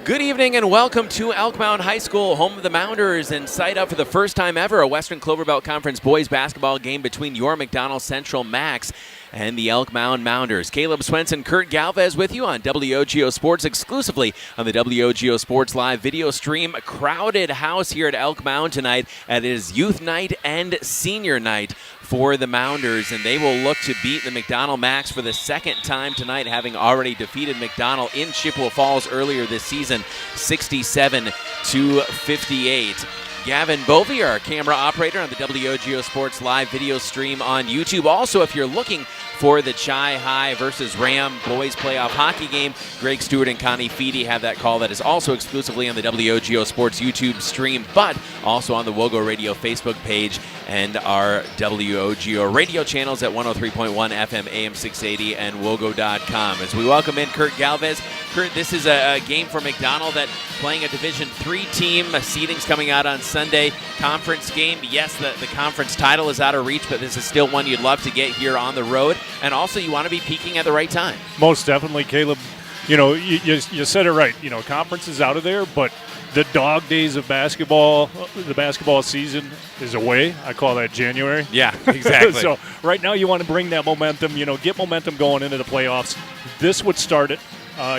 Good evening and welcome to Elk Mound High School, home of the Mounders, and site up for the first time ever a Western Cloverbelt Conference boys basketball game between your McDonell Central Macks and the Elk Mound Mounders. Caleb Swenson, Kurt Galvez with you on WOGO Sports, exclusively on the WOGO Sports live video stream. A crowded house here at Elk Mound tonight. It is youth night and senior night for the Mounders, and they will look to beat the McDonell Macks for the second time tonight, having already defeated McDonell in Chippewa Falls earlier this season, 67-58. Gavin Bovey, our camera operator on the WOGO Sports live video stream on YouTube. Also, if you're looking for the Chi High versus Ram boys playoff hockey game, Greg Stewart and Connie Feedy have that call. That is also exclusively on the WOGO Sports YouTube stream, but also on the WOGO Radio Facebook page and our WOGO radio channels at 103.1 FM, AM 680, and WOGO.com. As we welcome in Kurt Galvez. Kurt, this is a game for McDonell that playing a Division III team. Seeding's coming out on Sunday. Conference game. Yes, the conference title is out of reach, but this is still one you'd love to get here on the road. And also, you want to be peaking at the right time. Most definitely, Caleb. You know, you said it right. You know, conference is out of there, but the dog days of basketball, the basketball season is away. I call that January. Yeah, exactly. So right now you want to bring that momentum, get momentum going into the playoffs. This would start it.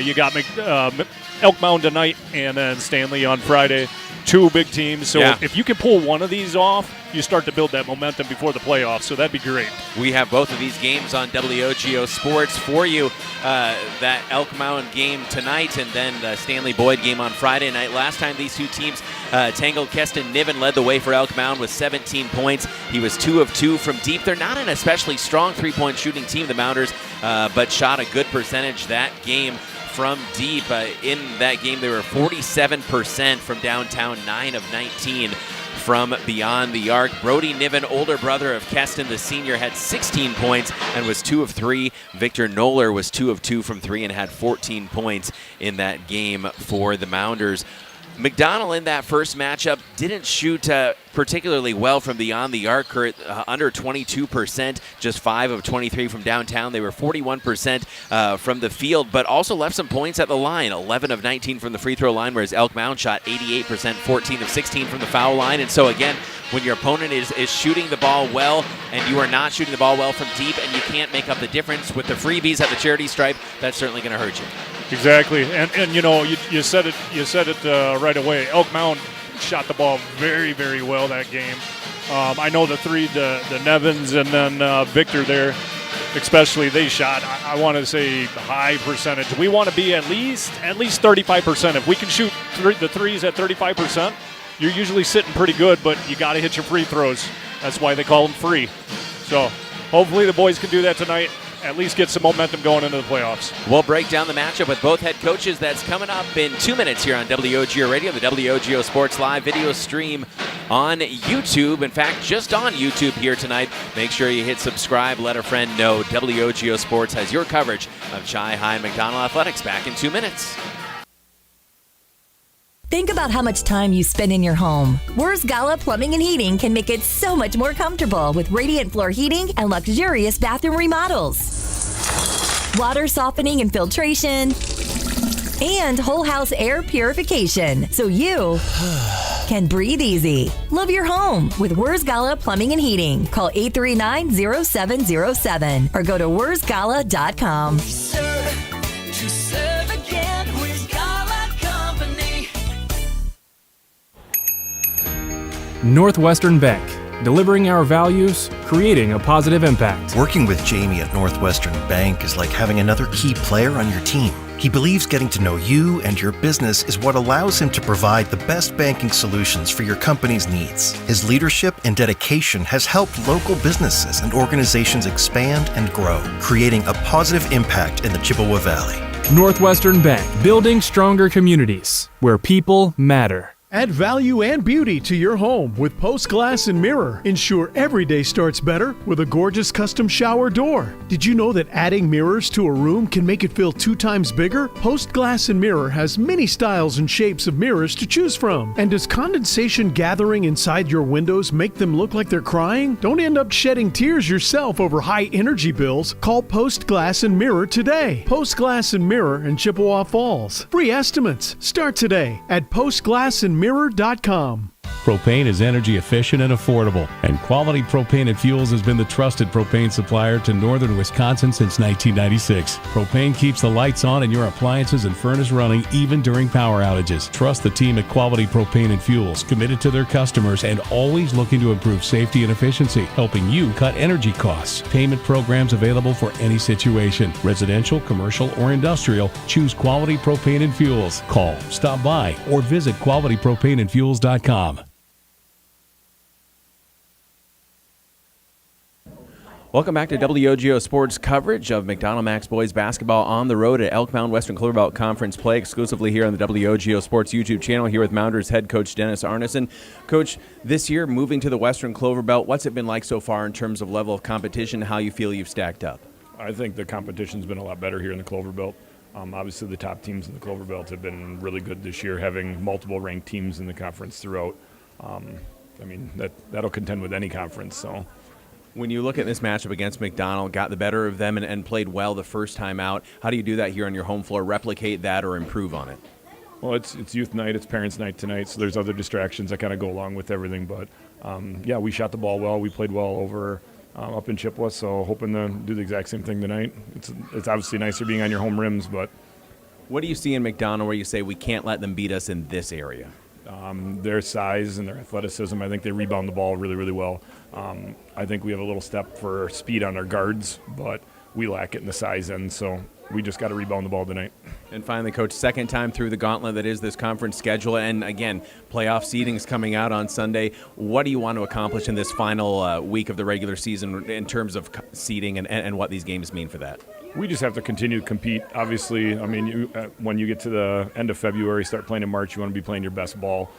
You got Elk Mound tonight and then Stanley on Friday. Two big teams. So if you can pull one of these off, you start to build that momentum before the playoffs. So that'd be great. We have both of these games on WOGO Sports for you. That Elk Mound game tonight and then the Stanley Boyd game on Friday night. Last time these two teams tangled, Keston Niven led the way for Elk Mound with 17 points. He was 2 of 2 from deep. They're not an especially strong three-point shooting team, the Mounders, but shot a good percentage that game from deep. In that game, they were 47% from downtown, 9 of 19 from beyond the arc. Brody Niven, older brother of Keston, the senior, had 16 points and was 2 of 3. Victor Noller was 2 of 2 from 3 and had 14 points in that game for the Mounders. McDonell in that first matchup didn't shoot particularly well from beyond the arc, under 22%, just 5 of 23 from downtown. They were 41% from the field, but also left some points at the line, 11 of 19 from the free throw line, whereas Elk Mound shot 88%, 14 of 16 from the foul line. And so again, when your opponent is shooting the ball well and you are not shooting the ball well from deep and you can't make up the difference with the freebies at the charity stripe, that's certainly going to hurt you. Exactly, and you said it right away. Elk Mound shot the ball very, very well that game. I know the Nevins and then Victor there, especially, they shot, I want to say, high percentage. We want to be at least 35%. If we can shoot the threes at 35%, you're usually sitting pretty good, but you got to hit your free throws. That's why they call them free. So hopefully the boys can do that tonight. At least get some momentum going into the playoffs. We'll break down the matchup with both head coaches. That's coming up in 2 minutes here on WOGO Radio, the WOGO Sports live video stream on YouTube. In fact, just on YouTube here tonight. Make sure you hit subscribe. Let a friend know WOGO Sports has your coverage of Chi High and McDonell Athletics. Back in 2 minutes. Think about how much time you spend in your home. Wurz Gala Plumbing and Heating can make it so much more comfortable with radiant floor heating and luxurious bathroom remodels. Water softening and filtration, and whole house air purification, so you can breathe easy. Love your home with Wurz Gala Plumbing and Heating. Call 839-0707 or go to wurzgala.com. Northwestern Bank, delivering our values, creating a positive impact. Working with Jamie at Northwestern Bank is like having another key player on your team. He believes getting to know you and your business is what allows him to provide the best banking solutions for your company's needs. His leadership and dedication has helped local businesses and organizations expand and grow, creating a positive impact in the Chippewa Valley. Northwestern Bank, building stronger communities where people matter. Add value and beauty to your home with Post Glass and Mirror. Ensure every day starts better with a gorgeous custom shower door. Did you know that adding mirrors to a room can make it feel 2 times bigger? Post Glass and Mirror has many styles and shapes of mirrors to choose from. And does condensation gathering inside your windows make them look like they're crying? Don't end up shedding tears yourself over high energy bills. Call Post Glass and Mirror today. Post Glass and Mirror in Chippewa Falls. Free estimates start today at postglassandmirror.com. Propane is energy efficient and affordable, and Quality Propane and Fuels has been the trusted propane supplier to northern Wisconsin since 1996. Propane keeps the lights on and your appliances and furnace running even during power outages. Trust the team at Quality Propane and Fuels, committed to their customers and always looking to improve safety and efficiency, helping you cut energy costs. Payment programs available for any situation, residential, commercial, or industrial. Choose Quality Propane and Fuels. Call, stop by, or visit qualitypropaneandfuels.com. Welcome back to WOGO Sports coverage of McDonell Macks boys basketball on the road at Elk Mound Western Cloverbelt Conference play, exclusively here on the WOGO Sports YouTube channel, here with Mounders head coach Dennis Arneson. Coach, this year moving to the Western Cloverbelt, what's it been like so far in terms of level of competition, how you feel you've stacked up? I think the competition's been a lot better here in the Cloverbelt. Obviously, the top teams in the Cloverbelt have been really good this year, having multiple ranked teams in the conference throughout. That'll contend with any conference, so. When you look at this matchup against McDonell, got the better of them and played well the first time out, how do you do that here on your home floor, replicate that or improve on it? Well, it's youth night, it's parents' night tonight, so there's other distractions that kind of go along with everything. But, we shot the ball well. We played well over up in Chippewa, so hoping to do the exact same thing tonight. It's obviously nicer being on your home rims, but. What do you see in McDonell where you say we can't let them beat us in this area? Their size and their athleticism, I think they rebound the ball really, really well. I think we have a little step for speed on our guards, but we lack it in the size end, so we just got to rebound the ball tonight. And finally, Coach, second time through the gauntlet that is this conference schedule, and again, playoff seeding's coming out on Sunday. What do you want to accomplish in this final week of the regular season in terms of seeding and what these games mean for that? We just have to continue to compete. Obviously, when you get to the end of February, start playing in March, you want to be playing your best ball.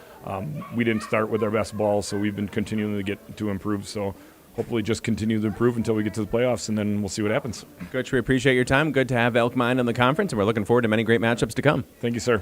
We didn't start with our best ball, so we've been continuing to get to improve. So hopefully just continue to improve until we get to the playoffs, and then we'll see what happens. Coach, we appreciate your time. Good to have Elk Mound in the conference, and we're looking forward to many great matchups to come. Thank you, sir.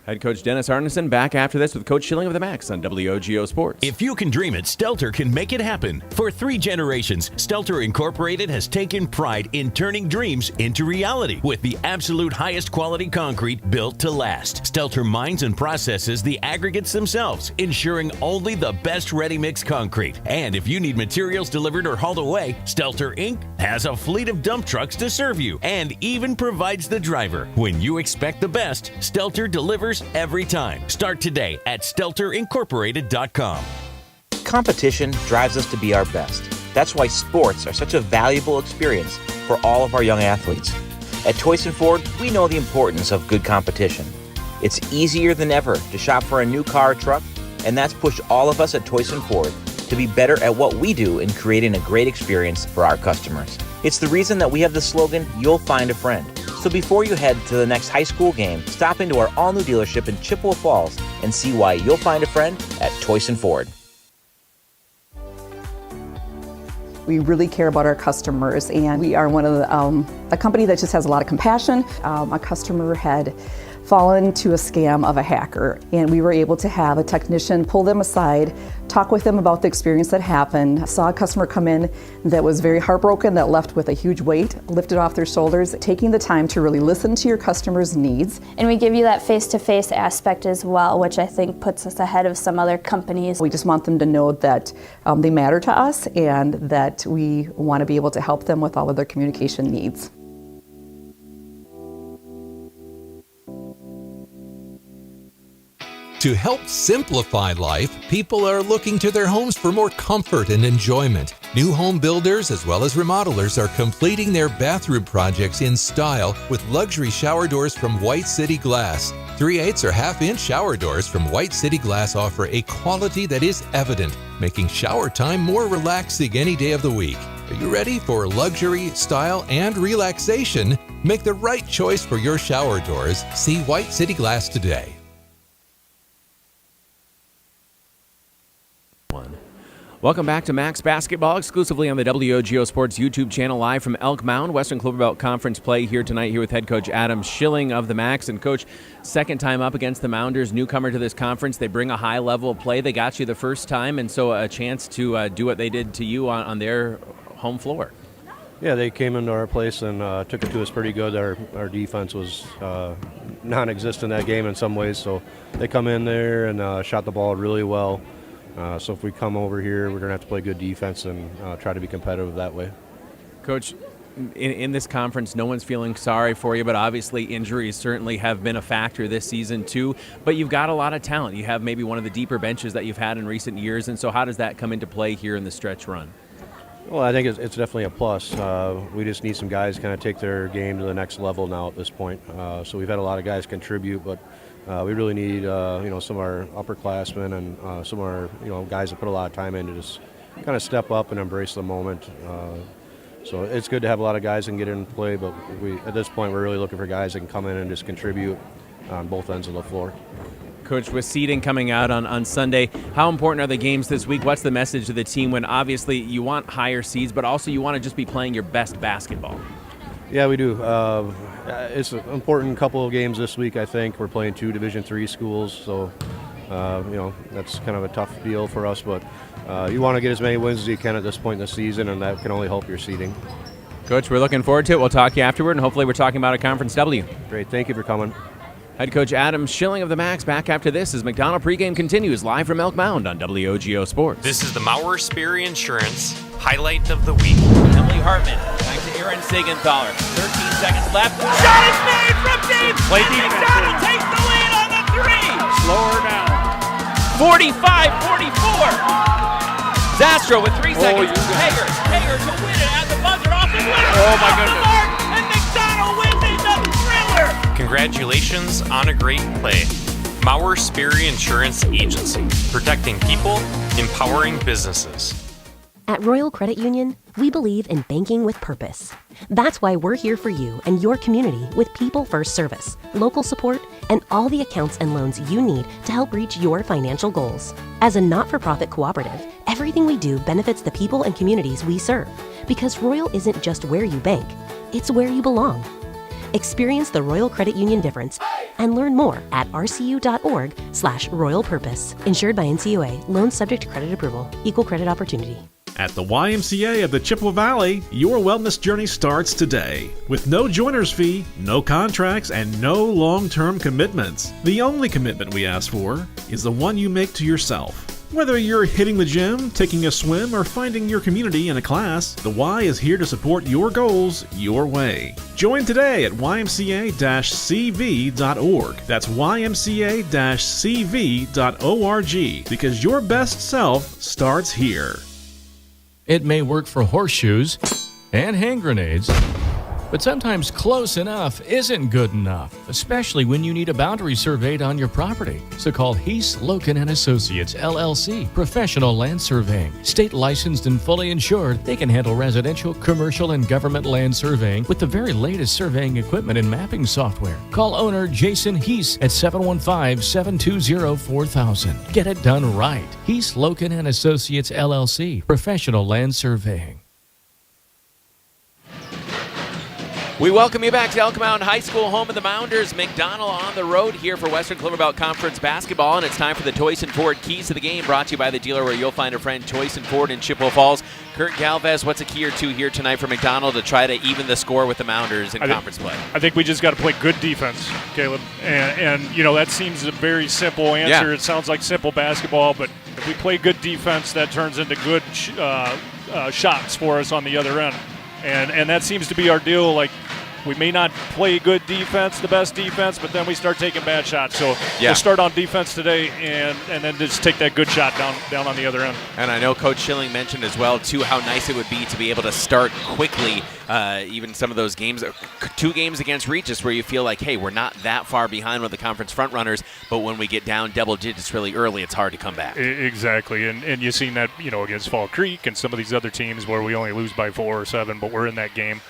Head coach Dennis Arneson back after this with Coach Schilling of the Macks on WOGO Sports. If you can dream it, Stelter can make it happen. For 3 generations, Stelter Incorporated has taken pride in turning dreams into reality with the absolute highest quality concrete built to last. Stelter mines and processes the aggregates themselves, ensuring only the best ready-mix concrete. And if you need materials delivered or hauled away, Stelter Inc. has a fleet of dump trucks to serve you and even provides the driver. When you expect the best, Stelter delivers every time. Start today at StelterIncorporated.com. Competition drives us to be our best. That's why sports are such a valuable experience for all of our young athletes. At Toys & Ford, we know the importance of good competition. It's easier than ever to shop for a new car or truck, and that's pushed all of us at Toys & Ford to be better at what we do in creating a great experience for our customers. It's the reason that we have the slogan, "You'll find a friend." So before you head to the next high school game, stop into our all-new dealership in Chippewa Falls and see why you'll find a friend at Toys & Ford. We really care about our customers, and we are one of a company that just has a lot of compassion. A customer had fallen into a scam of a hacker, and we were able to have a technician pull them aside, talk with them about the experience that happened. Saw a customer come in that was very heartbroken, that left with a huge weight lifted off their shoulders. Taking the time to really listen to your customer's needs. And we give you that face-to-face aspect as well, which I think puts us ahead of some other companies. We just want them to know that they matter to us and that we want to be able to help them with all of their communication needs. To help simplify life, people are looking to their homes for more comfort and enjoyment. New home builders as well as remodelers are completing their bathroom projects in style with luxury shower doors from White City Glass. 3/8 or half-inch shower doors from White City Glass offer a quality that is evident, making shower time more relaxing any day of the week. Are you ready for luxury, style, and relaxation? Make the right choice for your shower doors. See White City Glass today. Welcome back to Macks Basketball, exclusively on the WOGO Sports YouTube channel, live from Elk Mound. Western Cloverbelt Conference play here tonight, here with head coach Adam Schilling of the Macks. And coach, second time up against the Mounders, newcomer to this conference. They bring a high level of play. They got you the first time, and so a chance to do what they did to you on their home floor. Yeah, they came into our place and took it to us pretty good. Our defense was non-existent that game in some ways, so they come in there and shot the ball really well. So if we come over here, we're going to have to play good defense and try to be competitive that way. Coach, in this conference, no one's feeling sorry for you, but obviously injuries certainly have been a factor this season too. But you've got a lot of talent. You have maybe one of the deeper benches that you've had in recent years, and so how does that come into play here in the stretch run? Well, I think it's definitely a plus. We just need some guys kind of take their game to the next level now at this point. So we've had a lot of guys contribute, but we really need some of our upperclassmen and some of our guys that put a lot of time in to just kind of step up and embrace the moment. So it's good to have a lot of guys that can get in and play, but at this point we're really looking for guys that can come in and just contribute on both ends of the floor. Coach, with seeding coming out on Sunday, how important are the games this week? What's the message to the team when obviously you want higher seeds, but also you want to just be playing your best basketball? Yeah, we do. It's an important couple of games this week, I think. We're playing 2 Division III schools, so that's kind of a tough deal for us, but you want to get as many wins as you can at this point in the season, and that can only help your seeding. Coach, we're looking forward to it. We'll talk to you afterward, and hopefully we're talking about a Conference W. Great. Thank you for coming. Head coach Adam Schilling of the Macks back after this as McDonell pregame continues live from Elk Mound on WOGO Sports. This is the Mauer Spear Insurance highlight of the week. Emily Hartman back to Aaron Sigenthaler. 13 seconds left. Shot is made from deep. Play and defense. McDonell takes the lead on the 3. Slow her down. 45-44. Zastro with 3 seconds. Hager to win it at the buzzer off the winner. Oh my goodness. And McDonell wins it, the thriller. Congratulations on a great play. Mauer Spear Insurance Agency, protecting people, empowering businesses. At Royal Credit Union, we believe in banking with purpose. That's why we're here for you and your community with people-first service, local support, and all the accounts and loans you need to help reach your financial goals. As a not-for-profit cooperative, everything we do benefits the people and communities we serve, because Royal isn't just where you bank, it's where you belong. Experience the Royal Credit Union difference and learn more at rcu.org/Royal Purpose. Insured by NCUA. Loans subject to credit approval. Equal credit opportunity. At the YMCA of the Chippewa Valley, your wellness journey starts today. With no joiner's fee, no contracts, and no long-term commitments. The only commitment we ask for is the one you make to yourself. Whether you're hitting the gym, taking a swim, or finding your community in a class, the Y is here to support your goals your way. Join today at ymca-cv.org. That's ymca-cv.org, because your best self starts here. It may work for horseshoes and hand grenades, but sometimes close enough isn't good enough, especially when you need a boundary surveyed on your property. So call Heath, Loken & Associates, LLC, Professional Land Surveying. State licensed and fully insured, they can handle residential, commercial, and government land surveying with the very latest surveying equipment and mapping software. Call owner Jason Heath at 715-720-4000. Get it done right. Heath, Loken & Associates, LLC, Professional Land Surveying. We welcome you back to Elk Mound High School, home of the Mounders. McDonell on the road here for Western Cloverbelt Conference basketball, and it's time for the Toyson Ford Keys to the Game, brought to you by the dealer where you'll find a friend, Toyson Ford in Chippewa Falls. Kurt Galvez, what's a key or two here tonight for McDonell to try to even the score with the Mounders in conference play? I think we just got to play good defense, Caleb. And that seems a very simple answer. Yeah. It sounds like simple basketball, but if we play good defense, that turns into good shots for us on the other end. And that seems to be our deal. Like, we may not play good defense, the best defense, but then we start taking bad shots. So we'll start on defense today and then just take that good shot down on the other end. And I know Coach Schilling mentioned as well, too, how nice it would be to be able to start quickly, even some of those games, 2 games against Regis where you feel like, hey, we're not that far behind with the conference front runners, but when we get down double digits really early, it's hard to come back. Exactly, and you've seen that against Fall Creek and some of these other teams where we only lose by 4 or 7, but we're in that game.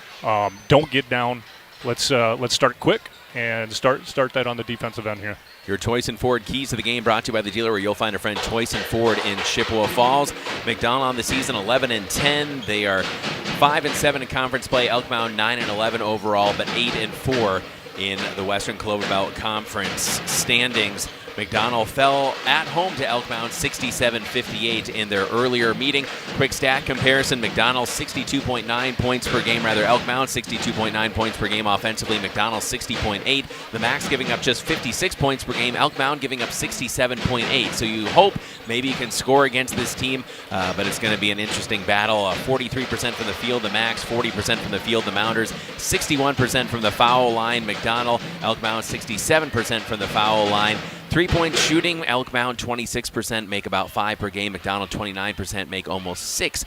Don't get down. Let's start quick and start that on the defensive end here. Your Toyson Ford keys to the game brought to you by the dealer where you'll find a friend Toyson Ford in Chippewa Falls. McDonell on the season 11-10. They are 5-7 in conference play. Elk Mound 9-11 overall, but 8-4 in the Western Cloverbelt Conference standings. McDonell fell at home to Elk Mound 67-58 in their earlier meeting. Quick stat comparison, McDonell 62.9 points per game, Elk Mound 62.9 points per game offensively, McDonell 60.8. The Macks giving up just 56 points per game, Elk Mound giving up 67.8. So you hope maybe you can score against this team, but it's going to be an interesting battle. 43% from the field, the Macks, 40% from the field, the Mounders, 61% from the foul line, McDonell, Elk Mound 67% from the foul line. 3-point shooting, Elk Mound 26%, make about 5 per game. McDonell 29%, make almost 6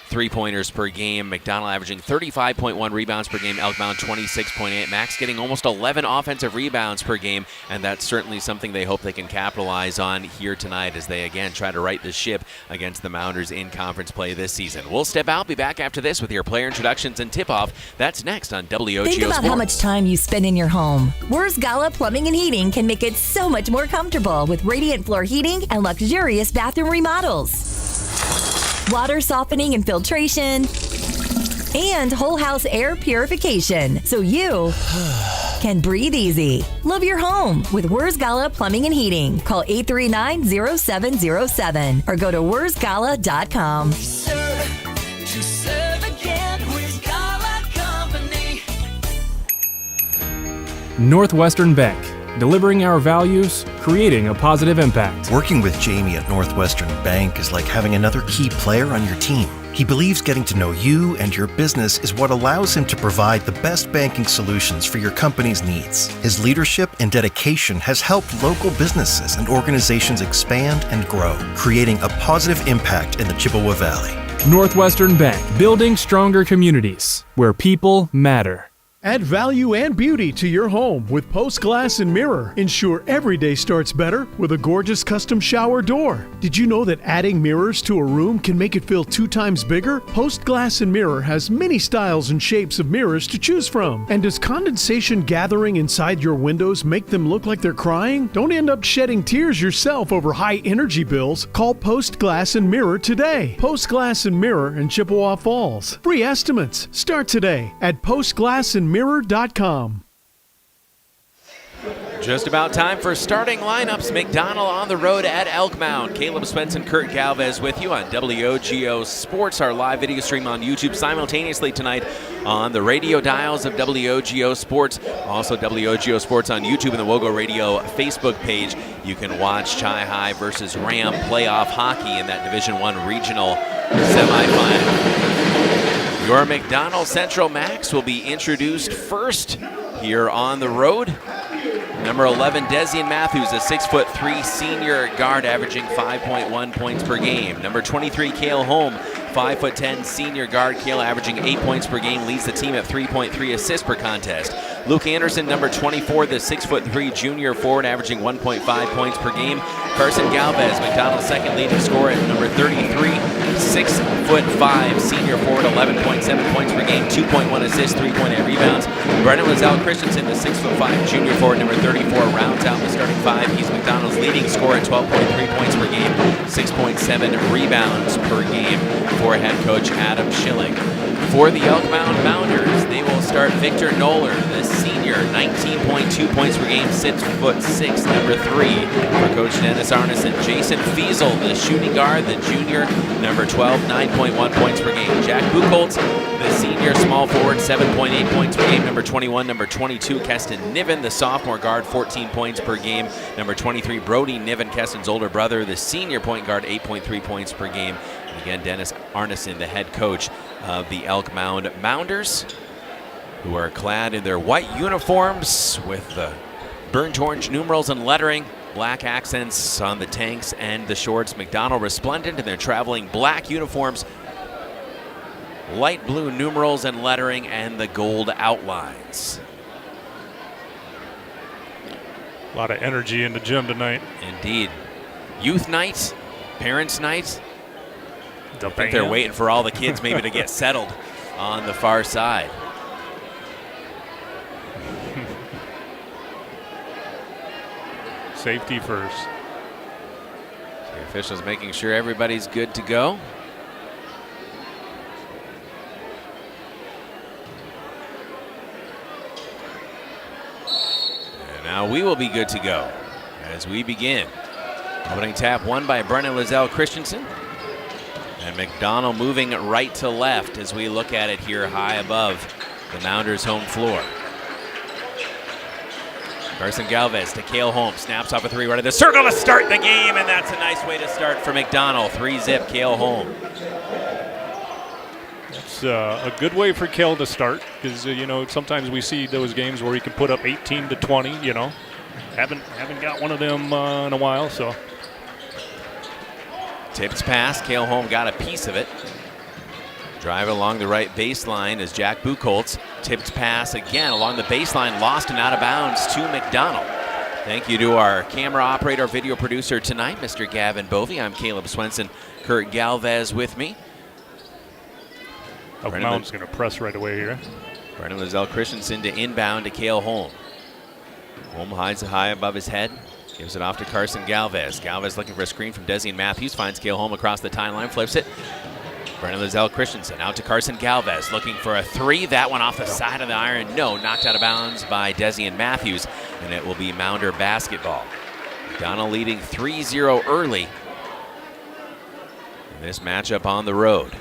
3-pointers per game. McDonell averaging 35.1 rebounds per game. Elk Mound 26.8. Macks getting almost 11 offensive rebounds per game, and that's certainly something they hope they can capitalize on here tonight as they again try to right the ship against the Mounders in conference play this season. We'll step out, be back after this with your player introductions and tip-off. That's next on WOGO Sports. Think about how much time you spend in your home. Wurz Gala Plumbing and Heating can make it so much more comfortable with radiant floor heating and luxurious bathroom remodels. Water softening and filtration, and whole house air purification, so you can breathe easy. Love your home with Wurz Gala Plumbing and Heating. Call 839-0707 or go to wurzgala.com. Northwestern Bank, delivering our values, creating a positive impact. Working with Jamie at Northwestern Bank is like having another key player on your team. He believes getting to know you and your business is what allows him to provide the best banking solutions for your company's needs. His leadership and dedication has helped local businesses and organizations expand and grow, creating a positive impact in the Chippewa Valley. Northwestern Bank, building stronger communities where people matter. Add value and beauty to your home with Post Glass and Mirror. Ensure every day starts better with a gorgeous custom shower door. Did you know that adding mirrors to a room can make it feel 2 times bigger? Post Glass and Mirror has many styles and shapes of mirrors to choose from. And does condensation gathering inside your windows make them look like they're crying? Don't end up shedding tears yourself over high energy bills. Call Post Glass and Mirror today. Post Glass and Mirror in Chippewa Falls. Free estimates start today at postglassandmirror.com. Just about time for starting lineups. McDonell on the road at Elk Mound. Caleb Spence and Kurt Galvez with you on WOGO Sports, our live video stream on YouTube simultaneously tonight on the radio dials of WOGO Sports. Also WOGO Sports on YouTube and the WOGO Radio Facebook page. You can watch Chi High versus Ram playoff hockey in that Division I regional semifinal. Your McDonell Central Macks will be introduced first here on the road. Number 11, Desian Matthews, a 6'3" senior guard averaging 5.1 points per game. Number 23, Cale Holm, 5'10" senior guard. Cale averaging 8 points per game, leads the team at 3.3 assists per contest. Luke Anderson, number 24, the 6'3" junior forward, averaging 1.5 points per game. Carson Galvez, McDonell's second leading scorer at number 33, 6'5" senior forward, 11.7 points per game, 2.1 assists, 3.8 rebounds. Brennan Lazelle Christensen, the 6'5" junior forward, number 34, rounds out the starting 5. He's McDonell's leading scorer at 12.3 points per game, 6.7 rebounds per game for head coach Adam Schilling. For the Elk Mound Mounders, they will start Victor Noller, the senior, 19.2 points per game, 6'6", number 3 for coach Dennis Arneson. Jason Fiesel, the shooting guard, the junior, number 12, 9.1 points per game. Jack Buchholz, the senior, small forward, 7.8 points per game, number 21. Number 22, Keston Niven, the sophomore guard, 14 points per game. Number 23, Brody Niven, Keston's older brother, the senior point guard, 8.3 points per game. And again, Dennis Arneson, the head coach of the Elk Mound Mounders, who are clad in their white uniforms with the burnt orange numerals and lettering, black accents on the tanks and the shorts. McDonell resplendent in their traveling black uniforms, light blue numerals and lettering, and the gold outlines. A lot of energy in the gym tonight. Indeed. Youth night, parents' night. I think they're waiting for all the kids maybe to get settled on the far side. Safety first. The officials making sure everybody's good to go. And now we will be good to go as we begin. Opening tap won by Brennan Lizelle Christensen. And McDonell moving right to left as we look at it here high above the Mounders' home floor. Carson Galvez to Cale Holmes, snaps off a three right of the circle to start the game, and that's a nice way to start for McDonell. 3-zip Cale Holmes. It's a good way for Cale to start because, you know, sometimes we see those games where he can put up 18 to 20, you know. Haven't got one of them in a while, so. Tips pass, Cale Holmes got a piece of it. Drive along the right baseline as Jack Buchholz tips pass again along the baseline, lost and out of bounds to McDonell. Thank you to our camera operator, video producer tonight, Mr. Gavin Bovey. I'm Caleb Swenson, Kurt Galvez with me. Elk Mound's going to press right away here. Brennan Lizelle Christensen to inbound to Cale Holmes. Holmes hides it high above his head. Gives it off to Carson Galvez. Galvez looking for a screen from Desian Matthews. Finds Cale Holmes across the timeline, flips it. Brennan Lizelle Christensen out to Carson Galvez, looking for a three. That one off the side of the iron. No, knocked out of bounds by Desian Matthews, and it will be Mounder basketball. McDonell leading 3-0 early in this matchup on the road.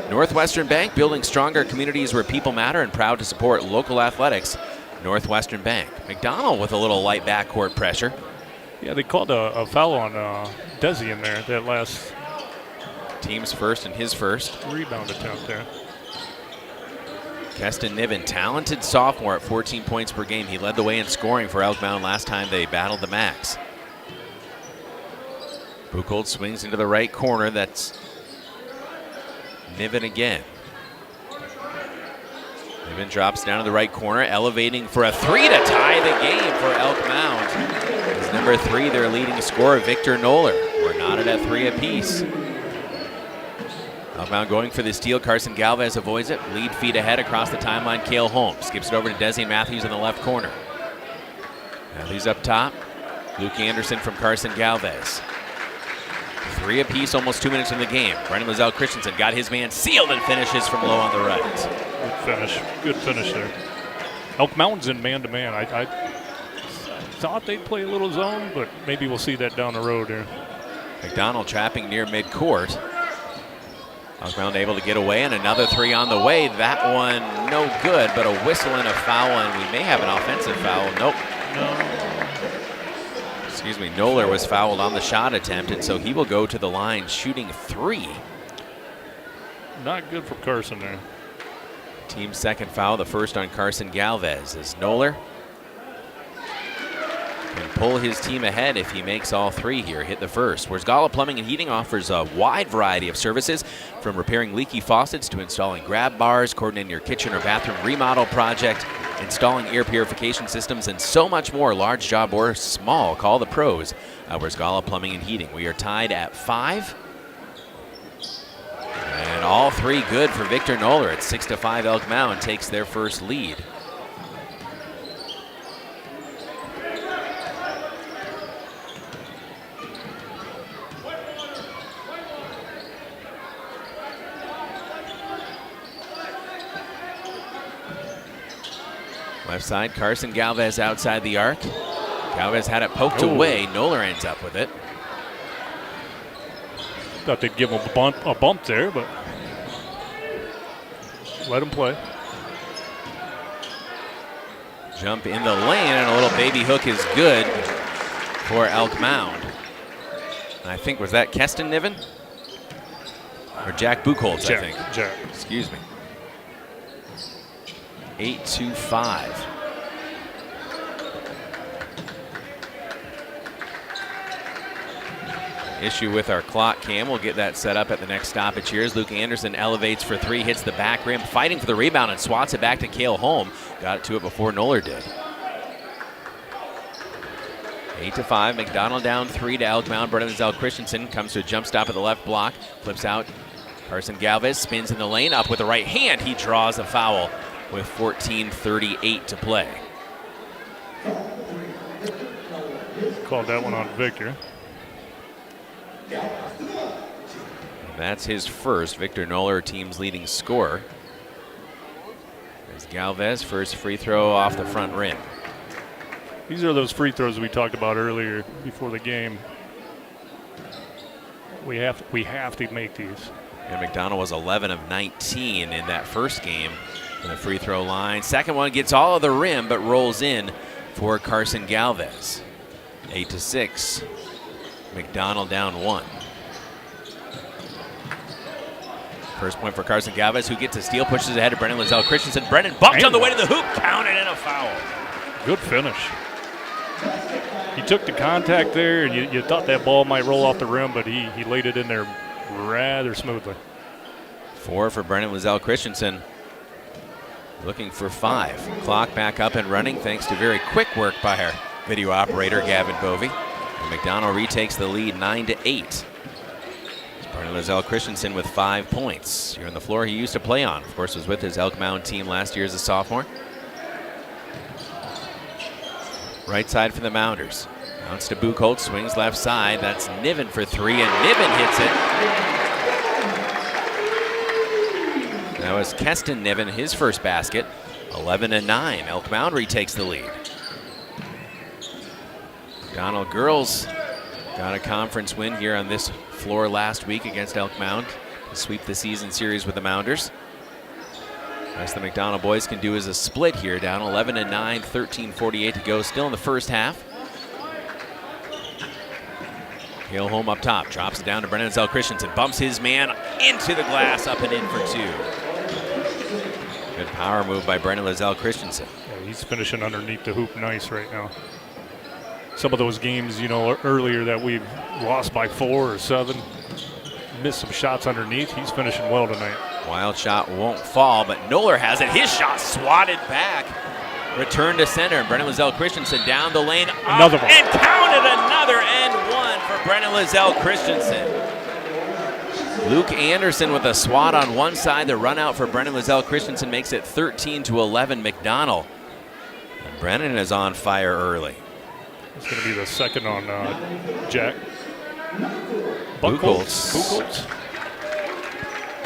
Northwestern Bank, building stronger communities where people matter and proud to support local athletics. Northwestern Bank. McDonell with a little light backcourt pressure. Yeah, they called a foul on Desi in there, that last team's first and his first rebound attempt there. Keston Niven, talented sophomore at 14 points per game. He led the way in scoring for Elk Mound last time they battled the Macks. Buchholz swings into the right corner. That's Niven again. Niven drops down to the right corner, elevating for a three to tie the game for Elk Mound. As number 3, their leading scorer, Victor Noller. We're knotted at 3 apiece. Elk Mound going for the steal. Carson Galvez avoids it. Lead feet ahead across the timeline. Cale Holmes skips it over to Desian Matthews in the left corner. Matthews up top. Luke Anderson from Carson Galvez. 3 apiece, almost 2 minutes in the game. Brennan Lizelle Christensen got his man sealed and finishes from low on the right. Good finish there. Elk Mound's in man-to-man. I thought they'd play a little zone, but maybe we'll see that down the road here. McDonell trapping near midcourt. Elk Mound able to get away, and another 3 on the way. That one no good, but a whistle and a foul, and we may have an offensive foul. Nope. Excuse me, Noller was fouled on the shot attempt, and so he will go to the line shooting 3. Not good for Carson there. Team's second foul, the first on Carson Galvez, as Noller can pull his team ahead if he makes all 3 here. Hit the first. Whereas Gala Plumbing and Heating offers a wide variety of services, from repairing leaky faucets to installing grab bars, coordinating your kitchen or bathroom remodel project, installing air purification systems, and so much more, large job or small. Call the pros. Whereas Gala Plumbing and Heating. We are tied at 5. And all 3 good for Victor Noller. At 6-5, Elk Mound takes their first lead. Left side, Carson Galvez outside the arc. Galvez had it poked away. Noller ends up with it. Thought they'd give him a bump there, but let him play. Jump in the lane, and a little baby hook is good for Elk Mound. And I think, was that Keston Niven? Or Jack Buchholz, I think. Jack. Excuse me. 8-5. Issue with our clock cam. We'll get that set up at the next stoppage here as Luke Anderson elevates for 3, hits the back rim, fighting for the rebound and swats it back to Cale Holmes. Got it to it before Noller did. 8-5, McDonell down 3 to Elk Mound. Brennan Lizelle Christensen comes to a jump stop at the left block, flips out. Carson Galvez spins in the lane, up with the right hand. He draws a foul with 14:38 to play. Called that one on Victor. That's his first. Victor Noller, team's leading scorer. There's Galvez, first free throw off the front rim. These are those free throws we talked about earlier before the game. We have to make these. And McDonell was 11 of 19 in that first game from the free throw line. Second one gets all of the rim, but rolls in for Carson Galvez. 8-6. McDonell down 1. First point for Carson Galvez, who gets a steal, pushes ahead to Brennan Lizelle Christensen. Brennan bumped on the way to the hoop, counted, and a foul. Good finish. He took the contact there, and you thought that ball might roll off the rim, but he laid it in there rather smoothly. 4 for Brennan Lizelle Christensen. Looking for 5. Clock back up and running thanks to very quick work by our video operator, Gavin Bovey. And McDonell retakes the lead 9-8. Brennan Lizelle Christensen with 5 points. Here on the floor he used to play on. Of course, was with his Elk Mound team last year as a sophomore. Right side for the Mounders. Bounce to Buchholz, swings left side. That's Niven for 3, and Niven hits it. That was Keston Niven, his first basket. 11-9. Elk Mound retakes the lead. McDonell girls got a conference win here on this floor last week against Elk Mound to sweep the season series with the Mounders. Best the McDonell boys can do is a split here, down 11-9, 13:48 to go, still in the first half. Hale home up top, drops it down to Brennan Lizelle Christensen, bumps his man into the glass, up and in for 2. Good power move by Brennan Lizelle Christensen. Yeah, he's finishing underneath the hoop nice right now. Some of those games, earlier that we've lost by 4 or 7, missed some shots underneath. He's finishing well tonight. Wild shot won't fall, but Noller has it. His shot swatted back. Return to center. Brennan Lizelle Christensen down the lane. Another one. And counted another and 1 for Brennan Lizelle Christensen. Luke Anderson with a swat on one side. The run out for Brennan Lizelle Christensen makes it 13-11 McDonell. And Brennan is on fire early. It's going to be the second on Jack. Buchholz.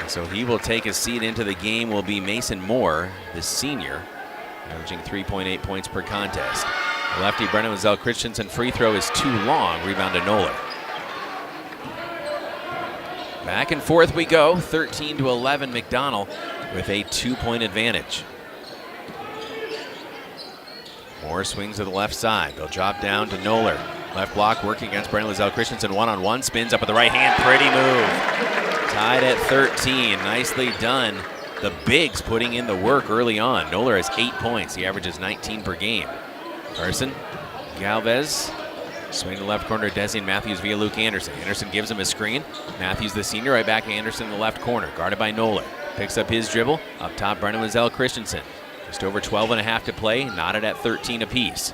So he will take his seat into the game. Will be Mason Moore, the senior, averaging 3.8 points per contest. The lefty Brennan Lizelle Christensen free throw is too long. Rebound to Noller. Back and forth we go. 13-11 McDonell with a 2-point advantage. Moore swings to the left side. They'll drop down to Noller. Left block working against Brennan Lizelle Christensen. One-on-one, spins up with the right hand. Pretty move. Tied at 13. Nicely done. The bigs putting in the work early on. Noller has 8 points. He averages 19 per game. Carson Galvez. Swing to the left corner. Desi Matthews via Luke Anderson. Anderson gives him a screen. Matthews, the senior, right back to Anderson in the left corner. Guarded by Noller. Picks up his dribble. Up top, Brennan Lizelle Christensen. Just over 12.5 to play. Knotted at 13 apiece.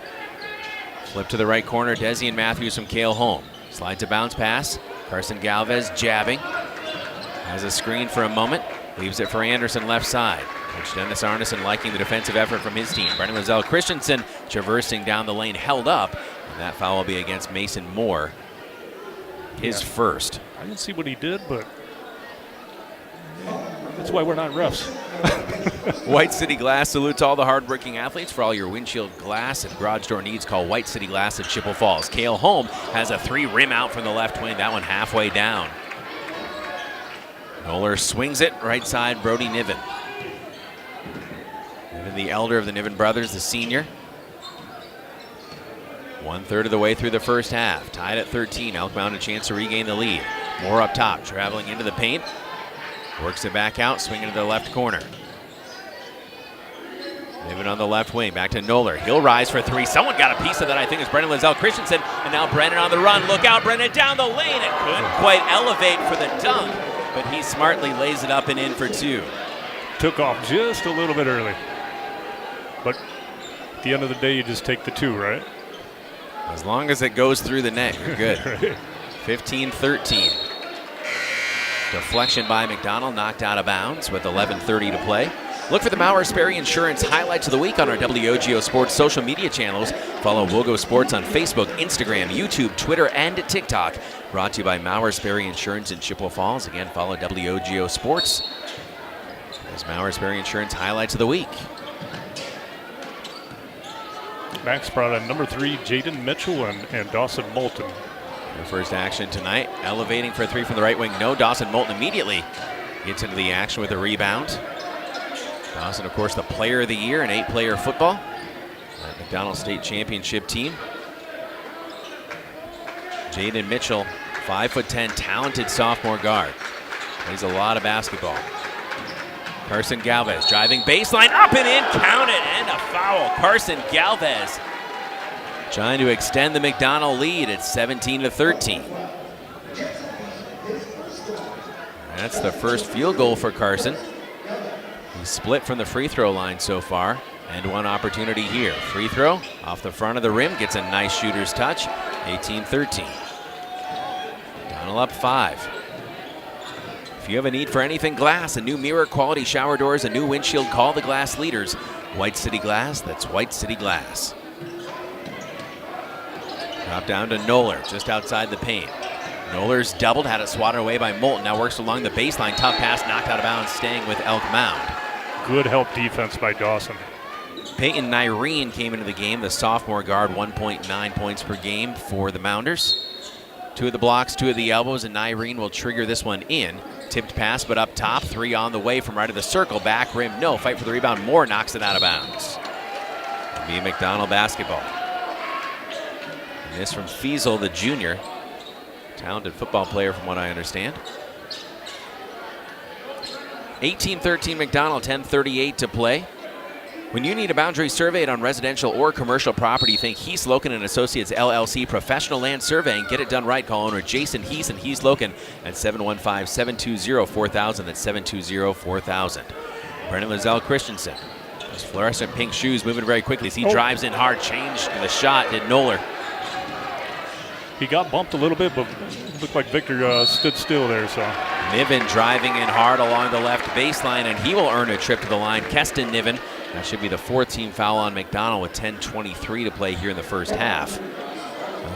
Flip to the right corner. Desi and Matthews from Cale Holm. Slides a bounce pass. Carson Galvez jabbing. Has a screen for a moment. Leaves it for Anderson left side. Coach Dennis Arneson liking the defensive effort from his team. Brennan Lizelle Christensen traversing down the lane, held up. And that foul will be against Mason Moore. His first. I didn't see what he did, but that's why we're not refs. White City Glass salutes all the hardworking athletes. For all your windshield glass and garage door needs, call White City Glass at Chippewa Falls. Cale Holm has a 3 rim out from the left wing. That one halfway down. Noller swings it right side, Brody Niven. Niven, the elder of the Niven brothers, the senior. 1/3 of the way through the first half. Tied at 13. Elk Mound a chance to regain the lead. Moore up top, traveling into the paint. Works it back out, swinging to the left corner. Niven on the left wing, back to Noller. He'll rise for 3. Someone got a piece of that, I think, is Brennan Lizelle Christensen. And now Brennan on the run. Look out, Brennan down the lane. And couldn't quite elevate for the dunk, but he smartly lays it up and in for 2. Took off just a little bit early. But at the end of the day, you just take the 2, right? As long as it goes through the net, you're good. 15-13. Deflection by McDonell, knocked out of bounds with 11:30 to play. Look for the Maurer Sperry Insurance highlights of the week on our WOGO Sports social media channels. Follow WOGO Sports on Facebook, Instagram, YouTube, Twitter, and TikTok. Brought to you by Maurer Sperry Insurance in Chippewa Falls. Again, follow WOGO Sports. There's Maurer Sperry Insurance highlights of the week. Macks brought in number 3, Jaden Mitchell and Dawson Moulton. Their first action tonight, elevating for a 3 from the right wing. No, Dawson Moulton immediately gets into the action with a rebound. Dawson, of course, the player of the year in 8-player football. That McDonell State Championship team. Jaden Mitchell, 5'10", talented sophomore guard. Plays a lot of basketball. Carson Galvez driving baseline, up and in, count it, and a foul. Carson Galvez trying to extend the McDonell lead at 17-13. That's the first field goal for Carson. He's split from the free throw line so far, and one opportunity here. Free throw off the front of the rim, gets a nice shooter's touch, 18-13. McDonell up 5. If you have a need for anything glass, a new mirror, quality shower doors, a new windshield, call the glass leaders. White City Glass, that's White City Glass. Drop down to Noller, just outside the paint. Noller's doubled, had it swatted away by Moulton. Now works along the baseline. Tough pass, knocked out of bounds, staying with Elk Mound. Good help defense by Dawson. Peyton Nyreen came into the game, the sophomore guard, 1.9 points per game for the Mounders. 2 of the blocks, 2 of the elbows, and Nyreen will trigger this one in. Tipped pass, but up top, 3 on the way from right of the circle. Back rim, no. Fight for the rebound. Moore knocks it out of bounds. It'll be McDonell basketball. And this from Fiesel, the junior. Talented football player from what I understand. 18-13 McDonell, 10:38 to play. When you need a boundary surveyed on residential or commercial property, think Hees Loken and Associates LLC Professional Land Surveying. Get it done right. Call owner Jason Hees and Hees Loken at 715-720-4000. That's 720-4000. Brennan Lizelle Christensen. Those fluorescent pink shoes moving very quickly as he drives in hard. Changed the shot, did Noller. He got bumped a little bit, but looked like Victor stood still there. So Niven driving in hard along the left baseline, and he will earn a trip to the line. Keston Niven. That should be the 4th team foul on McDonell with 10:23 to play here in the first half.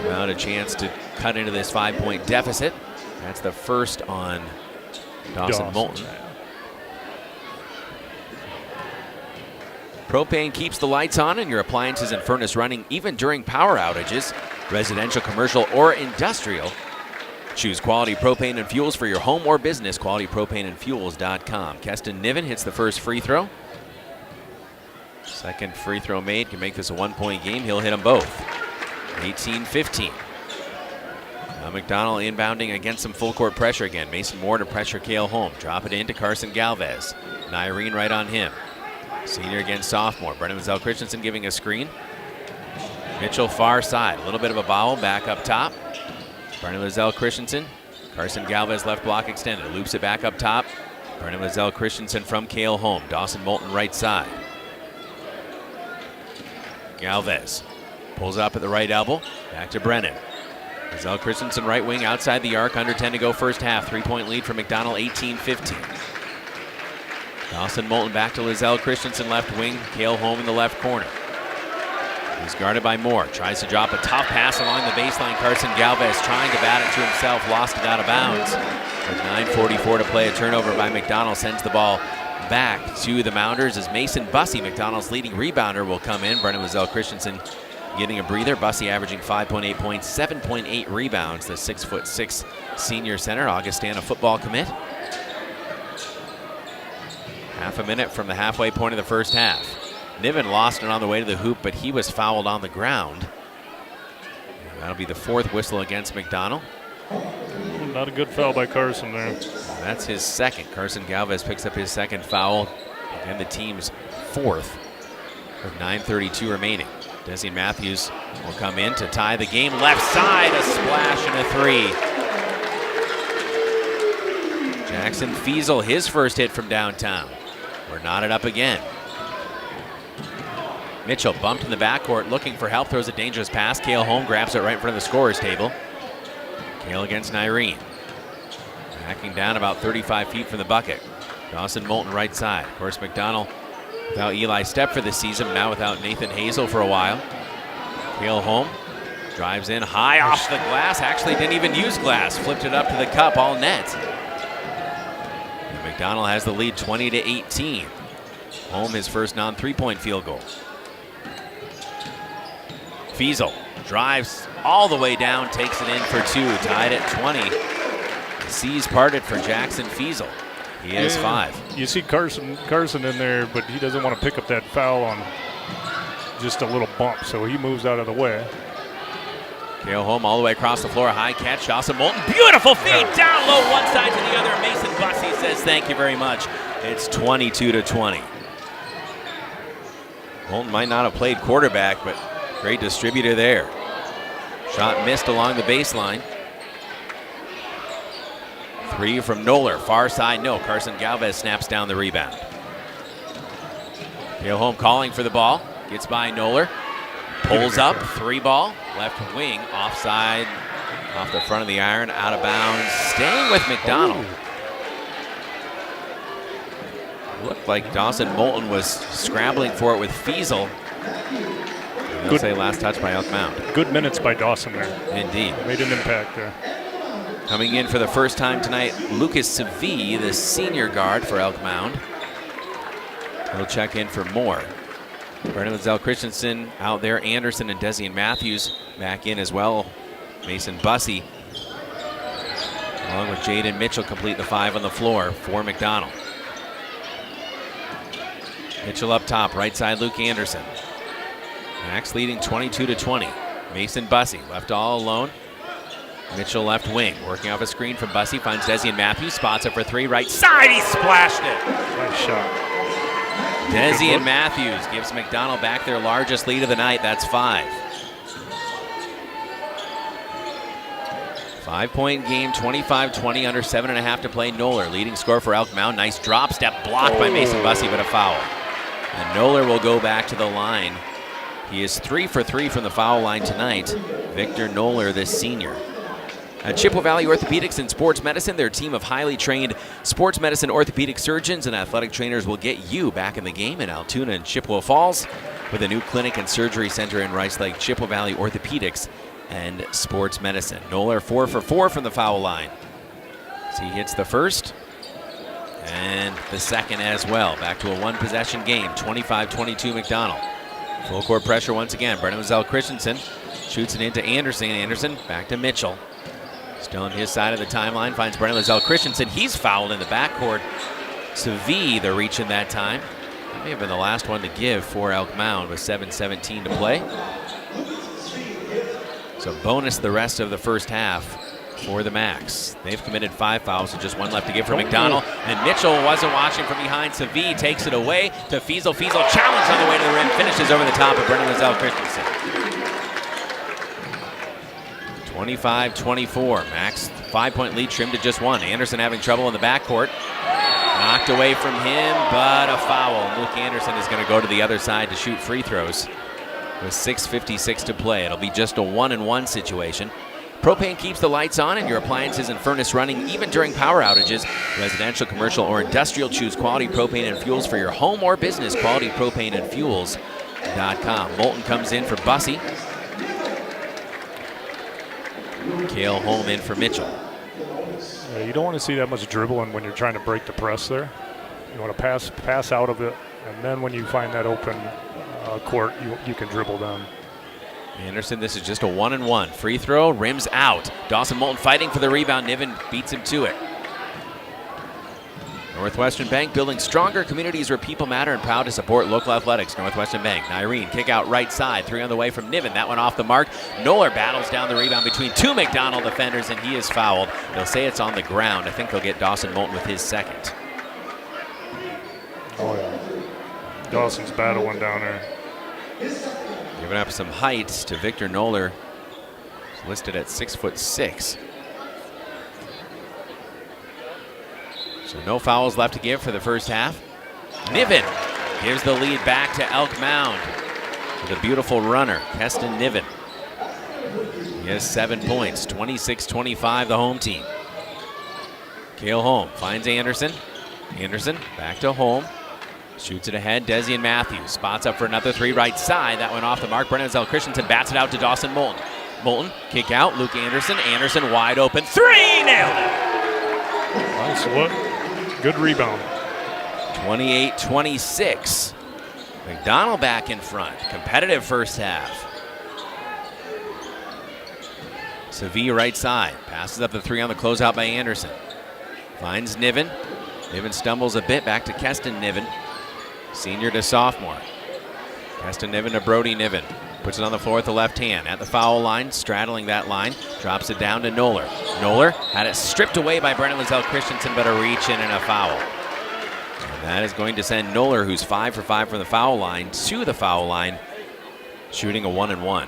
Now a chance to cut into this 5-point deficit. That's the first on Dawson Moulton. Propane keeps the lights on and your appliances and furnace running even during power outages. Residential, commercial, or industrial. Choose quality propane and fuels for your home or business. QualityPropaneandFuels.com. Keston Niven hits the first free throw. Second free throw made can make this a 1-point game. He'll hit them both. 18-15. Now McDonell inbounding against some full court pressure again. Mason Moore to pressure Cale Holm. Drop it into Carson Galvez. Nyreen right on him. Senior against sophomore. Brennan Lizelle Christensen giving a screen. Mitchell far side. A little bit of a bobble back up top. Brennan Lizelle Christensen. Carson Galvez left block extended. Loops it back up top. Brennan Lizelle Christensen from Cale Holm. Dawson Moulton right side. Galvez pulls up at the right elbow. Back to Brennan. Lizelle Christensen right wing outside the arc. Under 10 to go first half. 3-point lead for McDonell, 18-15. Dawson Moulton back to Lizelle Christensen left wing. Cale Holm in the left corner. He's guarded by Moore. Tries to drop a tough pass along the baseline. Carson Galvez trying to bat it to himself. Lost it out of bounds. With 9:44 to play, a turnover by McDonell sends the ball back to the Mounders as Mason Bussey, McDonell's leading rebounder, will come in. Brennan Lizelle Christensen getting a breather. Bussey averaging 5.8 points, 7.8 rebounds. The 6'6" senior center, Augustana football commit. Half a minute from the halfway point of the first half. Niven lost it on the way to the hoop, but he was fouled on the ground. That'll be the 4th whistle against McDonell. Not a good foul by Carson there. That's his second. Carson Galvez picks up his second foul and the team's 4th with 9:32 remaining. Desi Matthews will come in to tie the game. Left side, a splash and a 3. Jackson Fiesel, his first hit from downtown. We're knotted up again. Mitchell bumped in the backcourt, looking for help, throws a dangerous pass. Cale Holm grabs it right in front of the scorer's table. Cale against Nyreen. Backing down about 35 feet from the bucket. Dawson Moulton right side. Of course, McDonell Without Eli Stepp for the season, now without Nathan Hazel for a while. Kale Holm drives in high off the glass. Actually didn't even use glass. Flipped it up to the cup, all net. And McDonell has the lead 20-18. Holm his first non-3-point field goal. Fiesel drives all the way down, takes it in for two, tied at 20. The seas parted for Jackson Fiesel. He has 5. You see Carson in there, but he doesn't want to pick up that foul on just a little bump, so he moves out of the way. Kale Holm all the way across the floor, high catch, Dawson Moulton, beautiful feed, down low, one side to the other. Mason Bussey says thank you very much. It's 22-20. Moulton might not have played quarterback, but great distributor there. Shot missed along the baseline. 3 from Noller, far side, no. Carson Galvez snaps down the rebound. Kale Holm calling for the ball, gets by Noller, pulls up, 3 ball, left wing, offside, off the front of the iron, out of bounds, staying with McDonell. Looked like Dawson Moulton was scrambling for it with Fiesel. They'll say last touch by Elk Mound. Good minutes by Dawson there. Indeed. Made an impact there. Coming in for the first time tonight, Lucas Savie, the senior guard for Elk Mound. He'll check in for more. Brendan Zell Christensen out there. Anderson and Desi and Matthews back in as well. Mason Bussey, along with Jaden Mitchell, complete the 5 on the floor for McDonell. Mitchell up top, right side Luke Anderson. Macks leading 22-20. Mason Bussey left all alone. Mitchell left wing, working off a screen from Bussey, finds Desi and Matthews, spots up for 3, right side, he splashed it. Nice shot. Desi and Matthews gives McDonell back their largest lead of the night, that's 5. 5-point game, 25-20, under 7.5 to play. Noller, leading scorer for Elk Mound. Nice drop step, blocked by Mason Bussey, but a foul. And Noller will go back to the line. He is 3 for 3 from the foul line tonight. Victor Noller, this senior. At Chippewa Valley Orthopedics and Sports Medicine, their team of highly trained sports medicine orthopedic surgeons and athletic trainers will get you back in the game in Altoona and Chippewa Falls with a new clinic and surgery center in Rice Lake. Chippewa Valley Orthopedics and Sports Medicine. Noller 4 for 4 from the foul line. So he hits the first and the second as well. Back to a 1-possession game, 25-22 McDonell. Full court pressure once again. Brendan Zell Christensen shoots it into Anderson. Anderson back to Mitchell. Still on his side of the timeline, finds Brendan Zell Christensen. He's fouled in the backcourt. Savie, the reach in that time. That may have been the last one to give for Elk Mound with 7:17 to play. So bonus the rest of the first half for the Macks. They've committed 5 fouls with just 1 left to give for McDonell. And Mitchell wasn't watching from behind. Savie takes it away to Fiesel. Fiesel challenged on the way to the rim, finishes over the top of Brendan Zell Christensen. 25-24. Macks 5-point lead trimmed to just 1. Anderson having trouble in the backcourt. Knocked away from him, but a foul. Luke Anderson is going to go to the other side to shoot free throws with 6:56 to play. It'll be just a 1-and-1 situation. Propane keeps the lights on and your appliances and furnace running even during power outages. Residential, commercial, or industrial, choose Quality Propane and Fuels for your home or business. QualityPropaneandFuels.com. Moulton comes in for Bussey. Kale Holm in for Mitchell. Yeah, you don't want to see that much dribbling when you're trying to break the press there. You want to pass out of it, and then when you find that open court, you can dribble down. Anderson, this is just a 1-and-1. Free throw, rims out. Dawson Moulton fighting for the rebound. Niven beats him to it. Northwestern Bank, building stronger communities where people matter and proud to support local athletics. Northwestern Bank, Nyreen, kick out right side. 3 on the way from Niven. That one off the mark. Noller battles down the rebound between 2 McDonell defenders, and he is fouled. They'll say it's on the ground. I think they'll get Dawson Moulton with his second. Oh, yeah. Dawson's battling down there. Giving up some height to Victor Noller. He's listed at 6'6". So no fouls left to give for the first half. Niven gives the lead back to Elk Mound with a beautiful runner, Keston Niven. He has 7 points, 26-25 the home team. Kale Holm finds Anderson. Anderson back to Holm. Shoots it ahead, Desi and Matthews. Spots up for another three, right side. That went off the mark. Brennan Zell Christensen bats it out to Dawson Moulton. Moulton, kick out, Luke Anderson. Anderson wide open, three, nailed it! Nice look. Good rebound. 28-26. McDonell back in front. Competitive first half. Sevilla right side. Passes up the three on the closeout by Anderson. Finds Niven. Niven stumbles a bit. Back to Keston Niven. Senior to sophomore. Keston Niven to Brody Niven. Puts it on the floor with the left hand. At the foul line, straddling that line. Drops it down to Noller. Noller had it stripped away by Brennan Lizelle Christensen, but a reach in and a foul. And that is going to send Noller, who's 5 for 5 from the foul line, to the foul line, shooting a 1-and-1.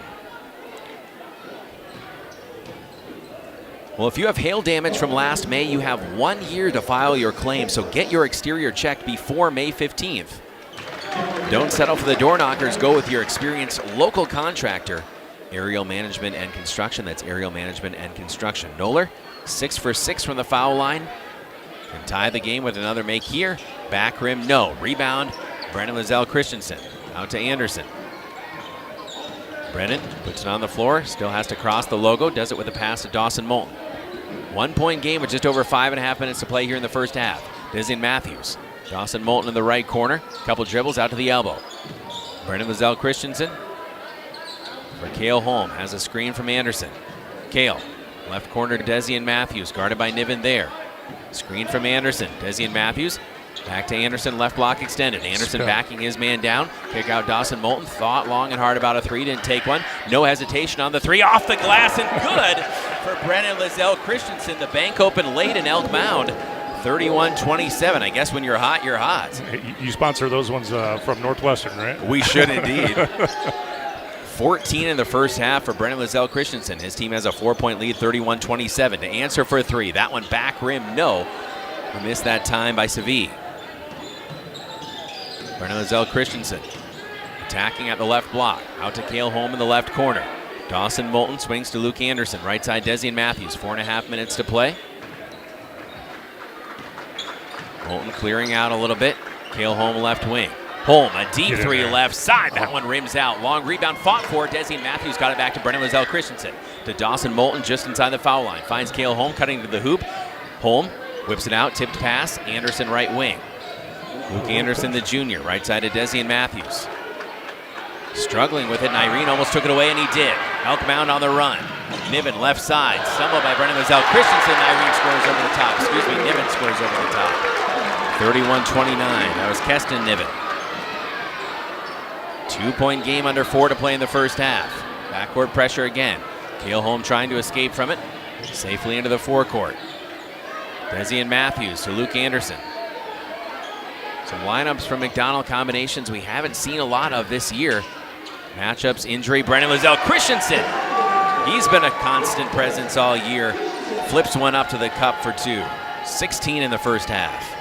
Well, if you have hail damage from last May, you have 1 year to file your claim, so get your exterior checked before May 15th. Don't settle for the door knockers. Go with your experienced local contractor, Aerial Management and Construction. That's Aerial Management and Construction. Noller, 6 for 6 from the foul line. Can tie the game with another make here. Back rim, no. Rebound, Brennan Lizelle Christensen. Out to Anderson. Brennan puts it on the floor. Still has to cross the logo. Does it with a pass to Dawson Moulton. 1 point game with just over 5.5 minutes to play here in the first half. Desi and Matthews. Dawson Moulton in the right corner. Couple dribbles out to the elbow. Brennan Lizelle Christensen for Cale Holm. Has a screen from Anderson. Cale, left corner to Desi and Matthews. Guarded by Niven there. Screen from Anderson. Desi and Matthews. Back to Anderson, left block extended. Anderson backing his man down. Kick out Dawson Moulton. Thought long and hard about a three. Didn't take one. No hesitation on the three. Off the glass and good for Brennan Lizelle Christensen. The bank open late in Elk Mound. 31-27. I guess when you're hot, you're hot. You sponsor those ones from Northwestern, right? We should indeed. 14 in the first half for Brennan Lizelle Christensen. His team has a 4-point lead, 31-27. To answer for a three. That one back rim, no. We missed that time by Seville. Brennan Lizelle Christensen attacking at the left block. Out to Cale Holm in the left corner. Dawson Moulton swings to Luke Anderson. Right side, Desi and Matthews. 4.5 minutes to play. Moulton clearing out a little bit. Cale Holm left wing. Holm, a deep three left side. That one rims out. Long rebound fought for. Desi and Matthews got it back to Brennan Lizelle Christensen. To Dawson Moulton just inside the foul line. Finds Cale Holm cutting to the hoop. Holm whips it out. Tipped pass. Anderson right wing. Luke Anderson, the junior. Right side to Desi and Matthews. Struggling with it, and Irene almost took it away, and he did. Elk Mound on the run. Niven left side. Stumbled by Brennan Lizelle Christensen. Irene scores over the top. Excuse me, Niven scores over the top. 31-29. That was Keston Niven. 2-point game, under 4 to play in the first half. Backcourt pressure again. Cale Holm trying to escape from it. Safely into the forecourt. Desi and Matthews to Luke Anderson. Some lineups from McDonell combinations we haven't seen a lot of this year. Matchups, injury, Brennan Lizelle Christensen. He's been a constant presence all year. Flips one up to the cup for two. 16 in the first half.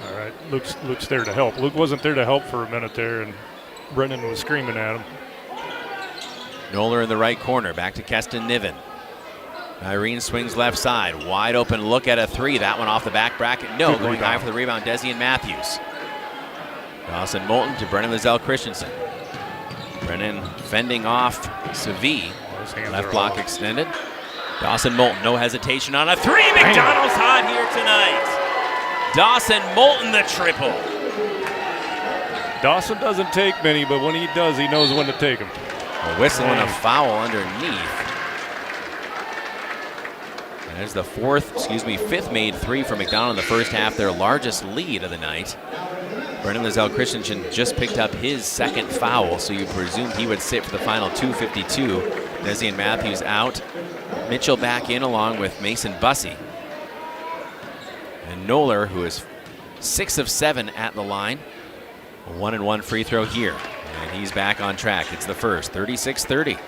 All right, Luke's there to help. Luke wasn't there to help for a minute there, and Brennan was screaming at him. Noller in the right corner, back to Keston Niven. Irene swings left side, wide open look at a three. That one off the back bracket. No, good going rebound. high for the rebound, Desi and Matthews. Dawson Moulton to Brennan Lizelle Christensen. Brennan fending off Seville. Left block extended. Dawson Moulton, no hesitation on a three. McDonell's hot here tonight. Dawson Moulton, the triple. Dawson doesn't take many, but when he does, he knows when to take them. A whistle and a foul underneath. There's the fifth made three for McDonell in the first half, their largest lead of the night. Brennan Lizelle Christensen just picked up his second foul, so you presume he would sit for the final 2:52. Desi and Matthews out. Mitchell back in along with Mason Bussey. And Noller, who is 6 of 7 at the line. A 1-and-1 free throw here. And he's back on track. It's the first, 36-30.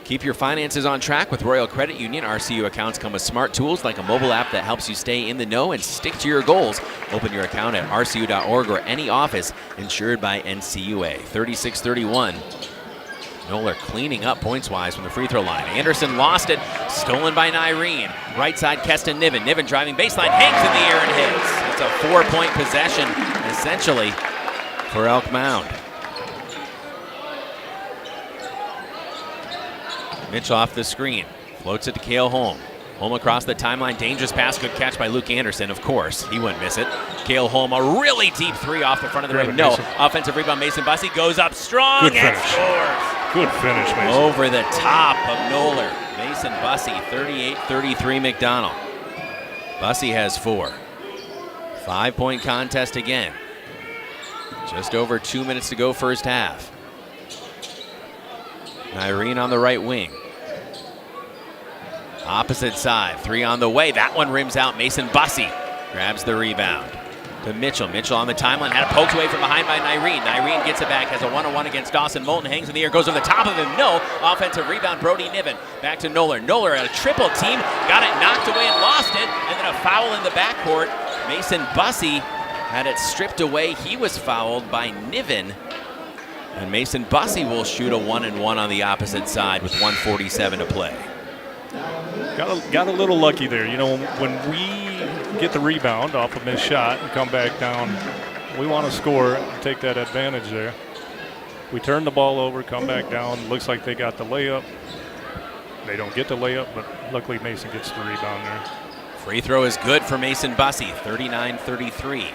Keep your finances on track with Royal Credit Union. RCU accounts come with smart tools like a mobile app that helps you stay in the know and stick to your goals. Open your account at rcu.org or any office insured by NCUA. 36-31. Noller cleaning up points-wise from the free throw line. Anderson lost it, stolen by Nyreen. Right side, Keston Niven. Niven driving baseline, hangs in the air and hits. It's a 4-point possession, essentially, for Elk Mound. Mitchell off the screen, floats it to Cale Holm. Holm across the timeline, dangerous pass, good catch by Luke Anderson, of course. He wouldn't miss it. Cale Holm, a really deep three off the front of the rim. No, offensive rebound, Mason Bussey goes up strong and scores. Good finish, Mason. Over the top of Noller. Mason Bussey, 38-33 McDonell. Bussey has 4. 5-point contest again. Just over 2 minutes to go first half. Nyreen on the right wing. Opposite side, 3 on the way. That one rims out. Mason Bussey grabs the rebound. To Mitchell. Mitchell on the timeline, had it poked away from behind by Nyreen. Nyreen gets it back, has a one-on-one against Dawson Moulton, hangs in the air, goes over the top of him. No. Offensive rebound, Brody Niven. Back to Noller. Noller at a triple team, got it knocked away and lost it. And then a foul in the backcourt. Mason Bussey had it stripped away. He was fouled by Niven. And Mason Bussey will shoot a 1-and-1 on the opposite side with 1:47 to play. Got a little lucky there. You know, when we get the rebound off a missed shot and come back down, we want to score and take that advantage there. We turn the ball over, come back down. Looks like they got the layup. They don't get the layup, but luckily Mason gets the rebound there. Free throw is good for Mason Bussey, 39-33.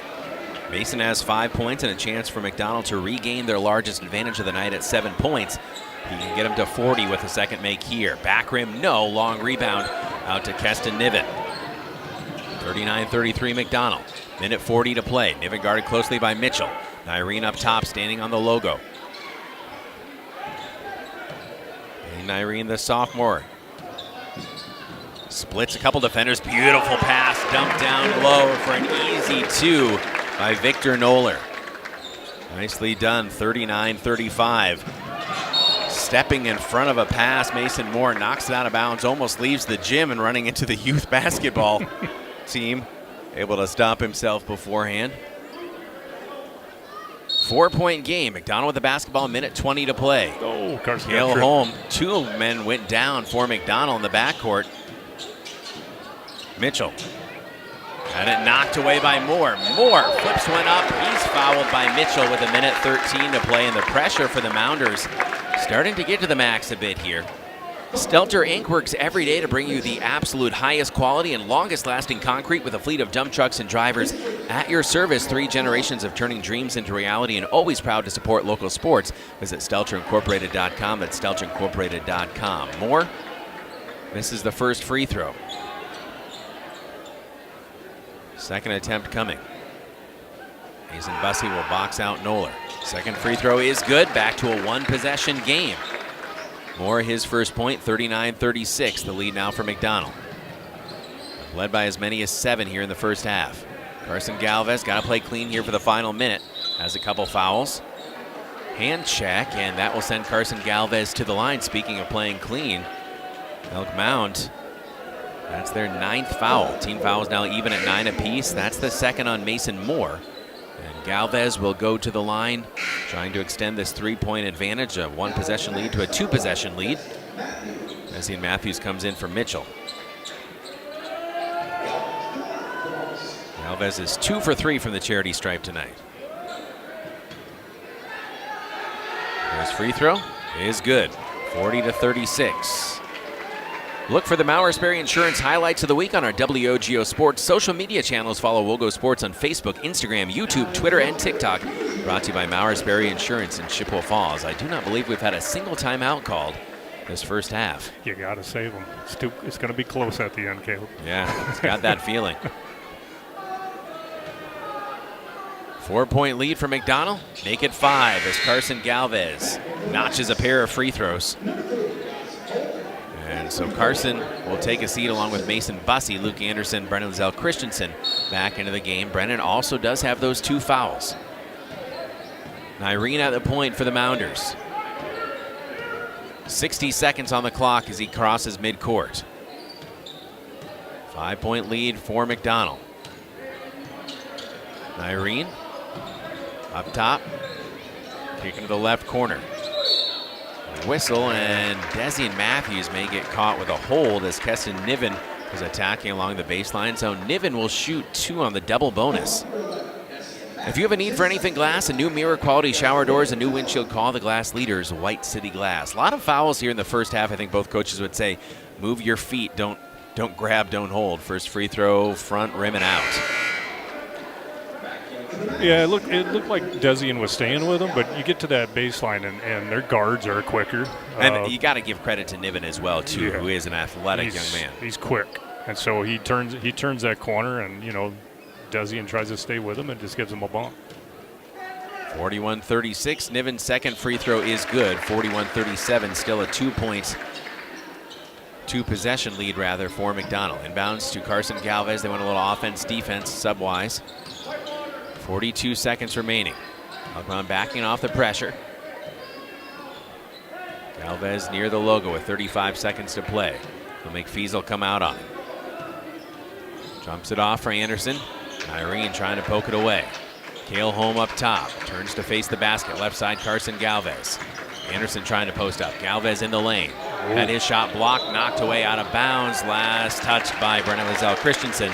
Mason has 5 points and a chance for McDonell to regain their largest advantage of the night at 7 points. He can get him to 40 with a second make here. Back rim, no. Long rebound out to Keston Niven. 39-33 McDonell. Minute 40 to play. Niven guarded closely by Mitchell. Nyreen up top, standing on the logo. And Nyreen, the sophomore, splits a couple defenders. Beautiful pass, dumped down low for an easy 2 by Victor Noller. Nicely done, 39-35. Stepping in front of a pass, Mason Moore knocks it out of bounds, almost leaves the gym and running into the youth basketball team. Able to stop himself beforehand. 4-point game. McDonell with the basketball, minute 20 to play. Oh, Carson. Cale Holm, 2 men went down for McDonell in the backcourt. Mitchell had it knocked away by Moore. Moore flips one up. He's fouled by Mitchell with a minute 13 to play, and the pressure for the Mounders starting to get to the Macks a bit here. Stelter Inc. works every day to bring you the absolute highest quality and longest lasting concrete with a fleet of dump trucks and drivers at your service. 3 generations of turning dreams into reality, and always proud to support local sports. Visit StelterIncorporated.com. That's StelterIncorporated.com. Moore misses the first free throw. Second attempt coming. Mason Bussey will box out Noller. Second free throw is good. Back to a 1-possession game. Moore, his first point, 39-36. The lead now for McDonell. Led by as many as 7 here in the first half. Carson Galvez got to play clean here for the final minute. Has a couple fouls. Hand check, and that will send Carson Galvez to the line. Speaking of playing clean, Elk Mound, that's their 9th foul. Team fouls now even at 9 apiece. That's the second on Mason Moore. And Galvez will go to the line, trying to extend this 3-point advantage, a 1-possession lead to a 2-possession lead. Messian Matthews comes in for Mitchell. Galvez is 2 for 3 from the charity stripe tonight. His free throw is good, 40-36. Look for the Mauersberry Insurance highlights of the week on our WOGO Sports social media channels. Follow WOGO Sports on Facebook, Instagram, YouTube, Twitter, and TikTok. Brought to you by Mauersberry Insurance in Chippewa Falls. I do not believe we've had a single timeout called this first half. You got to save them. It's going to be close at the end, Caleb. Yeah, it's got that feeling. 4-point lead for McDonell. Make it 5 as Carson Galvez notches a pair of free throws. And so Carson will take a seat along with Mason Bussey, Luke Anderson, Brennan Zell Christensen back into the game. Brennan also does have those 2 fouls. Nyreen at the point for the Mounders. 60 seconds on the clock as he crosses midcourt. 5-point lead for McDonell. Nyreen up top, kicking to the left corner. Whistle, and Desi and Matthews may get caught with a hold as Keston Niven is attacking along the baseline. So Niven will shoot 2 on the double bonus. If you have a need for anything glass, a new mirror quality shower doors, a new windshield, call the glass leaders, White City Glass. A lot of fouls here in the first half. I think both coaches would say, move your feet, don't grab, don't hold. First free throw, front rim and out. Yeah, it looked like Desian was staying with him, but you get to that baseline and their guards are quicker. And you got to give credit to Niven as well, too, who is an athletic young man. He's quick, and so he turns that corner, and Desian tries to stay with him and just gives him a bump. 41-36. Niven's second free throw is good. 41-37, still a 2-possession lead for McDonell. Inbounds to Carson Galvez. They want a little offense, defense, sub-wise. 42 seconds remaining. Elk Mound backing off the pressure. Galvez near the logo with 35 seconds to play. He'll make Fiesel come out on him. Jumps it off for Anderson. Irene trying to poke it away. Cale Holm up top. Turns to face the basket. Left side, Carson Galvez. Anderson trying to post up. Galvez in the lane. Had his shot blocked, knocked away out of bounds. Last touch by Brennan Lizelle Christensen.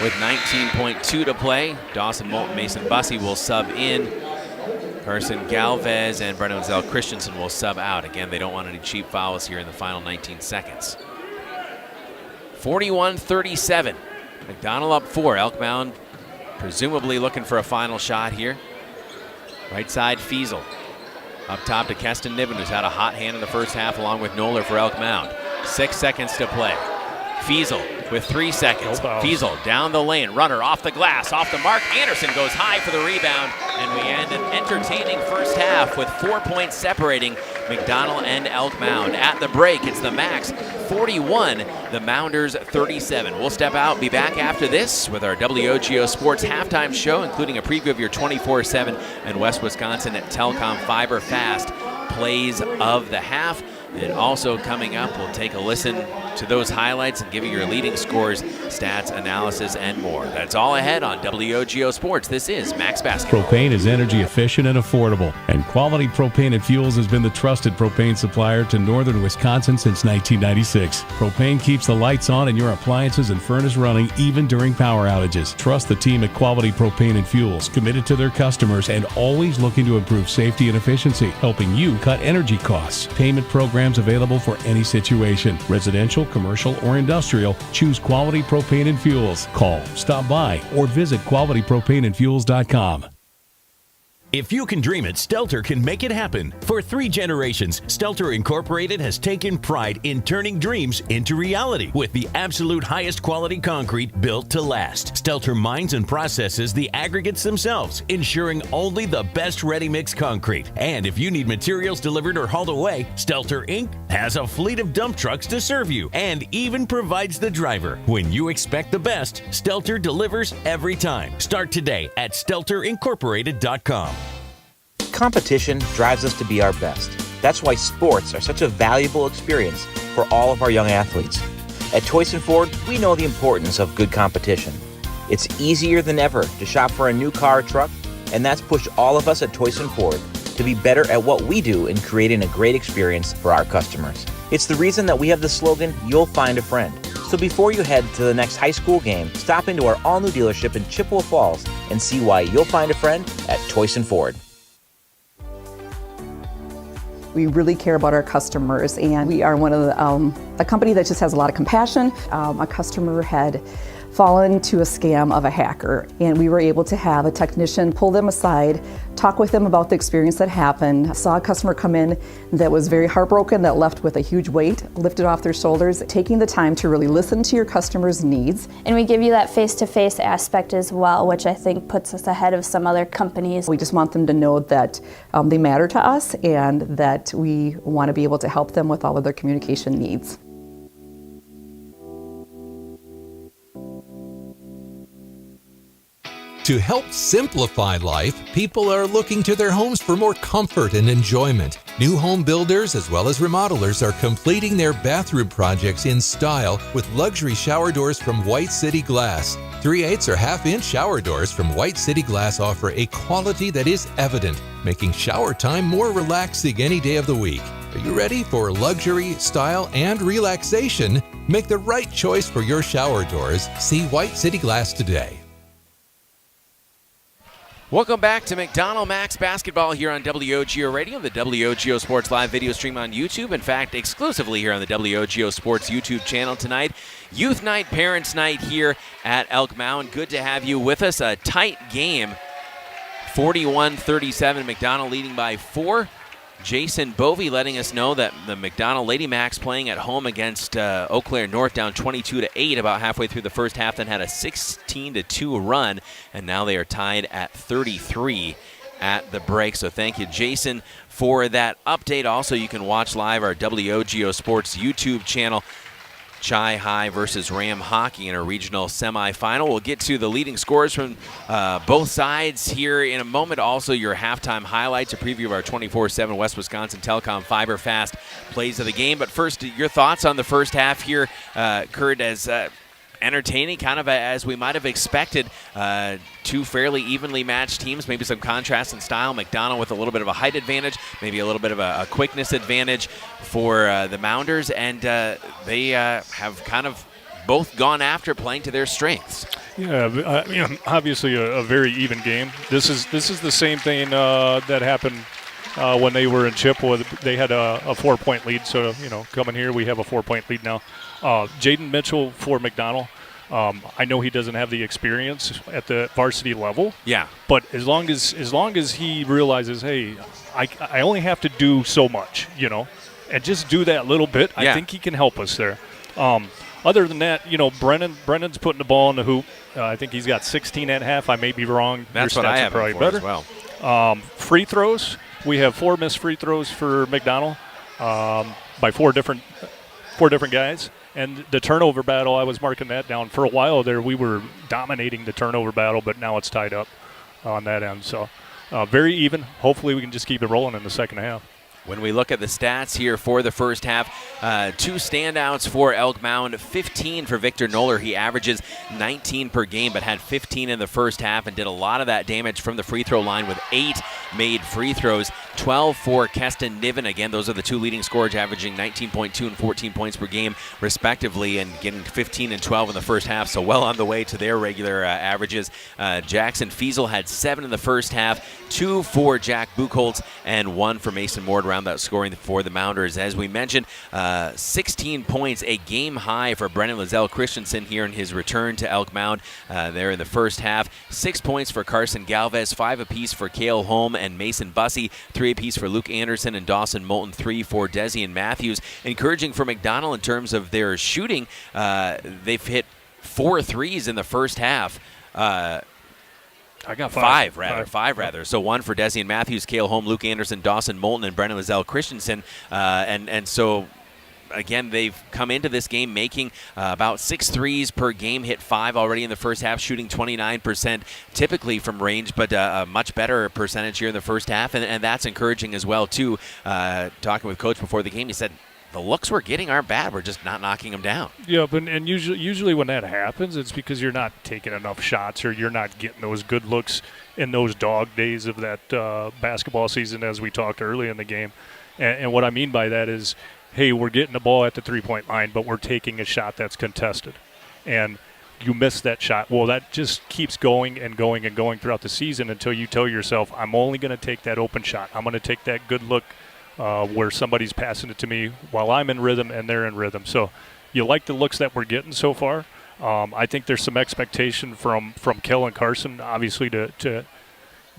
With 19.2 to play, Dawson Moulton, Mason Bussey will sub in. Carson Galvez and Brennan Lizelle Christensen will sub out. Again, they don't want any cheap fouls here in the final 19 seconds. 41-37. McDonell up 4. Elk Mound presumably looking for a final shot here. Right side, Fiesel. Up top to Keston Niven, who's had a hot hand in the first half, along with Noller for Elk Mound. 6 seconds to play. Fiesel with 3 seconds. Fiesel down the lane. Runner off the glass, off the mark. Anderson goes high for the rebound. And we end an entertaining first half with 4 points separating McDonell and Elk Mound. At the break, it's the Macks 41, the Mounders 37. We'll step out, be back after this with our WOGO Sports halftime show, including a preview of your 24/7 and West Wisconsin at Telcom Fiber Fast plays of the half. And also coming up, we'll take a listen to those highlights and give you your leading scores, stats, analysis, and more. That's all ahead on WOGO Sports. This is Macks Basketball. Propane is energy efficient and affordable, and Quality Propane and Fuels has been the trusted propane supplier to northern Wisconsin since 1996. Propane keeps the lights on and your appliances and furnace running even during power outages. Trust the team at Quality Propane and Fuels, committed to their customers and always looking to improve safety and efficiency, helping you cut energy costs. Payment programs available for any situation. Residential, commercial, or industrial, choose Quality Propane and Fuels. Call, stop by, or visit qualitypropaneandfuels.com. If you can dream it, Stelter can make it happen. For 3 generations, Stelter Incorporated has taken pride in turning dreams into reality with the absolute highest quality concrete built to last. Stelter mines and processes the aggregates themselves, ensuring only the best ready-mix concrete. And if you need materials delivered or hauled away, Stelter Inc. has a fleet of dump trucks to serve you and even provides the driver. When you expect the best, Stelter delivers every time. Start today at StelterIncorporated.com. Competition drives us to be our best. That's why sports are such a valuable experience for all of our young athletes. At Toyson Ford, we know the importance of good competition. It's easier than ever to shop for a new car or truck, and that's pushed all of us at Toyson Ford to be better at what we do in creating a great experience for our customers. It's the reason that we have the slogan, "You'll find a friend." So before you head to the next high school game, stop into our all-new dealership in Chippewa Falls and see why you'll find a friend at Toyson Ford. We really care about our customers, and we are one of a company that just has a lot of compassion. A customer had fallen to a scam of a hacker, and we were able to have a technician pull them aside, talk with them about the experience that happened. Saw a customer come in that was very heartbroken, that left with a huge weight lifted off their shoulders. Taking the time to really listen to your customer's needs. And we give you that face-to-face aspect as well, which I think puts us ahead of some other companies. We just want them to know that they matter to us and that we want to be able to help them with all of their communication needs. To help simplify life, people are looking to their homes for more comfort and enjoyment. New home builders as well as remodelers are completing their bathroom projects in style with luxury shower doors from White City Glass. 3/8 or half-inch shower doors from White City Glass offer a quality that is evident, making shower time more relaxing any day of the week. Are you ready for luxury, style, and relaxation? Make the right choice for your shower doors. See White City Glass today. Welcome back to McDonell Macks basketball here on WOGO Radio, the WOGO Sports live video stream on YouTube. In fact, exclusively here on the WOGO Sports YouTube channel tonight. Youth Night, Parents Night here at Elk Mound. Good to have you with us. A tight game, 41-37, McDonell leading by 4. Jason Bovey letting us know that the McDonell Lady Macks playing at home against Eau Claire North down 22-8 about halfway through the first half, then had a 16-2 run, and now they are tied at 33 at the break. So thank you, Jason, for that update. Also, you can watch live our WOGO Sports YouTube channel. Chi High versus Ram Hockey in a regional semifinal. We'll get to the leading scores from both sides here in a moment. Also, your halftime highlights, a preview of our 24/7 West Wisconsin Telecom Fiber Fast plays of the game. But first, your thoughts on the first half here, Kurt, as entertaining, kind of as we might have expected. Two fairly evenly matched teams, maybe some contrast in style. McDonell with a little bit of a height advantage, maybe a little bit of a quickness advantage for the Mounders, and they have kind of both gone after playing to their strengths. Yeah, obviously a very even game. This is the same thing that happened when they were in Chippewa. They had a 4-point lead, so coming here we have a 4-point lead now. Jaden Mitchell for McDonell. I know he doesn't have the experience at the varsity level. Yeah. But as long as he realizes, hey, I only have to do so much, and just do that little bit, yeah. I think he can help us there. Other than that, Brennan's putting the ball in the hoop. I think he's got 16 at half. I may be wrong. That's Your what stats I have are probably for better. as well. Free throws. We have 4 missed free throws for McDonell by four different guys. And the turnover battle, I was marking that down. For a while there, we were dominating the turnover battle, but now it's tied up on that end. So very even. Hopefully we can just keep it rolling in the second half. When we look at the stats here for the first half, 2 standouts for Elk Mound, 15 for Victor Noller. He averages 19 per game, but had 15 in the first half and did a lot of that damage from the free throw line with 8 made free throws. 12 for Keston Niven. Again, those are the 2 leading scorers, averaging 19.2 and 14 points per game, respectively, and getting 15 and 12 in the first half, so well on the way to their regular averages. Jackson Fiesel had 7 in the first half, 2 for Jack Buchholz, and 1 for Mason Moore to round out scoring for the Mounders. As we mentioned, 16 points, a game high for Brennan Lizelle Christensen here in his return to Elk Mound there in the first half. 6 points for Carson Galvez, 5 apiece for Cale Holm and Mason Bussey, 3 apiece for Luke Anderson and Dawson Moulton, 3 for Desi and Matthews. Encouraging for McDonell in terms of their shooting. They've hit 4 threes in the first half. I got 5 rather. So 1 for Desi and Matthews, Cale Holm, Luke Anderson, Dawson Moulton, and Brennan Lizelle Christensen. And so, again, they've come into this game making about 6 threes per game, hit 5 already in the first half, shooting 29% typically from range, but a much better percentage here in the first half, and that's encouraging as well, too. Talking with Coach before the game, he said, the looks we're getting aren't bad. We're just not knocking them down. Yeah, and usually when that happens, it's because you're not taking enough shots or you're not getting those good looks in those dog days of that basketball season, as we talked early in the game. And what I mean by that is, hey, we're getting the ball at the three-point line, but we're taking a shot that's contested. And you miss that shot. Well, that just keeps going and going and going throughout the season until you tell yourself, I'm only going to take that open shot. I'm going to take that good look where somebody's passing it to me while I'm in rhythm and they're in rhythm. So you like the looks that we're getting so far. I think there's some expectation from Kel and Carson, obviously, to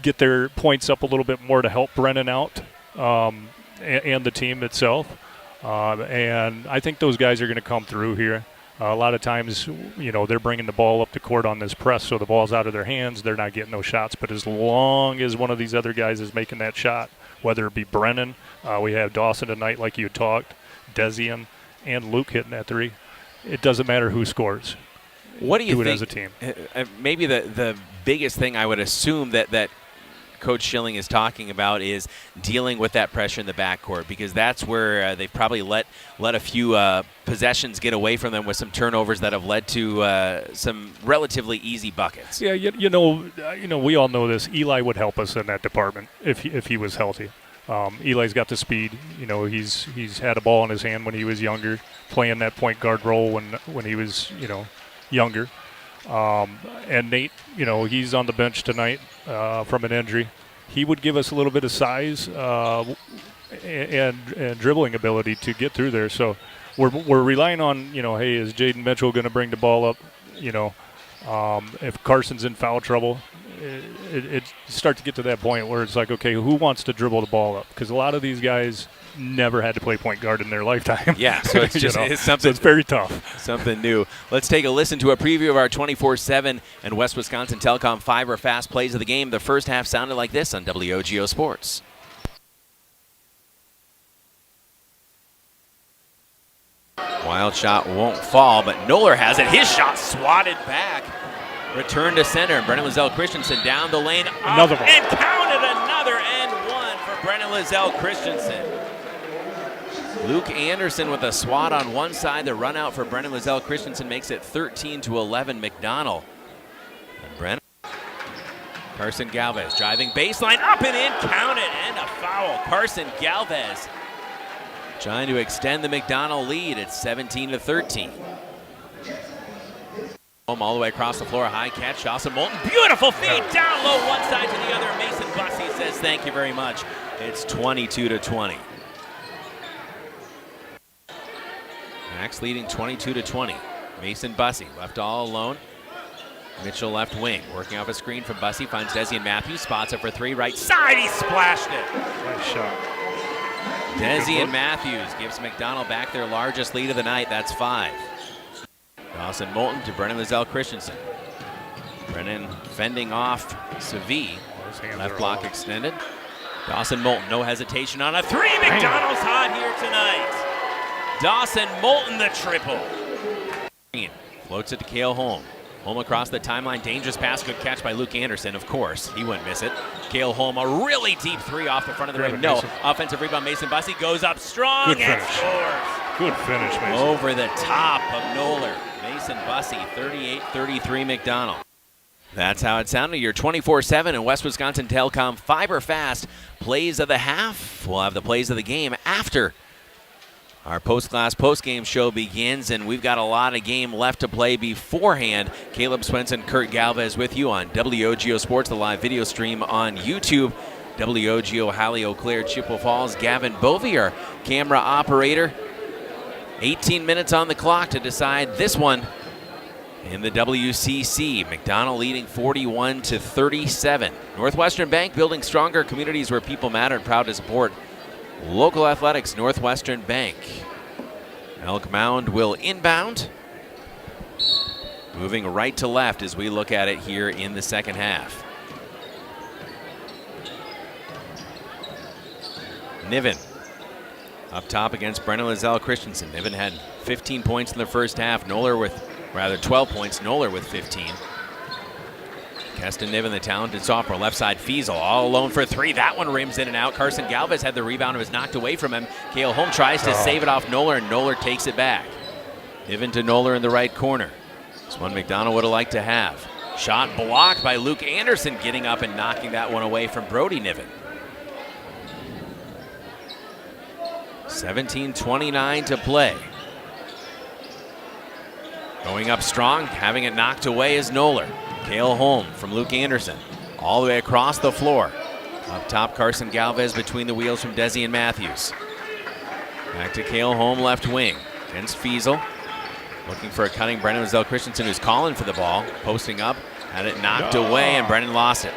get their points up a little bit more to help Brennan out and the team itself. And I think those guys are going to come through here. A lot of times, they're bringing the ball up the court on this press, so the ball's out of their hands. They're not getting those shots. But as long as one of these other guys is making that shot, whether it be Brennan, we have Dawson tonight, like you talked, Desian, and Luke hitting that 3. It doesn't matter who scores. What do you do think, it as a team. Maybe the biggest thing I would assume that Coach Schilling is talking about is dealing with that pressure in the backcourt, because that's where they've probably let a few possessions get away from them with some turnovers that have led to some relatively easy buckets. Yeah, you know, we all know this. Eli would help us in that department if he was healthy. Eli's got the speed. You know, he's had a ball in his hand when he was younger, playing that point guard role when he was younger. And Nate, he's on the bench tonight from an injury. He would give us a little bit of size and dribbling ability to get through there. So we're relying on, hey, is Jaden Mitchell going to bring the ball up? If Carson's in foul trouble, it starts to get to that point where it's like, okay, who wants to dribble the ball up? Because a lot of these guys never had to play point guard in their lifetime. Yeah, so it's just it's something. So it's very tough. Something new. Let's take a listen to a preview of our 24/7 and West Wisconsin Telecom Fiber fast plays of the game. The first half sounded like this on WOGO Sports. Wild shot won't fall, but Noller has it. His shot swatted back. Return to center. Brennan Lizelle Christensen down the lane. Another one. And counted another and one for Brennan Lizelle Christensen. Luke Anderson with a swat on one side. The run out for Brennan Lizelle Christensen makes it 13-11 McDonell. And Brennan. Carson Galvez driving baseline up and in. Counted and a foul. Carson Galvez trying to extend the McDonell lead. It's 17-13. All the way across the floor, high catch, Dawson Moulton, beautiful feed, down low, one side to the other. Mason Bussey says thank you very much. It's 22-20. Macks leading 22-20. Mason Bussey left all alone. Mitchell left wing, working off a screen from Bussey, finds Desi and Matthews, spots up for three, right side, he splashed it. Nice shot. Desi and Matthews gives McDonell back their largest lead of the night, that's 5. Dawson Moulton to Brennan Lizelle Christensen. Brennan fending off Savi. Left block extended. Dawson Moulton, no hesitation on a three. McDonell's hot here tonight. Dawson Moulton the triple. Floats it to Cale Holm. Holm across the timeline. Dangerous pass. Good catch by Luke Anderson, of course. He wouldn't miss it. Cale Holm, a really deep three off the front of the rim. No. Offensive rebound. Mason Bussey goes up strong and scores. Good finish, Mason. Over the top of Noller. Mason Bussey, 38-33 McDonell. That's how it sounded. Your 24/7 and West Wisconsin Telecom Fiber Fast plays of the half. We'll have the plays of the game after our post-class post-game show begins, and we've got a lot of game left to play beforehand. Caleb Swenson, Kurt Galvez with you on WOGO Sports, the live video stream on YouTube. WOGO Halley, Eau Claire, Chippewa Falls, Gavin Bovey, our camera operator. 18 minutes on the clock to decide this one in the WCC. McDonell leading 41-37. Northwestern Bank, building stronger communities where people matter, and proud to support local athletics. Northwestern Bank. Elk Mound will inbound. Moving right to left as we look at it here in the second half. Niven up top against Brennan Lizelle Christensen. Niven had 15 points in the first half. 12 points. Noller with 15. Keston Niven, the talented sophomore, left side Fiesel, all alone for three. That one rims in and out. Carson Galvez had the rebound. It was knocked away from him. Cale Holm tries to save it off Noller, and Noller takes it back. Niven to Noller in the right corner. This one McDonell would have liked to have. Shot blocked by Luke Anderson, getting up and knocking that one away from Brody Niven. 17:29 to play. Going up strong, having it knocked away is Noller. Cale Holm from Luke Anderson. All the way across the floor. Up top, Carson Galvez between the wheels from Desi and Matthews. Back to Cale Holm, left wing. Against Fiesel. Looking for a cutting Brennan Lizelle Christensen, who's calling for the ball. Posting up, had it knocked away, and Brennan lost it.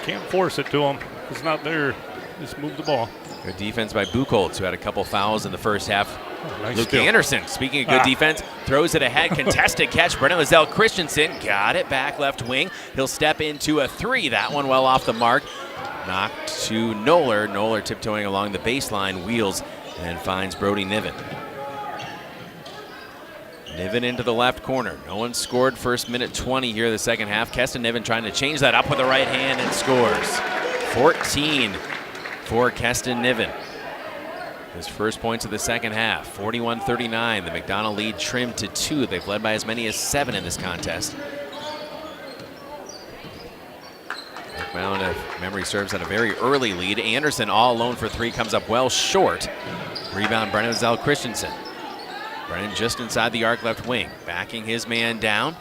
Can't force it to him. It's not there. Just move the ball. Good defense by Buchholz, who had a couple fouls in the first half. Nice Luke steal. Anderson, speaking of good defense, throws it ahead. Contested catch. Brennan Lizelle Christensen got it back left wing. He'll step into a three. That one well off the mark. Knocked to Noller. Noller tiptoeing along the baseline, wheels, and finds Brody Niven. Niven into the left corner. No one scored first minute 20 here the second half. Keston Niven trying to change that up with the right hand and scores. 14 for Keston Niven. His first points of the second half. 41-39. The McDonell lead trimmed to 2. They've led by as many as 7 in this contest. Elk Mound, if memory serves, at a very early lead. Anderson all alone for 3 comes up well short. Rebound Brennan Zell Christensen. Brennan just inside the arc left wing. Backing his man down.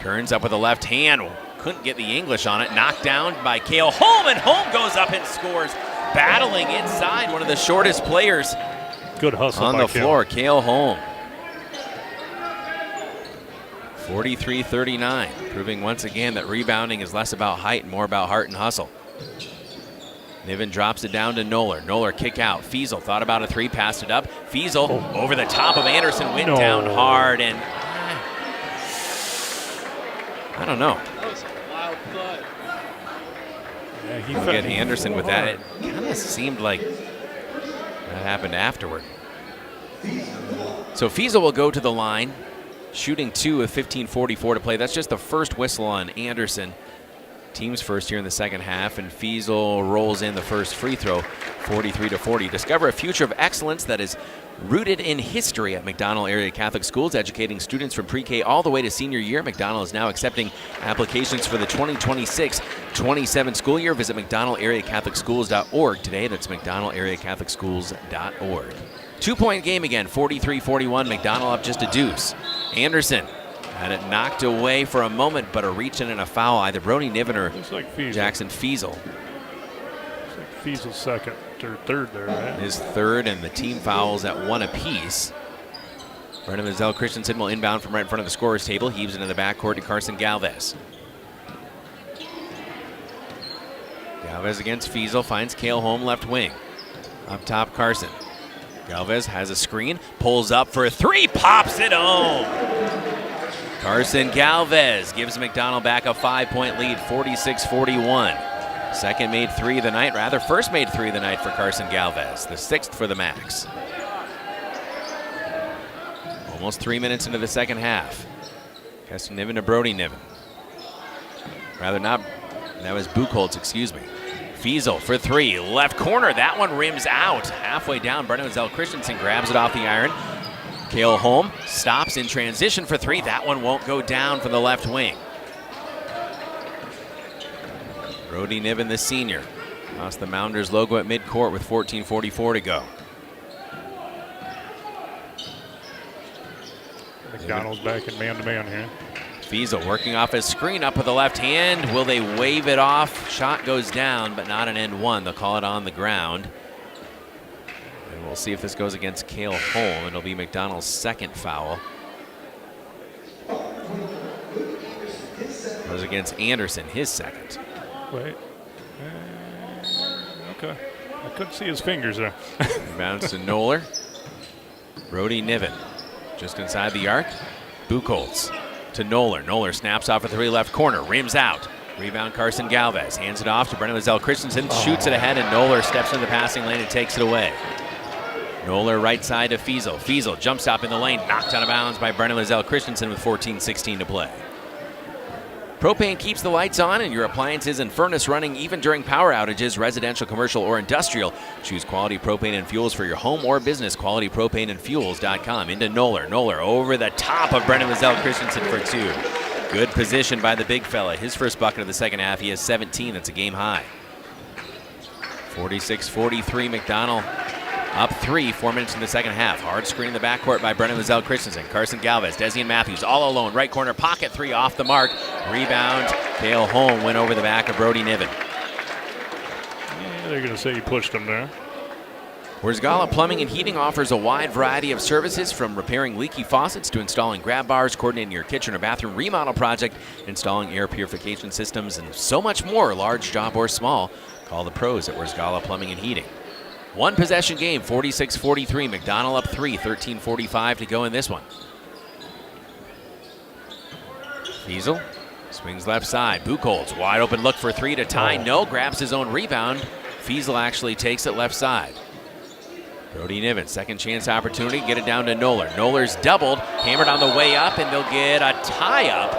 Turns up with a left hand. Couldn't get the English on it. Knocked down by Cale Holm, and Holm goes up and scores. Battling inside, one of the shortest players good hustle on by the floor, Cale Holm. 43-39, proving once again that rebounding is less about height and more about heart and hustle. Niven drops it down to Noller. Noller kick out. Fiesel thought about a 3, passed it up. Fiesel over the top of Anderson, went down hard, and I don't know. That was a wild thought. Yeah, he get Anderson with that. It kind of seemed like that happened afterward. So Fiesel will go to the line, shooting 2 with 15:44 to play. That's just the first whistle on Anderson. Team's first here in the second half, and Fiesel rolls in the first free throw, 43-40. Discover a future of excellence that is rooted in history at McDonell Area Catholic Schools, educating students from pre-K all the way to senior year. McDonell is now accepting applications for the 2026-27 school year. Visit McDonellAreaCatholicSchools.org today. That's McDonellAreaCatholicSchools.org. 2-point game again, 43-41. McDonell up just a deuce. Anderson had it knocked away for a moment, but a reach in and a foul. Either Brody Niven or Jackson Fiesel. Looks like Fiesel's second or third there, right? His third, and the team fouls at 1 apiece. Brennan Zell Christensen will inbound from right in front of the scorer's table. Heaves into the backcourt to Carson Galvez. Galvez against Fiesel, finds Cale Holm left wing. Up top, Carson. Galvez has a screen, pulls up for a 3, pops it home. Carson Galvez gives McDonell back a 5-point lead, 46-41. Second made 3 of the night, first made 3 of the night for Carson Galvez, the 6th for the Macks. Almost 3 minutes into the second half. Keston Niven to Brody Niven. That was Buchholz, excuse me. Fiesel for 3, left corner, that one rims out. Halfway down, Brennan Zell Christensen grabs it off the iron. Cale Holm stops in transition for 3. That one won't go down from the left wing. Brody Niven, the senior, lost the Mounders logo at midcourt with 14:44 to go. McDonell's back in man-to-man here. Fiesel working off his screen up with the left hand. Will they wave it off? Shot goes down, but not an end one. They'll call it on the ground. And we'll see if this goes against Cale Holm. It'll be McDonell's second foul. Goes against Anderson, his second. Wait. Okay. I couldn't see his fingers there. Bounce to Noller. Brody Niven just inside the arc. Buchholz to Noller. Noller snaps off a 3 left corner, rims out. Rebound Carson Galvez, hands it off to Brennan Zell Christensen, shoots it ahead, and Noller steps into the passing lane and takes it away. Noller right side to Fiesel. Fiesel jump stop in the lane, knocked out of bounds by Brennan Zell Christensen with 14:16 to play. Propane keeps the lights on and your appliances and furnace running even during power outages, residential, commercial, or industrial. Choose quality propane and fuels for your home or business. QualityPropaneandFuels.com. Into Noller. Noller over the top of Brennan Zell Christensen for 2. Good position by the big fella. His first bucket of the second half. He has 17. That's a game high. 46-43 McDonell. Up 3, 4 minutes in the second half. Hard screen in the backcourt by Brennan Zell Christensen. Carson Galvez, Desian Matthews all alone. Right corner, pocket 3 off the mark. Rebound. Cale Holm went over the back of Brody Niven. Yeah, they're going to say he pushed him there. Wurzgala Plumbing and Heating offers a wide variety of services, from repairing leaky faucets to installing grab bars, coordinating your kitchen or bathroom remodel project, installing air purification systems, and so much more, large job or small. Call the pros at Wurzgala Plumbing and Heating. One possession game, 46-43. McDonell up 3, 13:45 to go in this one. Fiesel swings left side. Buchholz, wide open look for 3 to tie. No, grabs his own rebound. Fiesel actually takes it left side. Brody Niven, second chance opportunity, get it down to Noller. Noller's doubled, hammered on the way up, and they'll get a tie-up.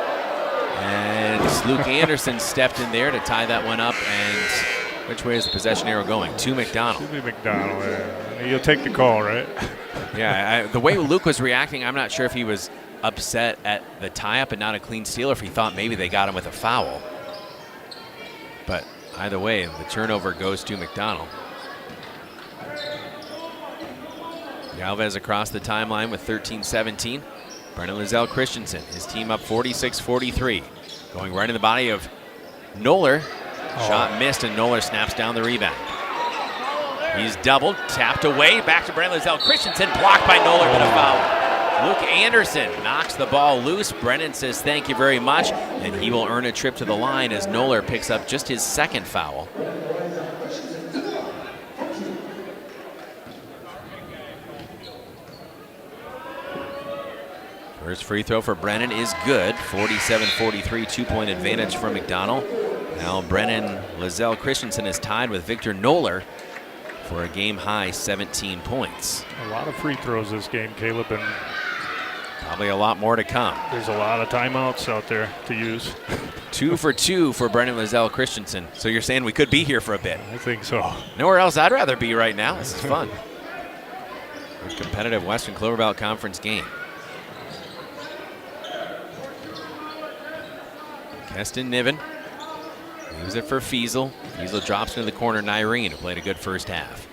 And Luke Anderson stepped in there to tie that one up. And which way is the possession arrow going? To McDonell. Should be McDonell. Yeah. You'll take the call, right? Yeah, the way Luke was reacting, I'm not sure if he was upset at the tie-up and not a clean steal, or if he thought maybe they got him with a foul. But either way, the turnover goes to McDonell. Galvez across the timeline with 13-17. Brennan Lizelle Christensen, his team up 46-43. Going right in the body of Noller. Shot missed, and Noller snaps down the rebound. He's doubled, tapped away, back to Brennan Lizelle Christensen, blocked by Noller with a foul. Luke Anderson knocks the ball loose. Brennan says thank you very much, and he will earn a trip to the line as Noller picks up just his second foul. First free throw for Brennan is good. 47-43, 2-point advantage for McDonell. Now Brennan Lizelle Christensen is tied with Victor Noller for a game-high 17 points. A lot of free throws this game, Caleb, and probably a lot more to come. There's a lot of timeouts out there to use. 2 for 2 for Brennan Lizelle Christensen. So you're saying we could be here for a bit? I think so. Nowhere else I'd rather be right now. This is fun. A competitive Western Cloverbelt Conference game. Keston Niven leaves it for Fiesel. Fiesel drops into the corner. Nyreen, who played a good first half.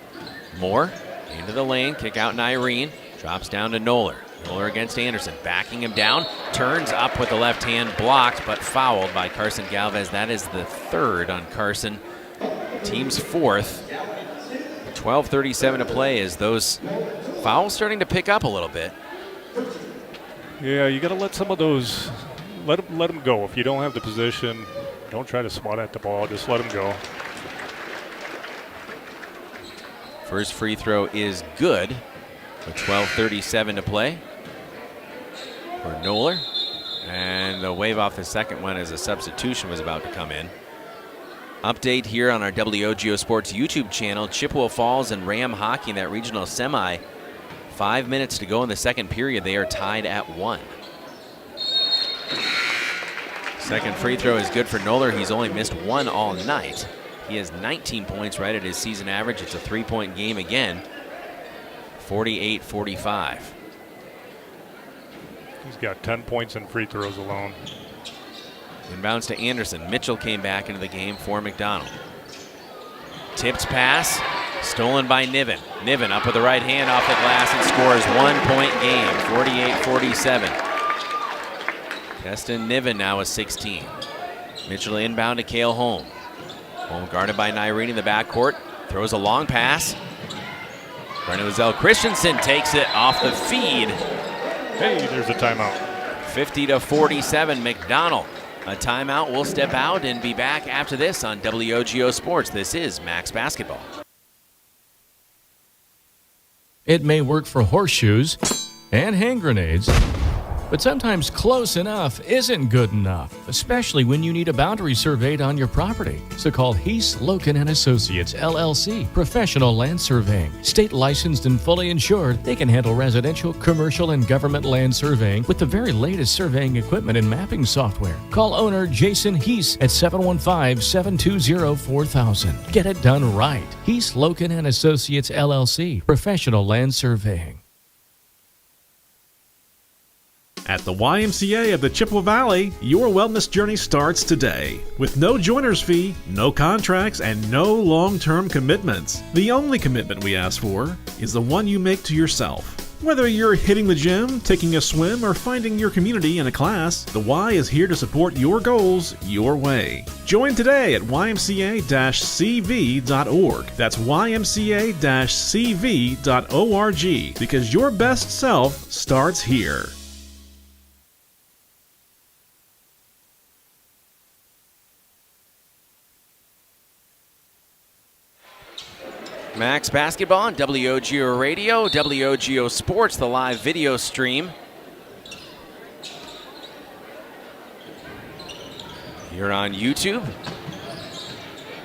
Moore into the lane, kick out Nyreen. Drops down to Noller. Noller against Anderson, backing him down. Turns up with the left hand, blocked, but fouled by Carson Galvez. That is the third on Carson. Team's fourth. 12:37 to play as those fouls starting to pick up a little bit. Yeah, you got to let some of those, let them go. If you don't have the position, don't try to swat at the ball. Just let them go. First free throw is good with 12:37 to play for Noller. And the wave off the second one as a substitution was about to come in. Update here on our WOGO Sports YouTube channel. Chippewa Falls and Ram Hockey in that regional semi. 5 minutes to go in the second period. They are tied at 1. Second free throw is good for Noller. He's only missed one all night. He has 19 points right at his season average. It's a 3-point game again. 48-45. He's got 10 points in free throws alone. Inbounds to Anderson. Mitchell came back into the game for McDonell. Tipped pass, stolen by Niven. Niven up with the right hand off the glass and scores 1-point game, 48-47. Keston Niven now is 16. Mitchell inbound to Cale Holm. Holm guarded by Nyreen in the backcourt. Throws a long pass. Brennan Lizelle Christensen takes it off the feed. Hey, there's a timeout. 50-47, McDonell. A timeout. We'll step out and be back after this on WOGO Sports. This is Macks Basketball. It may work for horseshoes and hand grenades, but sometimes close enough isn't good enough, especially when you need a boundary surveyed on your property. So call Heese, Loken & Associates, LLC, Professional Land Surveying. State licensed and fully insured, they can handle residential, commercial, and government land surveying with the very latest surveying equipment and mapping software. Call owner Jason Heese at 715-720-4000. Get it done right. Heese, Loken & Associates, LLC, Professional Land Surveying. At the YMCA of the Chippewa Valley, your wellness journey starts today. With no joiner's fee, no contracts, and no long-term commitments. The only commitment we ask for is the one you make to yourself. Whether you're hitting the gym, taking a swim, or finding your community in a class, the Y is here to support your goals your way. Join today at ymca-cv.org. That's ymca-cv.org, because your best self starts here. Macks Basketball on WOGO Radio, WOGO Sports, the live video stream. Here on YouTube.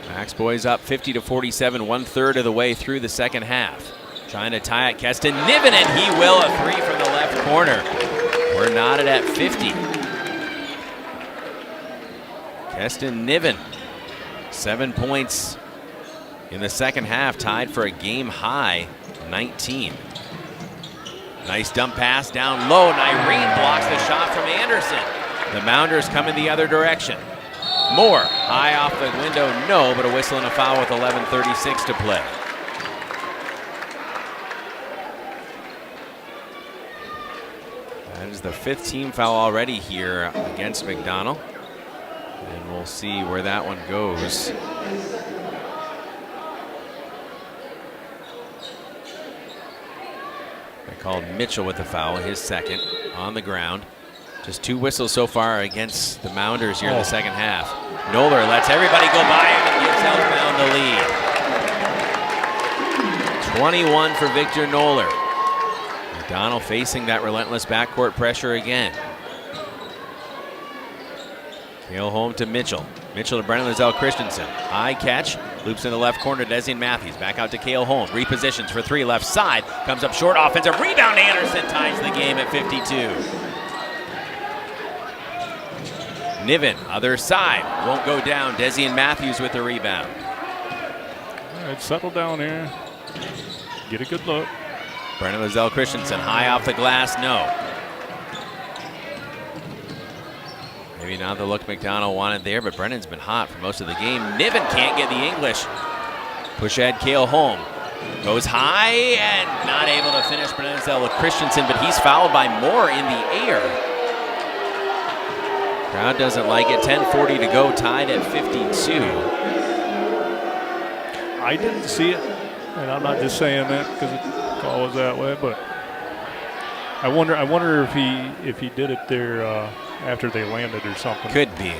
Macks boys up 50-47, 1/3 of the way through the second half. Trying to tie it, Keston Niven, and he will. A three from the left corner. We're knotted at 50. Keston Niven, 7 points in the second half, tied for a game high 19. Nice dump pass down low, and Irene blocks the shot from Anderson. The Mounders coming the other direction. Moore, high off the window, no, but a whistle and a foul with 11:36 to play. That is the 5th team foul already here against McDonell. And we'll see where that one goes. They called Mitchell with the foul, his second, on the ground. Just 2 whistles so far against the Mounders here in the second half. Noller lets everybody go by him and gives Elk Mound the lead. 21 for Victor Noller. McDonell facing that relentless backcourt pressure again. Kale home to Mitchell. Mitchell to Brennan Lizelle Christensen. High catch. Loops in the left corner to Desian Matthews. Back out to Kale Holm. Repositions for 3 left side. Comes up short. Offensive rebound. Anderson ties the game at 52. Niven, other side. Won't go down. Desian Matthews with the rebound. All right, settle down here. Get a good look. Brennan Lizelle Christensen. High off the glass. No. Maybe not the look McDonell wanted there, but Brennan's been hot for most of the game. Niven can't get the English. Push ahead, Kale Holm. Goes high and not able to finish Brennan Lizelle Christensen, but he's fouled by Moore in the air. Crowd doesn't like it. 10:40 to go, tied at 52. I didn't see it, and I'm not just saying that because the call was that way, but I wonder if he did it there after they landed or something. Could be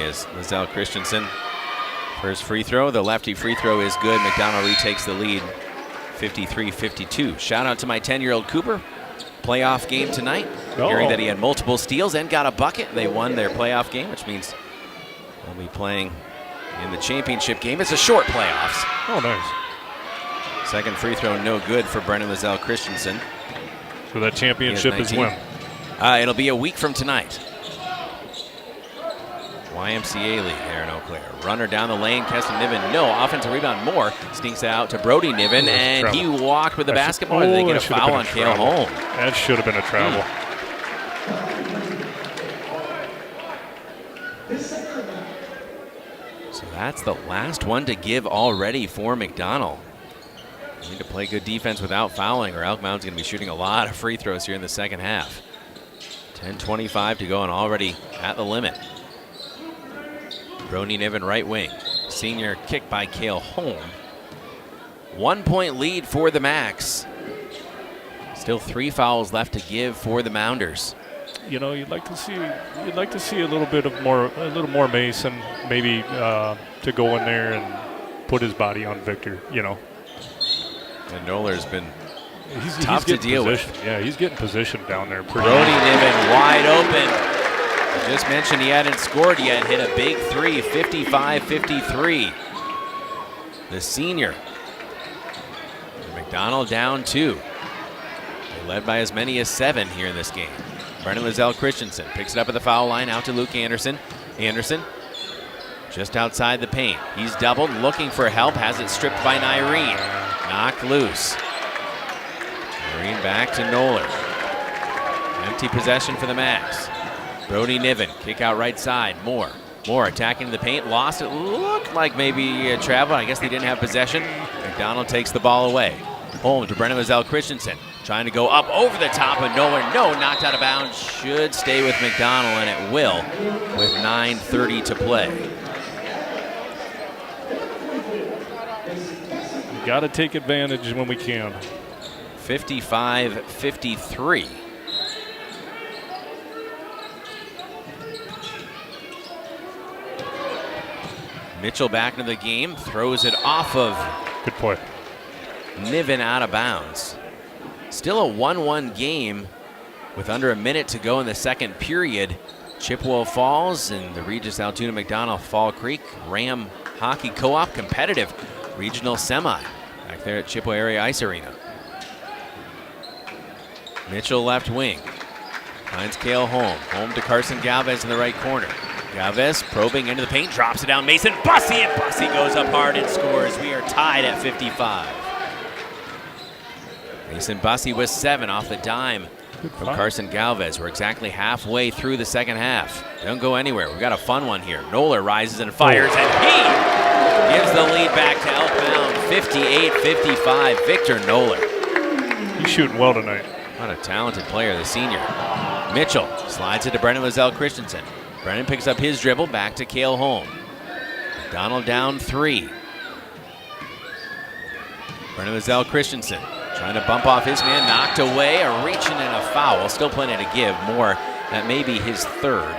as Lizelle Christensen for his free throw. The lefty free throw is good. McDonell retakes the lead, 53-52. Shout out to my 10-year-old Cooper. Playoff game tonight. Hearing that he had multiple steals and got a bucket. They won their playoff game, which means they'll be playing in the championship game. It's a short playoffs. Oh, nice. Second free throw, no good for Brennan Lizelle Christensen. So that championship is when? It'll be a week from tonight. YMCA league there in Eau Claire. Runner down the lane, Keston Niven. No, offensive rebound. Moore sneaks out to Brody Niven, and he walked with the basketball. They get a foul on Kale Holm. That should have been a travel. So that's the last one to give already for McDonell. They need to play good defense without fouling, or Elk Mound's going to be shooting a lot of free throws here in the second half. 10:25 to go and already at the limit. Brody Niven, right wing. Senior kick by Kale Holm. 1 point lead for the Macks. Still 3 fouls left to give for the Mounders. You know, you'd like to see a little more Mason, maybe to go in there and put his body on Victor. You know. And Noller's been tough to deal with. Yeah, he's getting positioned down there. Brody Niven wide open. I just mentioned he hadn't scored yet. Hit a big 3, 55-53. The senior. McDonell down 2. They led by as many as 7 here in this game. Brennan Lizelle Christensen picks it up at the foul line, out to Luke Anderson. Anderson just outside the paint. He's doubled, looking for help, has it stripped by Nyreen. Knocked loose. Nyreen back to Noller. Empty possession for the Macks. Brody Niven, kick out right side. Moore attacking the paint, lost it. Looked like maybe a travel. I guess they didn't have possession. McDonell takes the ball away. Home to Brennan Lizelle Christensen. Trying to go up over the top of Noller. No, knocked out of bounds. Should stay with McDonell, and it will with 9:30 to play. We got to take advantage when we can. 55-53. Mitchell back into the game, throws it off of good play. Niven out of bounds. Still a 1-1 game with under a minute to go in the second period. Chippewa Falls and the Regis Altoona McDonell Fall Creek Ram Hockey Co-op competitive regional semi back there at Chippewa Area Ice Arena. Mitchell left wing. Finds Cale Holm. Holm to Carson Galvez in the right corner. Galvez probing into the paint, drops it down. Mason Bussey, and Bussey goes up hard and scores. We are tied at 55. Mason Bussey with 7 off the dime from Carson Galvez. We're exactly halfway through the second half. Don't go anywhere. We've got a fun one here. Noller rises and fires, and he gives the lead back to Elk Mound. 58-55. Victor Noller. He's shooting well tonight. What a talented player, the senior. Mitchell slides it to Brennan Lizelle Christensen. Brennan picks up his dribble, back to Cale Holm. McDonell down 3. Brennan Lizelle Christensen trying to bump off his man, knocked away, a reaching and a foul. Still plenty to give. Moore, that may be his 3rd.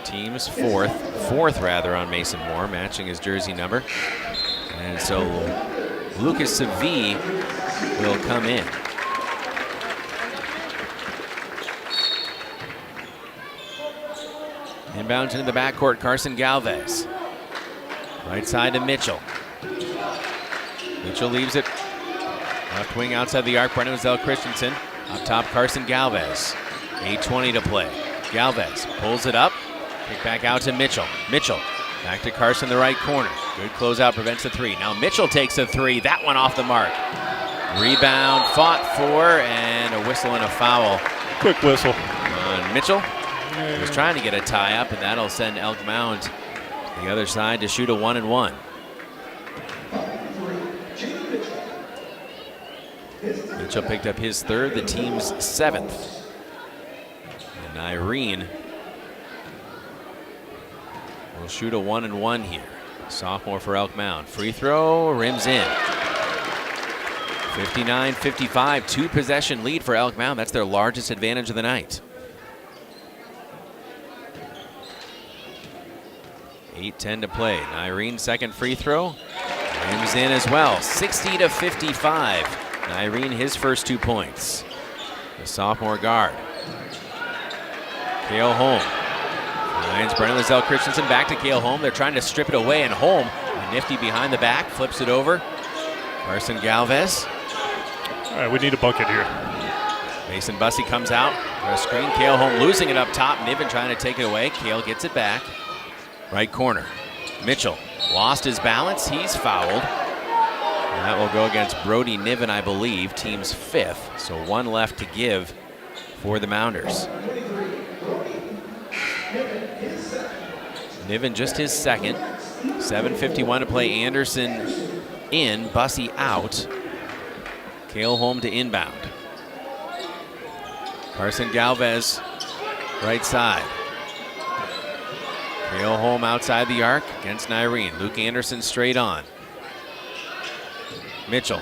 Team's 4th rather on Mason Moore, matching his jersey number. And so Lucas Savi will come in. Inbounds into the backcourt, Carson Galvez. Right side to Mitchell. Mitchell leaves it. Left wing outside the arc, Brennan Lizelle Christensen. Up top, Carson Galvez. 8:20 to play. Galvez pulls it up. Kick back out to Mitchell. Mitchell back to Carson in the right corner. Good closeout, prevents the 3. Now Mitchell takes a 3. That one off the mark. Rebound fought for, and a whistle and a foul. Quick whistle on Mitchell. He was trying to get a tie up, and that'll send Elk Mound to the other side to shoot a 1-and-1. Mitchell picked up his 3rd, the team's 7th. And Irene will shoot a 1-and-1 here. Sophomore for Elk Mound. Free throw, rims in. 59-55, 2-possession lead for Elk Mound. That's their largest advantage of the night. 8:10 to play. Irene second free throw. Rims in as well. 60-55. Irene his first 2 points. The sophomore guard. Cale Holm. Finds Brennan Lizelle Christensen back to Cale Holm. They're trying to strip it away, and Holm, nifty behind the back, flips it over. Carson Galvez. All right, we need a bucket here. Mason Bussey comes out for a screen. Cale Holm losing it up top. Niven trying to take it away. Cale gets it back. Right corner. Mitchell lost his balance. He's fouled. And that will go against Brody Niven, I believe, team's 5th. So 1 left to give for the Mounders. Niven just his 2nd. 7:51 to play. Anderson in, Bussey out. Cale Holm to inbound. Carson Galvez, right side. Cale Holm outside the arc against Nyreen. Luke Anderson straight on. Mitchell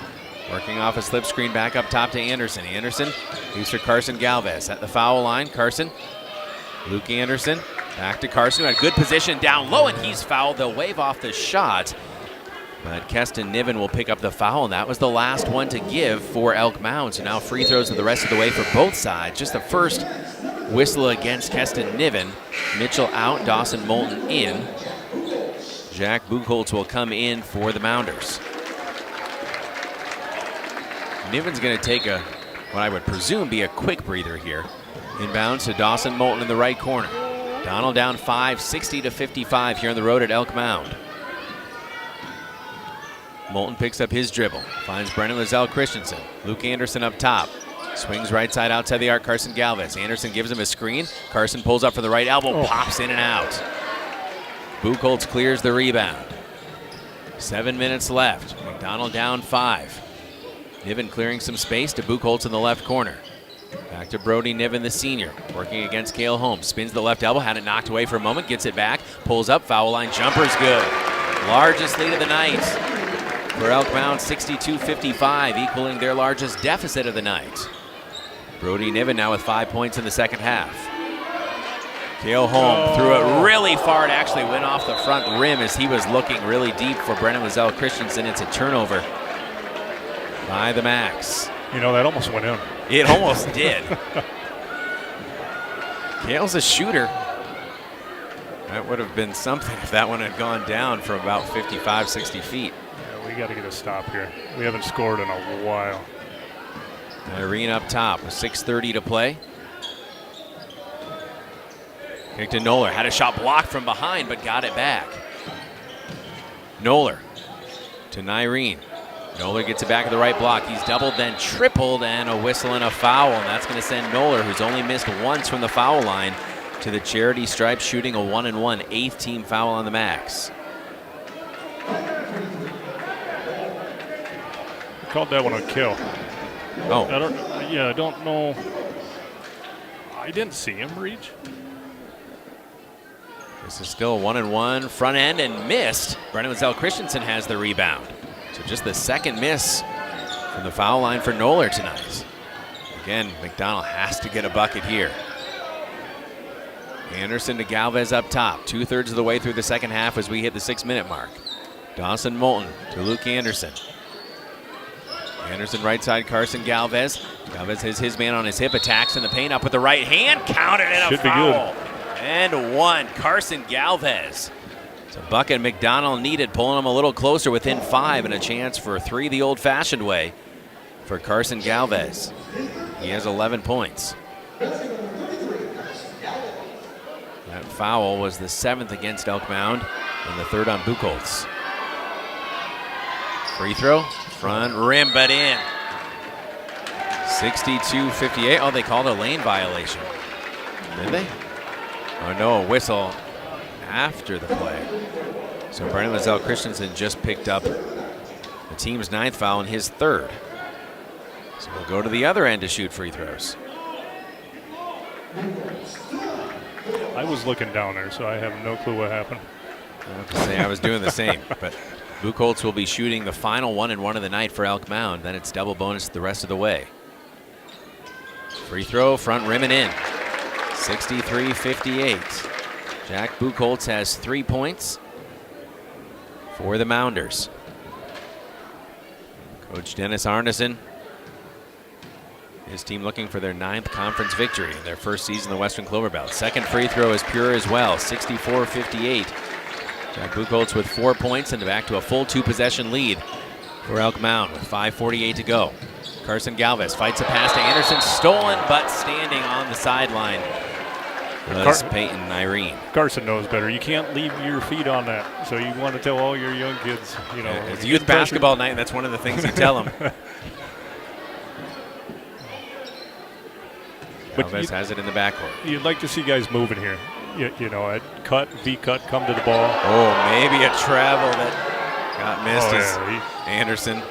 working off a slip screen back up top to Anderson. Anderson leaves for Carson Galvez at the foul line. Carson, Luke Anderson, back to Carson, who had good position down low, and he's fouled. They'll wave off the shot, but Keston Niven will pick up the foul, and that was the last one to give for Elk Mound. So now free throws are the rest of the way for both sides. Just the first whistle against Keston Niven. Mitchell out, Dawson Moulton in. Jack Buchholz will come in for the Mounders. Niven's going to take what I would presume be a quick breather here. Inbounds to Dawson Moulton in the right corner. Donald down 5, 60-55 here on the road at Elk Mound. Moulton picks up his dribble, finds Brennan Lizelle Christensen. Luke Anderson up top. Swings right side outside the arc, Carson Galvez. Anderson gives him a screen. Carson pulls up for the right elbow, pops in and out. Buchholz clears the rebound. 7 minutes left. McDonell down 5. Niven clearing some space to Buchholz in the left corner. Back to Brody Niven, the senior, working against Cale Holm. Spins the left elbow, had it knocked away for a moment, gets it back, pulls up, foul line, jumper's good. Largest lead of the night for Elk Mound, 62-55, equaling their largest deficit of the night. Brody Niven now with 5 points in the second half. Cale Holm threw it really far. It actually went off the front rim as he was looking really deep for Brennan Lizelle Christensen. It's a turnover by the Macks. You know, that almost went in. It almost did. Cale's a shooter. That would have been something if that one had gone down from about 55, 60 feet. Yeah, we got to get a stop here. We haven't scored in a while. Irene up top with 6:30 to play. Kick to Noller. Had a shot blocked from behind, but got it back. Noller to Nyreen. Noller gets it back at the right block. He's doubled, then tripled, and a whistle and a foul. And that's going to send Noller, who's only missed once from the foul line, to the charity stripe, shooting a 1-and-1, 8th team foul on the Macks. Called that one a kill. Oh. I don't know. I didn't see him reach. This is still 1-and-1, front end, and missed. Brennan Wazell Christensen has the rebound. So just the second miss from the foul line for Noller tonight. Again, McDonell has to get a bucket here. Anderson to Galvez up top. 2/3 of the way through the second half as we hit the 6-minute mark. Dawson Moulton to Luke Anderson. Anderson right side, Carson Galvez. Galvez has his man on his hip, attacks in the paint, up with the right hand, counted and a foul. And one, Carson Galvez. It's a bucket McDonell needed, pulling him a little closer within 5, and a chance for 3 the old-fashioned way for Carson Galvez. He has 11 points. That foul was the 7th against Elk Mound and the 3rd on Buchholz. Free throw, front rim, but in. 62-58. Oh, they called a lane violation. Did they? Oh, no, a whistle after the play. So Brennan Wazell Christensen just picked up the team's 9th foul and his 3rd. So we'll go to the other end to shoot free throws. I was looking down there, so I have no clue what happened. I have to say I was doing the same, but Buchholz will be shooting the final 1-and-1 of the night for Elk Mound. Then it's double bonus the rest of the way. Free throw, front rim and in. 63-58. Jack Buchholz has 3 points for the Mounders. Coach Dennis Arneson, his team looking for their 9th conference victory in their first season in the Western Cloverbelt. Second free throw is pure as well, 64-58. Jack Buchholz with 4 points and back to a full 2-possession lead for Elk Mound with 5:48 to go. Carson Galvez fights a pass to Anderson, stolen but standing on the sideline was Peyton Nyreen. Carson knows better. You can't leave your feet on that. So you want to tell all your young kids, you know. It's youth basketball night, and that's one of the things you tell them. Galvez has it in the backcourt. You'd like to see guys moving here. You know, at cut, V-cut, come to the ball. Oh, maybe a travel that got missed as Anderson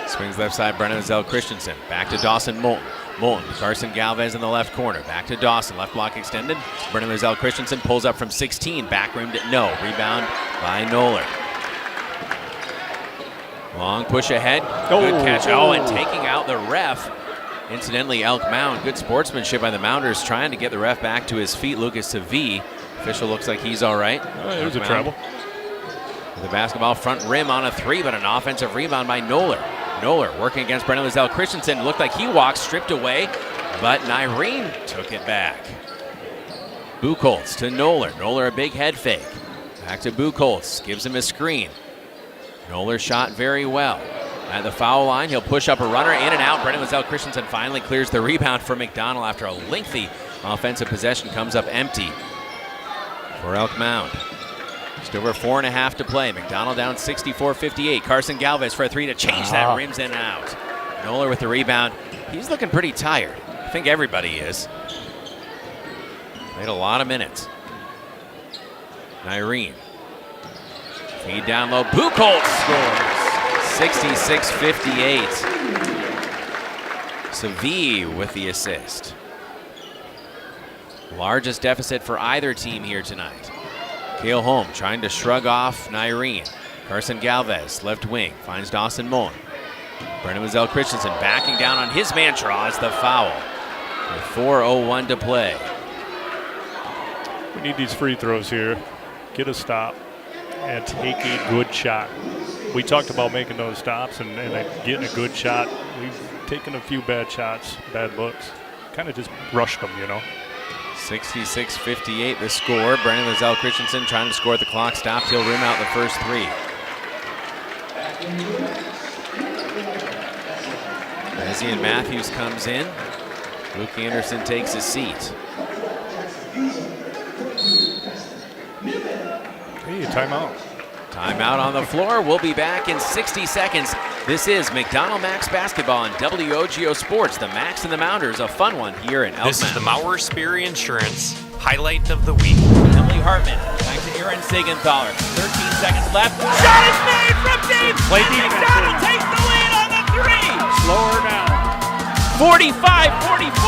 swings left side. Brennan Wazell Christensen. Back to Dawson Moulton. Moulton, Carson Galvez in the left corner. Back to Dawson, left block extended. Brennan Wazell Christensen pulls up from 16. Back rimmed it, no. Rebound by Noller. Long push ahead. Good catch. Oh, and taking out the ref. Incidentally, Elk Mound, good sportsmanship by the Mounders, trying to get the ref back to his feet. Lucas Savee. Official looks like he's all right. There's a travel. With the basketball, front rim on a 3, but an offensive rebound by Noller. Noller working against Brennan Wazell Christensen. Looked like he walked, stripped away, but Nyreen took it back. Buchholz to Noller. Noller a big head fake. Back to Buchholz, gives him a screen. Noller shot very well. At the foul line, he'll push up a runner, in and out. Brennan Wazell Christensen finally clears the rebound for McDonell after a lengthy offensive possession. Comes up empty for Elk Mound. Just over 4.5 to play. McDonell down 64-58. Carson Galvez for a 3 to change that. Rims in and out. Noller with the rebound. He's looking pretty tired. I think everybody is. Played a lot of minutes. Nyreen. Feed down low. Buchholz scores. 66-58. Savee with the assist. Largest deficit for either team here tonight. Cale Holm trying to shrug off Nyreen. Carson Galvez, left wing, finds Dawson Moulton. Brennan Wazell Christensen backing down on his man, draws the foul. With 4:01 to play. We need these free throws here. Get a stop and take a good shot. We talked about making those stops and getting a good shot. We've taken a few bad shots, bad looks. Kind of just rushed them, you know. 66-58 the score. Brennan Wazell Christensen trying to score at the clock. Stopped. He'll rim out the first 3. Desian Matthews comes in. Luke Anderson takes his seat. Hey, timeout. Timeout on the floor. We'll be back in 60 seconds. This is McDonell Macks basketball on WOGO Sports. The Macks and the Mounders, a fun one here in Elk Mound. This is the Mauer Sperry Insurance highlight of the week. Emily Hartman back to Aaron Sigenthaler. 13 seconds left. Shot is made from deep. Play and defense. McDonell takes the lead on the three. Slow her down. 45-44.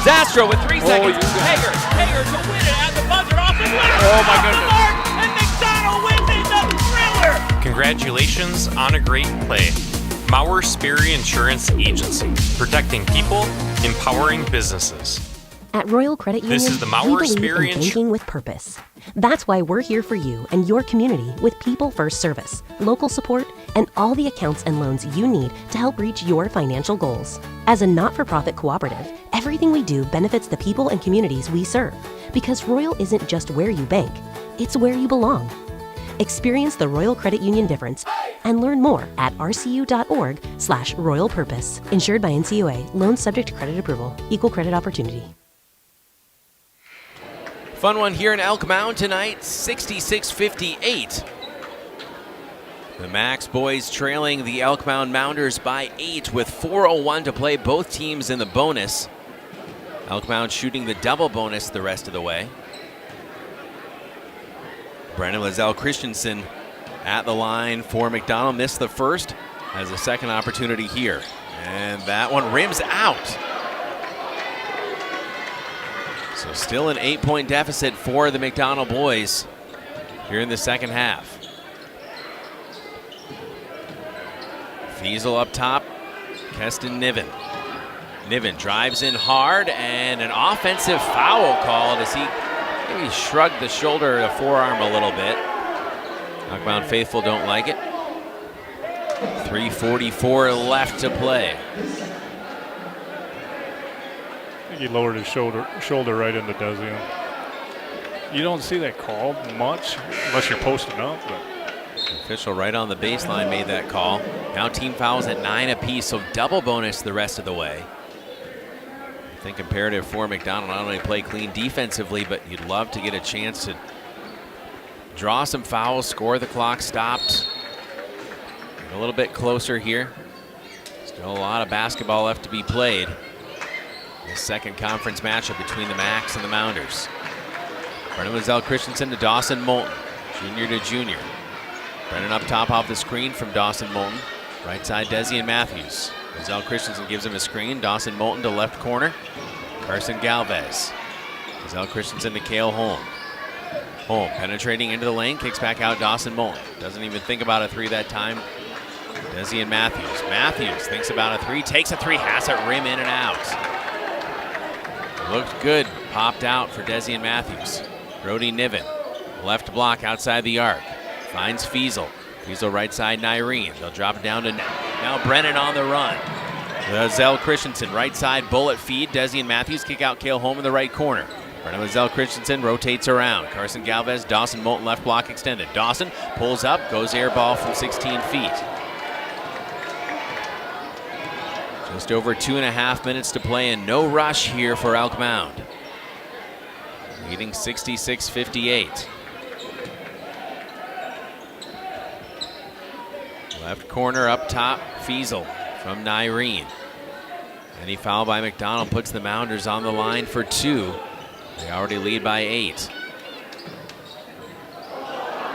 Zastro with 3 seconds. Hager to win it at the buzzer off the winner. Oh my goodness. And McDonell wins it, the thriller. Congratulations on a great play. Mauer Sperry Insurance Agency, protecting people, empowering businesses. At Royal Credit Union, This is the we Mauer believe Sperry in banking with purpose. That's why we're here for you and your community with people-first service, local support, and all the accounts and loans you need to help reach your financial goals. As a not-for-profit cooperative, everything we do benefits the people and communities we serve, because Royal isn't just where you bank, it's where you belong. Experience the Royal Credit Union difference and learn more at rcu.org/Royal Purpose. Insured by NCUA. Loans subject to credit approval. Equal credit opportunity. Fun one here in Elk Mound tonight, 66-58. The Macks boys trailing the Elk Mound Mounders by 8 with 4:01 to play. Both teams in the bonus. Elk Mound shooting the double bonus the rest of the way. Brennan Lizelle Christensen at the line for McDonell. Missed the first, has a second opportunity here. And that one rims out. So still an 8-point deficit for the McDonell boys here in the second half. Fiesel up top, Keston Niven. Niven drives in hard, and an offensive foul called as he maybe shrugged the shoulder, the forearm a little bit. Elk Mound faithful don't like it. 3:44 left to play. I think he lowered his shoulder right into Desian. You don't see that called much unless you're posting up. But. Official right on the baseline made that call. Now team fouls at 9 apiece, so double bonus the rest of the way. I think imperative for McDonell not only play clean defensively, but you'd love to get a chance to draw some fouls, score the clock stopped. Get a little bit closer here. Still a lot of basketball left to be played. The second conference matchup between the Macks and the Mounders. Brennan Lizelle Christensen to Dawson Moulton, junior to junior. Brennan up top off the screen from Dawson Moulton. Right side, Desian Matthews. Lizelle Christensen gives him a screen. Dawson Moulton to left corner. Carson Galvez. Lizelle Christensen to Cale Holm. Holm penetrating into the lane, kicks back out Dawson Moulton. Doesn't even think about a three that time. Desian Matthews. Matthews thinks about a three, takes a three, has it rim in and out. Looked good, popped out for Desian Matthews. Brody Niven, left block outside the arc. Finds Fiesel. Fiesel right side, Nyreen. They'll drop it down to now Brennan on the run. Lizelle Christensen, right side, bullet feed. Desian Matthews kick out Cale Holm in the right corner. Brennan Lizelle Christensen rotates around. Carson Galvez, Dawson Moulton left block extended. Dawson pulls up, goes air ball from 16 feet. Just over 2.5 minutes to play and no rush here for Elk Mound. Leading 66-58. Left corner up top, Fiesel from Nyreen. Any foul by McDonell puts the Mounders on the line for 2. They already lead by 8.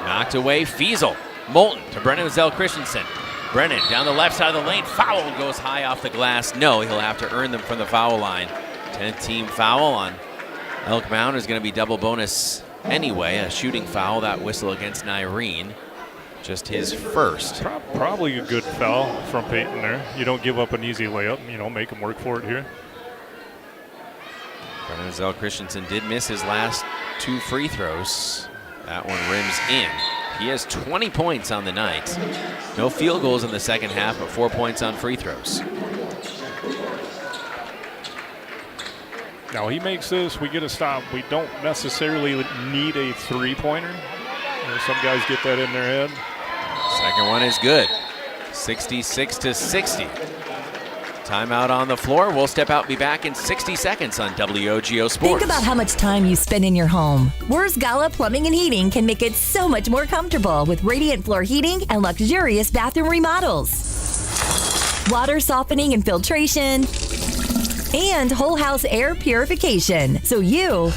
Knocked away, Fiesel. Moulton to Brennan Lizelle Christensen. Brennan down the left side of the lane. Foul goes high off the glass. No, he'll have to earn them from the foul line. 10th team foul on Elk Mound is going to be double bonus anyway. A shooting foul, that whistle against Nyreen. Just his first. Probably a good foul from Peyton there. You don't give up an easy layup. You know, make him work for it here. Brennan Lizelle Christensen did miss his last 2 free throws. That one rims in. He has 20 points on the night. No field goals in the second half, but 4 points on free throws. Now he makes this, we get a stop. We don't necessarily need a three-pointer. You know, some guys get that in their head. Second one is good. 66-60. Timeout on the floor. We'll step out and be back in 60 seconds on WOGO Sports. Think about how much time you spend in your home. Wurz Gala Plumbing and Heating can make it so much more comfortable with radiant floor heating and luxurious bathroom remodels. Water softening and filtration, and whole house air purification, so you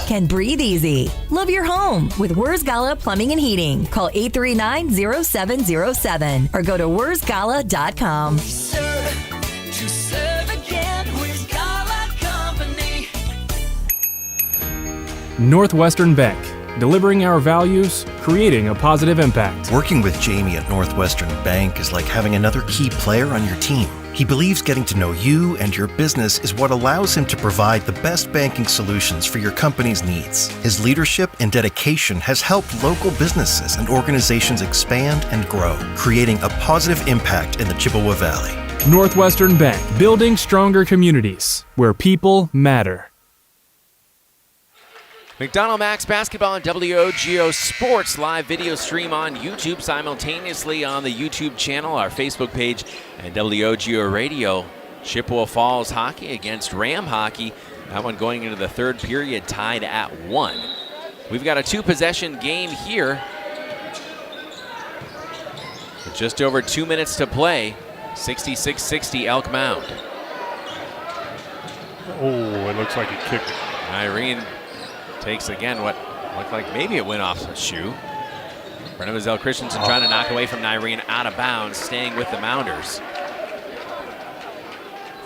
can breathe easy. Love your home with Wurz Gala Plumbing and Heating. Call 839-0707 or go to wurzgala.com. Northwestern Bank, delivering our values, creating a positive impact. Working with Jamie at Northwestern Bank is like having another key player on your team. He believes getting to know you and your business is what allows him to provide the best banking solutions for your company's needs. His leadership and dedication has helped local businesses and organizations expand and grow, creating a positive impact in the Chippewa Valley. Northwestern Bank, building stronger communities where people matter. McDonell Macks basketball on WOGO Sports live video stream on YouTube, simultaneously on the YouTube channel, our Facebook page, and WOGO Radio. Chippewa Falls hockey against Ram hockey. That one going into the third period tied at 1. We've got a 2-possession game here. With just over 2 minutes to play. 66-60 Elk Mound. Oh, it looks like he kicked it. Irene takes again what looked like maybe it went off a shoe. Brenna Christensen trying to knock away from Irene out of bounds, staying with the Mounders.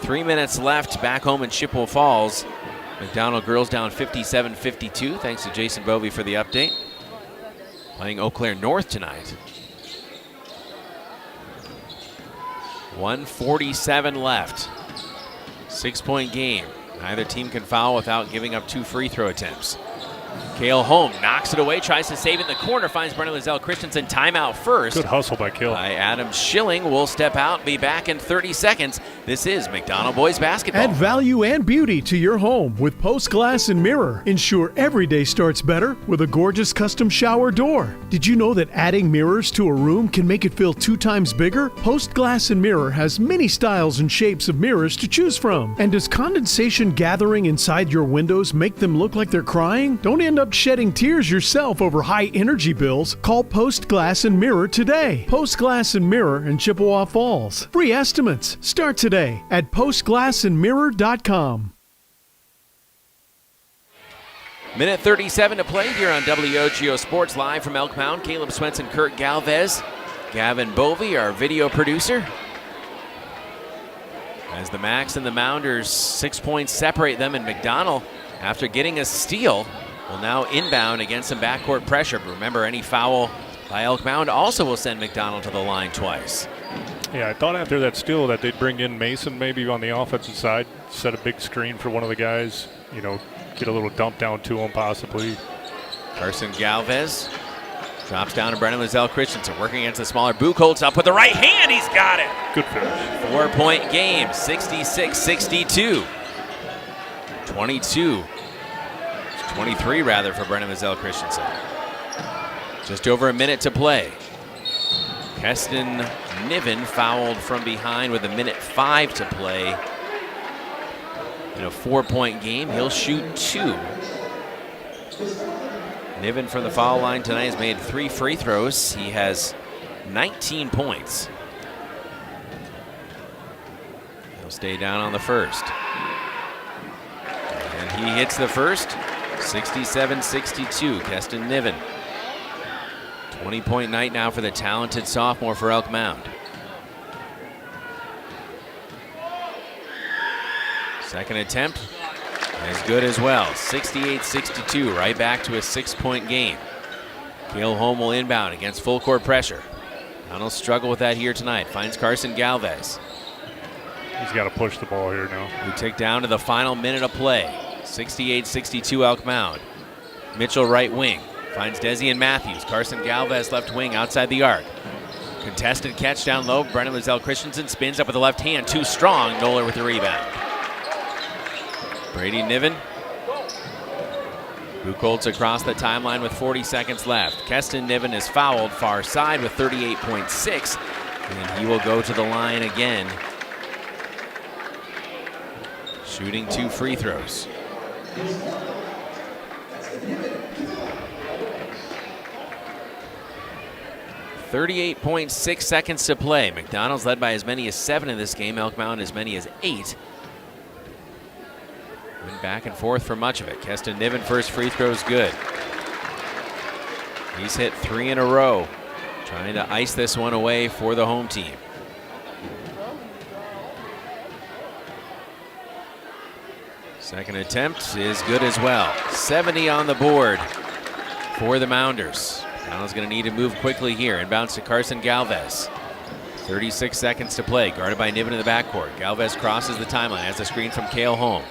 3 minutes left back home in Chippewa Falls. McDonell girls down 57-52. Thanks to Jason Bovey for the update. Playing Eau Claire North tonight. 1:47 left. 6-point game. Neither team can foul without giving up 2 free throw attempts. Kale Holm knocks it away, tries to save it in the corner, finds Brenna Christensen. Timeout first. Good hustle by Kale. By Adam Schilling. Will step out and be back in 30 seconds. This is McDonell boys basketball. Add value and beauty to your home with Post Glass and Mirror. Ensure every day starts better with a gorgeous custom shower door. Did you know that adding mirrors to a room can make it feel 2 times bigger? Post Glass and Mirror has many styles and shapes of mirrors to choose from. And does condensation gathering inside your windows make them look like they're crying? Don't end up shedding tears yourself over high energy bills. Call Post Glass and Mirror today. Post Glass and Mirror in Chippewa Falls. Free estimates start today at postglassandmirror.com. Minute 37 to play here on WOGO Sports live from Elk Mound. Caleb Swenson, Kurt Galvez, Gavin Bovey, our video producer. As the Macks and the Mounders, 6 points separate them, and McDonell, after getting a steal, will now inbound against some backcourt pressure. But remember, any foul by Elk Mound also will send McDonell to the line twice. Yeah, I thought after that steal that they'd bring in Mason maybe on the offensive side, set a big screen for one of the guys, get a little dump down to him possibly. Carson Galvez drops down to Brenna Christensen, working against the smaller Buchholz up with the right hand. He's got it. Good finish. 4-point game, 66-62. 23 rather for Brenna Christensen. Just over a minute to play. Keston Niven fouled from behind with 1:05 to play. In a 4-point game, he'll shoot 2. Niven from the foul line tonight has made 3 free throws. He has 19 points. He'll stay down on the first. And he hits the first. 67-62, Keston Niven. 20-point night now for the talented sophomore for Elk Mound. Second attempt is good as well. 68-62, right back to a 6-point game. Kale Holm will inbound against full court pressure. Donald struggle with that here tonight. Finds Carson Galvez. He's got to push the ball here now. We take down to the final minute of play. 68-62 Elk Mound. Mitchell right wing. Finds Desi and Matthews. Carson Galvez left wing outside the arc. Contested catch down low. Brenna Christensen spins up with the left hand. Too strong. Noller with the rebound. Brady Niven Buchholz across the timeline with 40 seconds left. Keston Niven is fouled far side with 38.6, and he will go to the line again, shooting 2 free throws. .6 seconds to play. McDonell's led by as many as 7 in this game. Elk Mound as many as 8. Went back and forth for much of it. Keston Niven first free throw is good. He's hit 3 in a row, trying to ice this one away for the home team. Second attempt is good as well. 70 on the board for the Mounders. Mounders going to need to move quickly here. Inbounds to Carson Galvez. 36 seconds to play. Guarded by Niven in the backcourt. Galvez crosses the timeline. Has a screen from Cale Holm.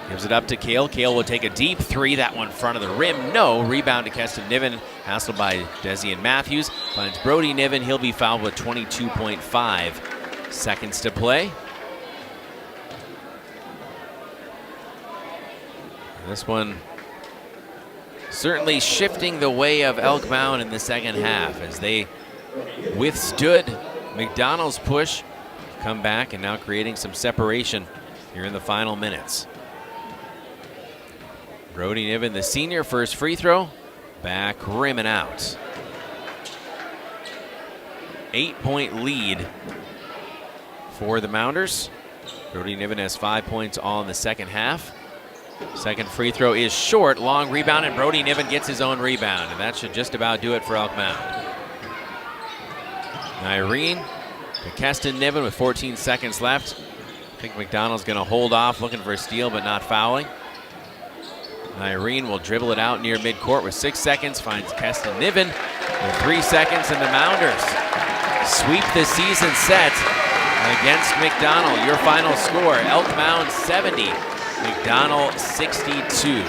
Gives it up to Cale. Cale will take a deep 3. That one front of the rim. No. Rebound to Keston Niven. Hassled by Desian Matthews. Finds Brody Niven. He'll be fouled with 22.5 seconds to play. This one certainly shifting the way of Elk Mound in the second half as they withstood McDonell's push, come back and now creating some separation here in the final minutes. Brody Niven, the senior, first free throw, back rim and out. 8-point lead for the Mounders. Brody Niven has 5 points all in the second half. Second free throw is short, long rebound, and Brody Niven gets his own rebound, and that should just about do it for Elk Mound. Irene to Keston Niven with 14 seconds left. I think McDonell's going to hold off, looking for a steal, but not fouling. Irene will dribble it out near midcourt with 6 seconds, finds Keston Niven with 3 seconds, and the Mounders sweep the season set against McDonell. Your final score, Elk Mound 70. McDonell 62.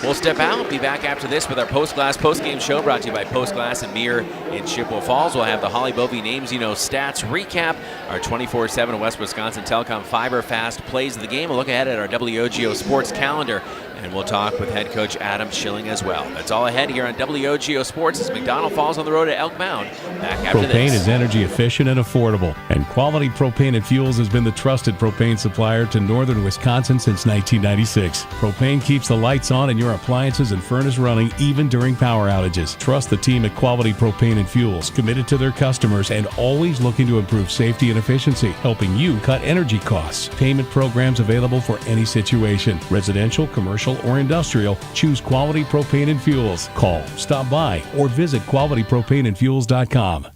We'll step out, be back after this with our Post-Glass post-game show brought to you by Post-Glass and Mirror in Chippewa Falls. We'll have the Holly Bovee Names You Know stats recap, our 24/7 West Wisconsin Telecom Fiber Fast plays of the game. We'll look ahead at our WOGO Sports calendar, and we'll talk with head coach Adam Schilling as well. That's all ahead here on WOGO Sports as McDonell falls on the road to Elk Mound. Back after this. Propane is energy efficient and affordable, and Quality Propane and Fuels has been the trusted propane supplier to northern Wisconsin since 1996. Propane keeps the lights on and your appliances and furnace running even during power outages. Trust the team at Quality Propane and Fuels, committed to their customers and always looking to improve safety and efficiency, helping you cut energy costs. Payment programs available for any situation. Residential, commercial, or industrial, choose Quality Propane and Fuels. Call, stop by, or visit qualitypropaneandfuels.com.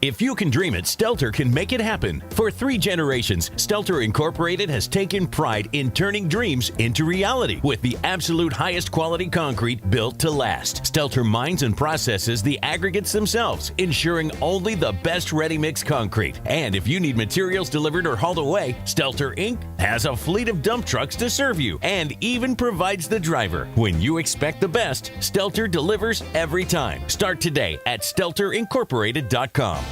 If you can dream it, Stelter can make it happen. For 3 generations, Stelter Incorporated has taken pride in turning dreams into reality with the absolute highest quality concrete built to last. Stelter mines and processes the aggregates themselves, ensuring only the best ready-mix concrete. And if you need materials delivered or hauled away, Stelter Inc. has a fleet of dump trucks to serve you and even provides the driver. When you expect the best, Stelter delivers every time. Start today at StelterIncorporated.com.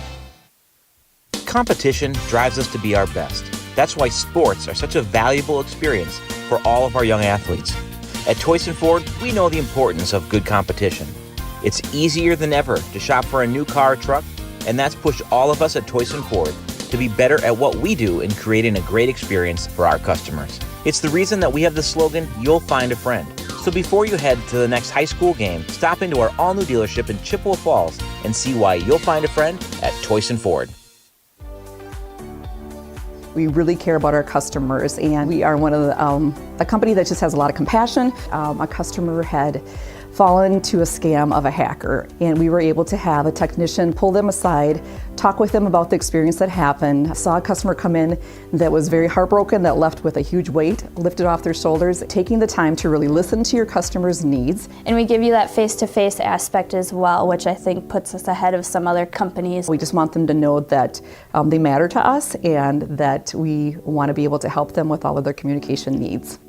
Competition drives us to be our best. That's why sports are such a valuable experience for all of our young athletes. At Toyson Ford, we know the importance of good competition. It's easier than ever to shop for a new car or truck, and that's pushed all of us at Toyson Ford to be better at what we do in creating a great experience for our customers. It's the reason that we have the slogan, "You'll find a friend." So before you head to the next high school game, stop into our all-new dealership in Chippewa Falls and see why you'll find a friend at Toyson Ford. We really care about our customers, and we are one of a company that just has a lot of compassion. A customer had fallen to a scam of a hacker, and we were able to have a technician pull them aside, talk with them about the experience that happened. I saw a customer come in that was very heartbroken, that left with a huge weight lifted off their shoulders. Taking the time to really listen to your customers' needs. And we give you that face-to-face aspect as well, which I think puts us ahead of some other companies. We just want them to know that they matter to us and that we want to be able to help them with all of their communication needs.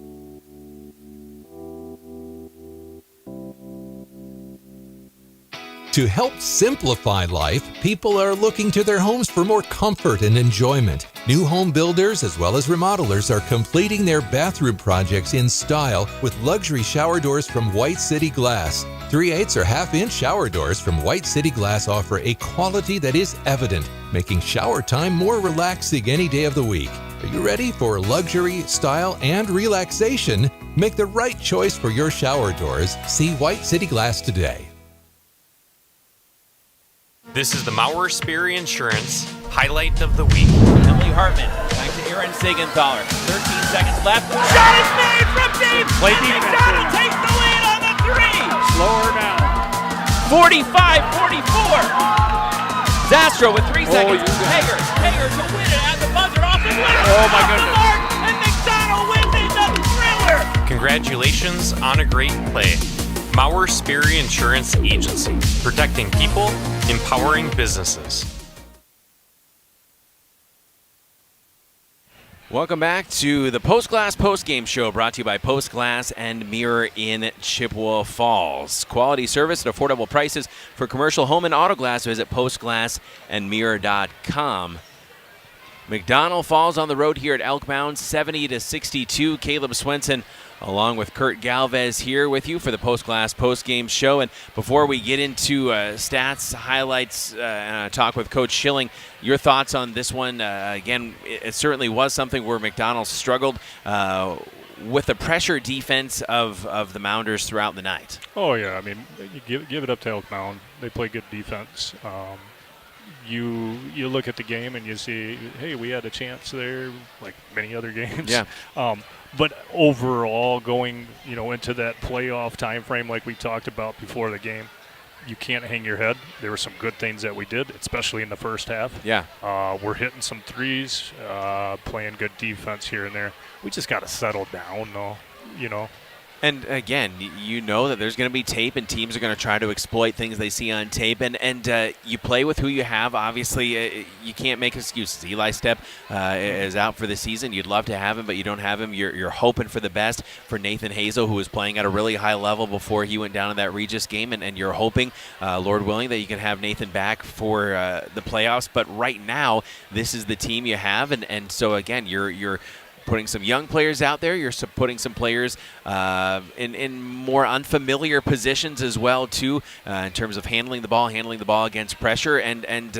To help simplify life, people are looking to their homes for more comfort and enjoyment. New home builders as well as remodelers are completing their bathroom projects in style with luxury shower doors from White City Glass. 3/8 or half-inch shower doors from White City Glass offer a quality that is evident, making shower time more relaxing any day of the week. Are you ready for luxury, style, and relaxation? Make the right choice for your shower doors. See White City Glass today. This is the Mauer Sperry Insurance Highlight of the Week. Emily Hartman back to Aaron Sigenthaler. 13 seconds left. Shot is made from deep. Play and defense. McDonell takes the lead on the three. Slow her down. 45-44. Zastro with 3 seconds. you Hager to win it at the buzzer off the left. Oh, my off goodness. the mark, and McDonell wins it the thriller. Congratulations on a great play. Mauer Sperry Insurance Agency, protecting people, empowering businesses. Welcome back to the Post Glass Post Game Show, brought to you by Post Glass and Mirror in Chippewa Falls. Quality service at affordable prices for commercial home and auto glass. Visit postglassandmirror.com. McDonell falls on the road here at Elk Mound, 70-62. Caleb Swenson along with Kurt Galvez here with you for the Post Glass Post Game Show. And before we get into stats, highlights, and talk with Coach Schilling, your thoughts on this one? Again, it certainly was something where McDonell struggled with the pressure defense of the Mounders throughout the night. Oh, yeah. I mean, you give it up to Elk Mound. They play good defense. You look at the game and you see, hey, we had a chance there, like many other games. Yeah. But overall, going into that playoff time frame like we talked about before the game, you can't hang your head. There were some good things that we did, especially in the first half. Yeah. We're hitting some threes, playing good defense here and there. We just got to settle down, though. And again, you know that there's going to be tape, and teams are going to try to exploit things they see on tape. And you play with who you have. Obviously, you can't make excuses. Eli Stepp is out for the season. You'd love to have him, but you don't have him. You're hoping for the best for Nathan Hazel, who was playing at a really high level before he went down in that Regis game. And you're hoping, Lord willing, that you can have Nathan back for the playoffs. But right now, this is the team you have. And so, again, you're putting some young players out there. You're putting some players in more unfamiliar positions as well, too, in terms of handling the ball against pressure, and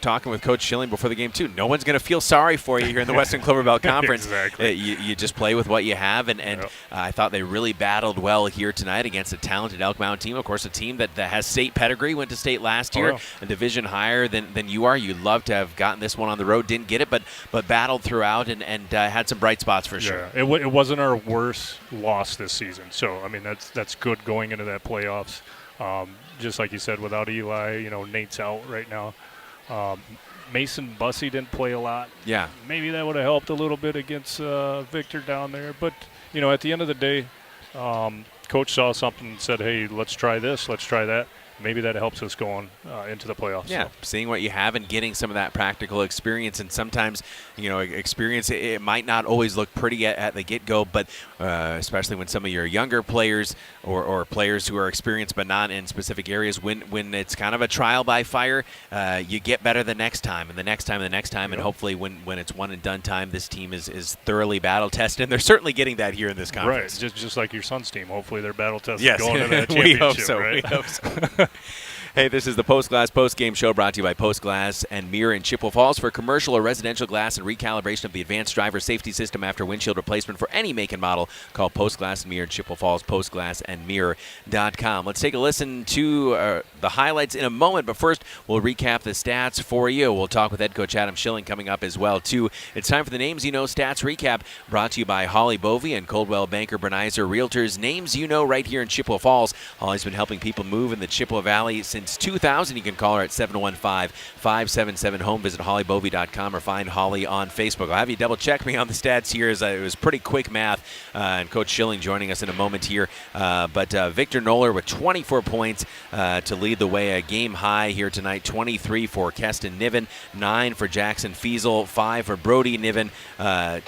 talking with Coach Schilling before the game, too. No one's going to feel sorry for you here in the Western Cloverbelt Conference. Exactly. You just play with what you have, and Yep. I thought they really battled well here tonight against a talented Elk Mound team. Of course, a team that has state pedigree, went to state last year, yeah. a division higher than you are. You'd love to have gotten this one on the road. Didn't get it, but battled throughout and had some bright spots for sure. Yeah, it wasn't our worst loss this season. So, I mean, that's good going into that playoffs. Just like you said, without Eli, Nate's out right now. Mason Bussey didn't play a lot. Yeah. Maybe that would have helped a little bit against Victor down there. But, at the end of the day, Coach saw something and said, hey, let's try this, let's try that. Maybe that helps us going into the playoffs. Yeah, so. Seeing what you have and getting some of that practical experience. And sometimes, experience, it might not always look pretty at the get-go, but especially when some of your younger players or players who are experienced but not in specific areas, when it's kind of a trial by fire, you get better the next time and the next time and the next time. Yep. And hopefully when it's one and done time, this team is thoroughly battle-tested. And they're certainly getting that here in this conference. Right, just like your son's team. Hopefully they're battle-tested yes. going to that championship. We hope so. Right? We hope so. Hey, this is the Post Glass Post Game Show, brought to you by Post Glass and Mirror in Chippewa Falls. For commercial or residential glass and recalibration of the advanced driver safety system after windshield replacement for any make and model, call Post Glass and Mirror in Chippewa Falls, postglassandmirror.com. Let's take a listen to the highlights in a moment, but first we'll recap the stats for you. We'll talk with head coach Adam Schilling coming up as well, too. It's time for the Names You Know Stats Recap, brought to you by Holly Bovey and Coldwell Banker Bernizer Realtors. Names you know right here in Chippewa Falls. Holly's been helping people move in the Chippewa Valley since 2000. You can call her at 715-577-HOME. Visit hollybovey.com or find Holly on Facebook. I'll have you double check me on the stats here, as it was pretty quick math, and Coach Schilling joining us in a moment here. But Victor Noller with 24 points to lead the way, a game high here tonight. 23 for Keston Niven, 9 for Jackson Fiesel, 5 for Brody Niven,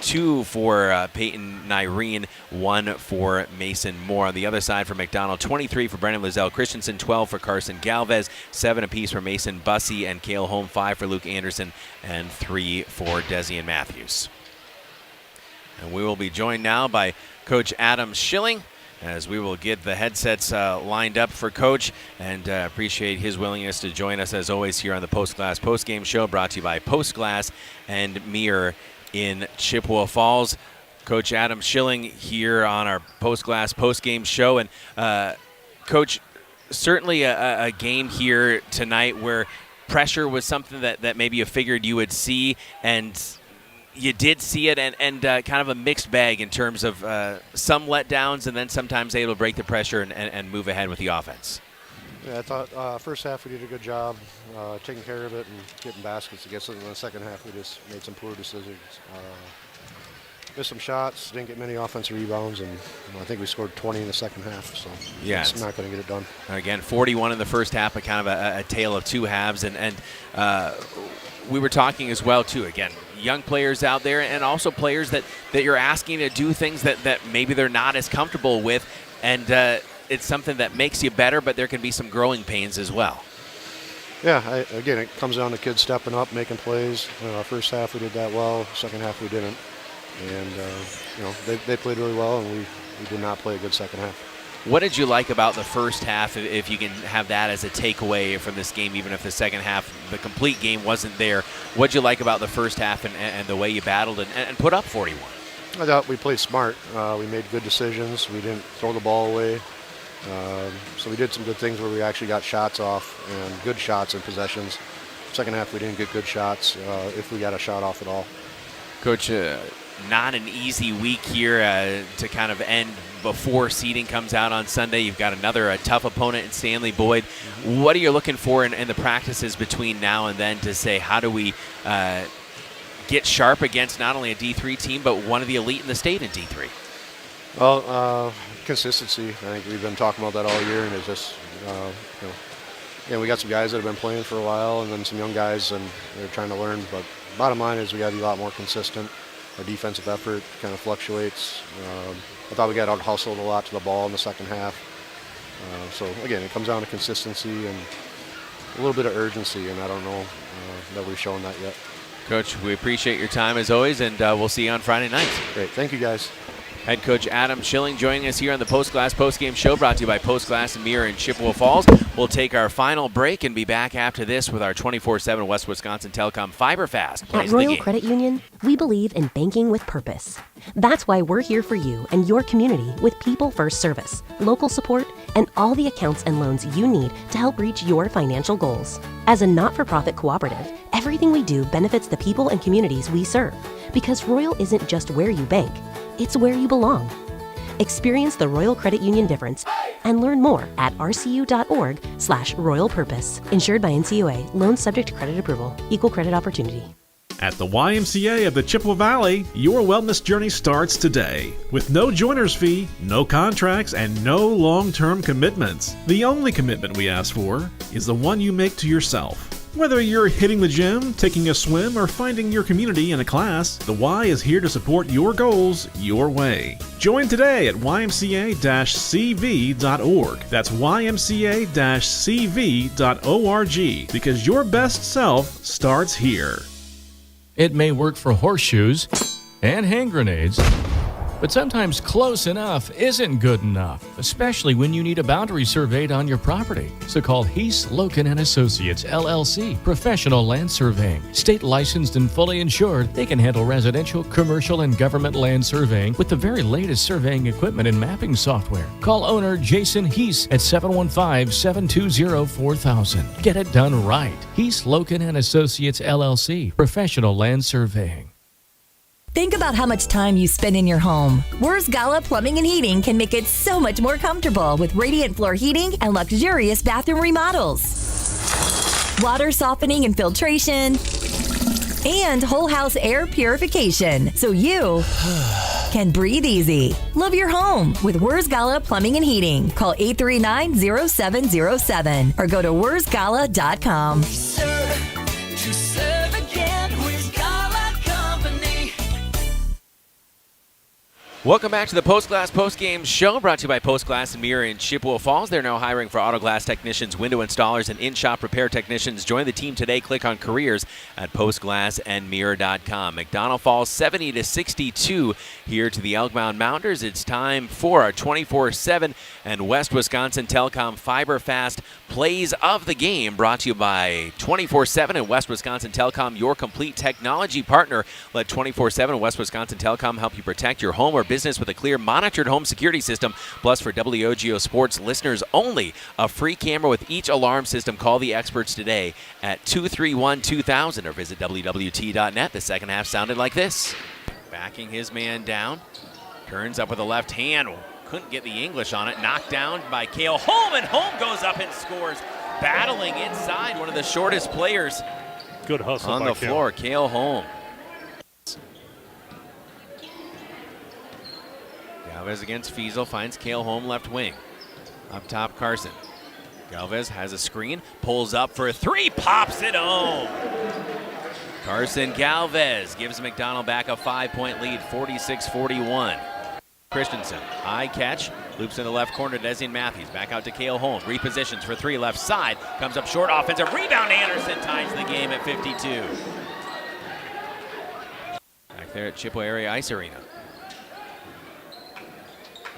2 for Peyton Nyreen, 1 for Mason Moore. On the other side for McDonell, 23 for Brennan Lizelle Christensen, 12 for Carson Galvez, Alves, 7 apiece for Mason Bussey and Cale Holm, 5 for Luke Anderson, and 3 for Desian Matthews. And we will be joined now by Coach Adam Schilling, as we will get the headsets lined up for Coach, and appreciate his willingness to join us as always here on the Post Glass Postgame Show, brought to you by Post Glass and Mirror in Chippewa Falls. Coach Adam Schilling here on our Post Glass Postgame Show, and Coach, certainly a game here tonight where pressure was something that maybe you figured you would see, and you did see it, and kind of a mixed bag in terms of some letdowns and then sometimes able to break the pressure and move ahead with the offense. Yeah, I thought first half we did a good job taking care of it and getting baskets against it. In the second half we just made some poor decisions. Missed some shots, didn't get many offensive rebounds, and I think we scored 20 in the second half, so yeah, it's not going to get it done. Again, 41 in the first half, but kind of a tale of two halves, and we were talking as well, too, again, young players out there and also players that you're asking to do things that maybe they're not as comfortable with, and it's something that makes you better, but there can be some growing pains as well. Yeah, again, it comes down to kids stepping up, making plays. First half we did that well, second half we didn't. And, they played really well, and we did not play a good second half. What did you like about the first half, if you can have that as a takeaway from this game, even if the second half, the complete game wasn't there? What did you like about the first half and the way you battled and put up 41? I thought we played smart. We made good decisions. We didn't throw the ball away. So we did some good things where we actually got shots off and good shots and possessions. Second half we didn't get good shots if we got a shot off at all. Coach, not an easy week here to kind of end before seeding comes out on Sunday. You've got another tough opponent in Stanley Boyd. What are you looking for in the practices between now and then to say, how do we get sharp against not only a D3 team, but one of the elite in the state in D3? Well, consistency. I think we've been talking about that all year, and it's just, we got some guys that have been playing for a while and then some young guys, and they're trying to learn. But bottom line is we got to be a lot more consistent. Our defensive effort kind of fluctuates. I thought we got out-hustled a lot to the ball in the second half. So, again, it comes down to consistency and a little bit of urgency, and I don't know that we've shown that yet. Coach, we appreciate your time as always, and we'll see you on Friday night. Great. Thank you, guys. Head coach Adam Schilling joining us here on the Post Glass Postgame Show, brought to you by Post Glass and Mirror in Chippewa Falls. We'll take our final break and be back after this with our 24/7 West Wisconsin Telecom Fiber Fast. At Royal Credit Union, we believe in banking with purpose. That's why we're here for you and your community with people-first service, local support, and all the accounts and loans you need to help reach your financial goals. As a not-for-profit cooperative, everything we do benefits the people and communities we serve, because Royal isn't just where you bank, it's where you belong. Experience the Royal Credit Union difference and learn more at rcu.org/Royal Purpose. Insured by NCUA. Loans subject to credit approval. Equal credit opportunity. At the YMCA of the Chippewa Valley, your wellness journey starts today. With no joiner's fee, no contracts, and no long-term commitments. The only commitment we ask for is the one you make to yourself. Whether you're hitting the gym, taking a swim, or finding your community in a class, the Y is here to support your goals your way. Join today at ymca-cv.org. That's ymca-cv.org, because your best self starts here. It may work for horseshoes and hand grenades, but sometimes close enough isn't good enough, especially when you need a boundary surveyed on your property. So call Heath, Loken & Associates, LLC, Professional Land Surveying. State licensed and fully insured, they can handle residential, commercial, and government land surveying with the very latest surveying equipment and mapping software. Call owner Jason Heath at 715-720-4000. Get it done right. Heath, Loken & Associates, LLC, Professional Land Surveying. Think about how much time you spend in your home. Wurz Gala Plumbing and Heating can make it so much more comfortable with radiant floor heating and luxurious bathroom remodels. Water softening and filtration, and whole house air purification, so you can breathe easy. Love your home with Wurz Gala Plumbing and Heating. Call 839-0707 or go to wurzgala.com. Welcome back to the Post Glass Post Game Show, brought to you by Post Glass and Mirror in Chippewa Falls. They're now hiring for auto glass technicians, window installers, and in-shop repair technicians. Join the team today. Click on careers at postglassandmirror.com. McDonell falls 70-62 here to the Elk Mound Mounders. It's time for our 24/7 and West Wisconsin Telecom Fiber Fast Plays of the Game, brought to you by 24/7 and West Wisconsin Telecom, your complete technology partner. Let 24/7 and West Wisconsin Telecom help you protect your home or business with a clear monitored home security system. Plus, for WOGO Sports listeners only, a free camera with each alarm system. Call the experts today at 231-2000 or visit WWT.net. The second half sounded like this. Backing his man down. Turns up with a left hand. Couldn't get the English on it. Knocked down by Cale Holm, and Holm goes up and scores. Battling inside, one of the shortest players Good hustle on by the floor, Cale Holm. Galvez against Fiesel, finds Cale Holm left wing. Up top, Carson. Galvez has a screen, pulls up for a three, pops it home. Carson Galvez gives McDonell back a 5-point lead, 46-41. Christensen, high catch, loops in the left corner, Desian Matthews, back out to Cale Holm, repositions for three, left side, comes up short, offensive rebound, Anderson ties the game at 52. Back there at Chippewa Area Ice Arena.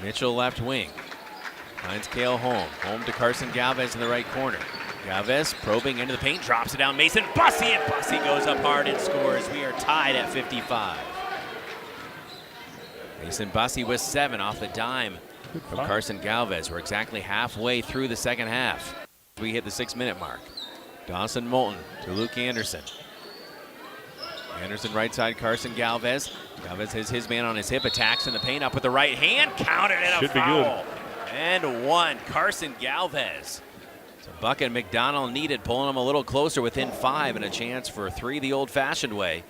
Mitchell left wing, finds Cale Holm, Holm to Carson Galvez in the right corner. Galvez probing into the paint, drops it down, Mason Bussey, and Bussey goes up hard and scores. We are tied at 55. Mason Bussey with 7 off the dime from Carson Galvez. We're exactly halfway through the second half. We hit the 6-minute mark. Dawson Moulton to Luke Anderson. Anderson right side, Carson Galvez. Galvez has his man on his hip, attacks in the paint, up with the right hand, counted and a foul. And one, Carson Galvez. It's a bucket McDonell needed, pulling him a little closer within 5 and a chance for 3 the old-fashioned way.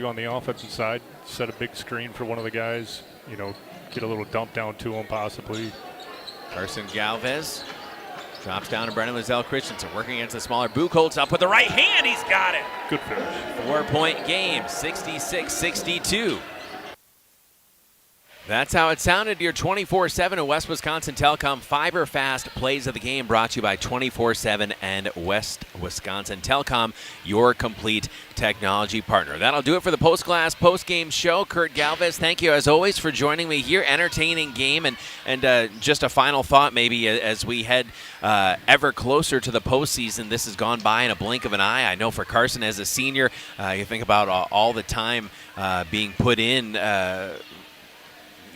On the offensive side, set a big screen for one of the guys, get a little dump down to him possibly. Carson Galvez drops down to Brennan Lizelle Christensen, working against the smaller Buchholz, up with the right hand, he's got it. Good finish. 4-point game, 66-62. That's how it sounded. Your 24/7 and West Wisconsin Telecom Fiber Fast Plays of the Game, brought to you by 24/7 and West Wisconsin Telecom, your complete technology partner. That'll do it for the Post Glass Post Game Show. Kurt Galvez, thank you as always for joining me here. Entertaining game, and just a final thought maybe as we head ever closer to the postseason. This has gone by in a blink of an eye. I know for Carson as a senior, you think about all the time being put in.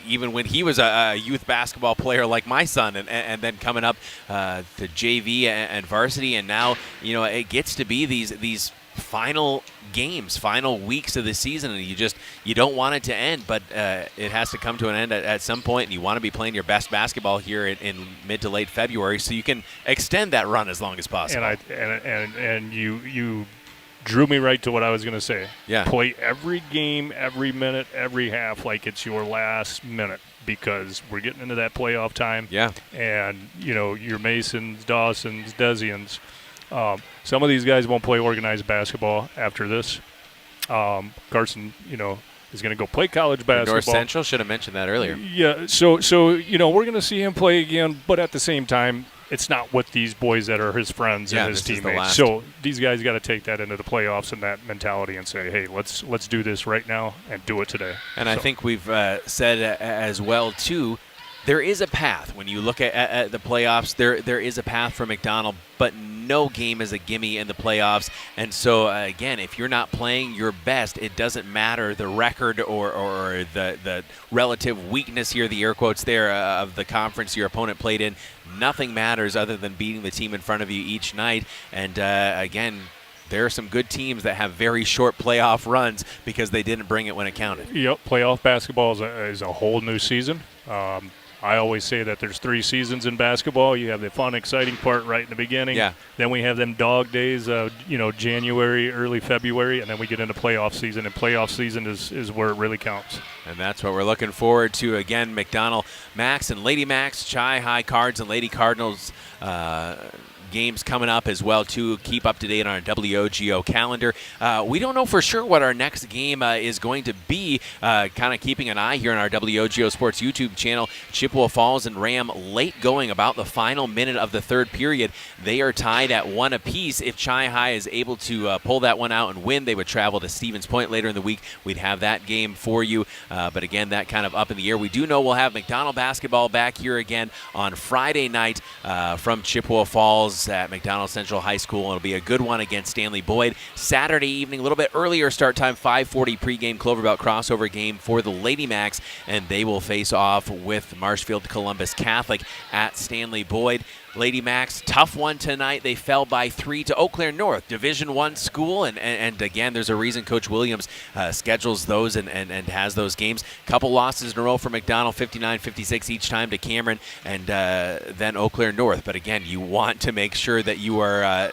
Even when he was a youth basketball player like my son, and then coming up to JV and varsity, and now it gets to be these final games, final weeks of the season, and you don't want it to end, but it has to come to an end at some point, and you want to be playing your best basketball here in mid to late February, so you can extend that run as long as possible. And you drew me right to what I was going to say. Yeah. Play every game, every minute, every half like it's your last minute, because we're getting into that playoff time. Yeah. And, your Masons, Dawsons, Desians, some of these guys won't play organized basketball after this. Carson, is going to go play college basketball. North Central, should have mentioned that earlier. Yeah, so we're going to see him play again, but at the same time, it's not with these boys that are his friends and his teammates. So these guys got to take that into the playoffs and that mentality and say, hey, let's do this right now and do it today. And I think we've said as well, too, there is a path. When you look at the playoffs, there is a path for McDonell, but no game is a gimme in the playoffs. And so, again, if you're not playing your best, it doesn't matter the record or the relative weakness here, the air quotes there, of the conference your opponent played in. Nothing matters other than beating the team in front of you each night. And, again, there are some good teams that have very short playoff runs because they didn't bring it when it counted. Yep, playoff basketball is a whole new season. I always say that there's 3 seasons in basketball. You have the fun, exciting part right in the beginning. Yeah. Then we have them dog days, January, early February, and then we get into playoff season. And playoff season is where it really counts. And that's what we're looking forward to. Again, McDonell Macks and Lady Macks, Chi High Cards and Lady Cardinals games coming up as well, too. Keep up to date on our WOGO calendar. We don't know for sure what our next game is going to be. Kind of keeping an eye here on our WOGO Sports YouTube channel. Chippewa Falls and Ram late going about the final minute of the third period. They are tied at 1 apiece. If Chi-High is able to pull that one out and win, they would travel to Stevens Point later in the week. We'd have that game for you. But again, that kind of up in the air. We do know we'll have McDonell basketball back here again on Friday night from Chippewa Falls at McDonell Central High School. It'll be a good one against Stanley Boyd. Saturday evening, a little bit earlier start time, 5:40 pregame Cloverbelt crossover game for the Lady Macks, and they will face off with Marshfield Columbus Catholic at Stanley Boyd. Lady Macks, tough one tonight. They fell by 3 to Eau Claire North, Division I school, and again, there's a reason Coach Williams schedules those and has those games. Couple losses in a row for McDonell, 59-56 each time to Cameron, and then Eau Claire North. But again, you want to make sure that you are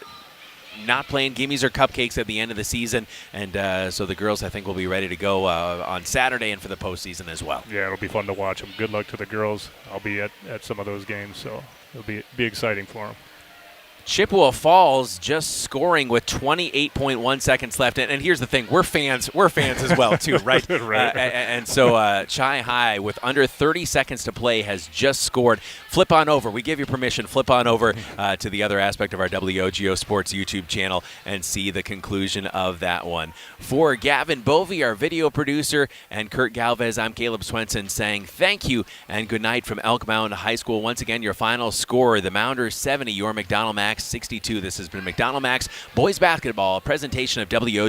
not playing gimmies or cupcakes at the end of the season, and so the girls, I think, will be ready to go on Saturday and for the postseason as well. Yeah, it'll be fun to watch them. Good luck to the girls. I'll be at some of those games, so it'll be exciting for them. Chippewa Falls just scoring with 28.1 seconds left. And here's the thing, we're fans as well, too, right? Right. And so Chi-High, with under 30 seconds to play, has just scored. Flip on over. We give you permission. Flip on over to the other aspect of our WOGO Sports YouTube channel and see the conclusion of that one. For Gavin Bovey, our video producer, and Kurt Galvez, I'm Caleb Swenson saying thank you and good night from Elk Mound High School. Once again, your final score, the Mounders 70, your McDonell Macks 62. This has been McDonell Macks Boys Basketball, a presentation of WOGO.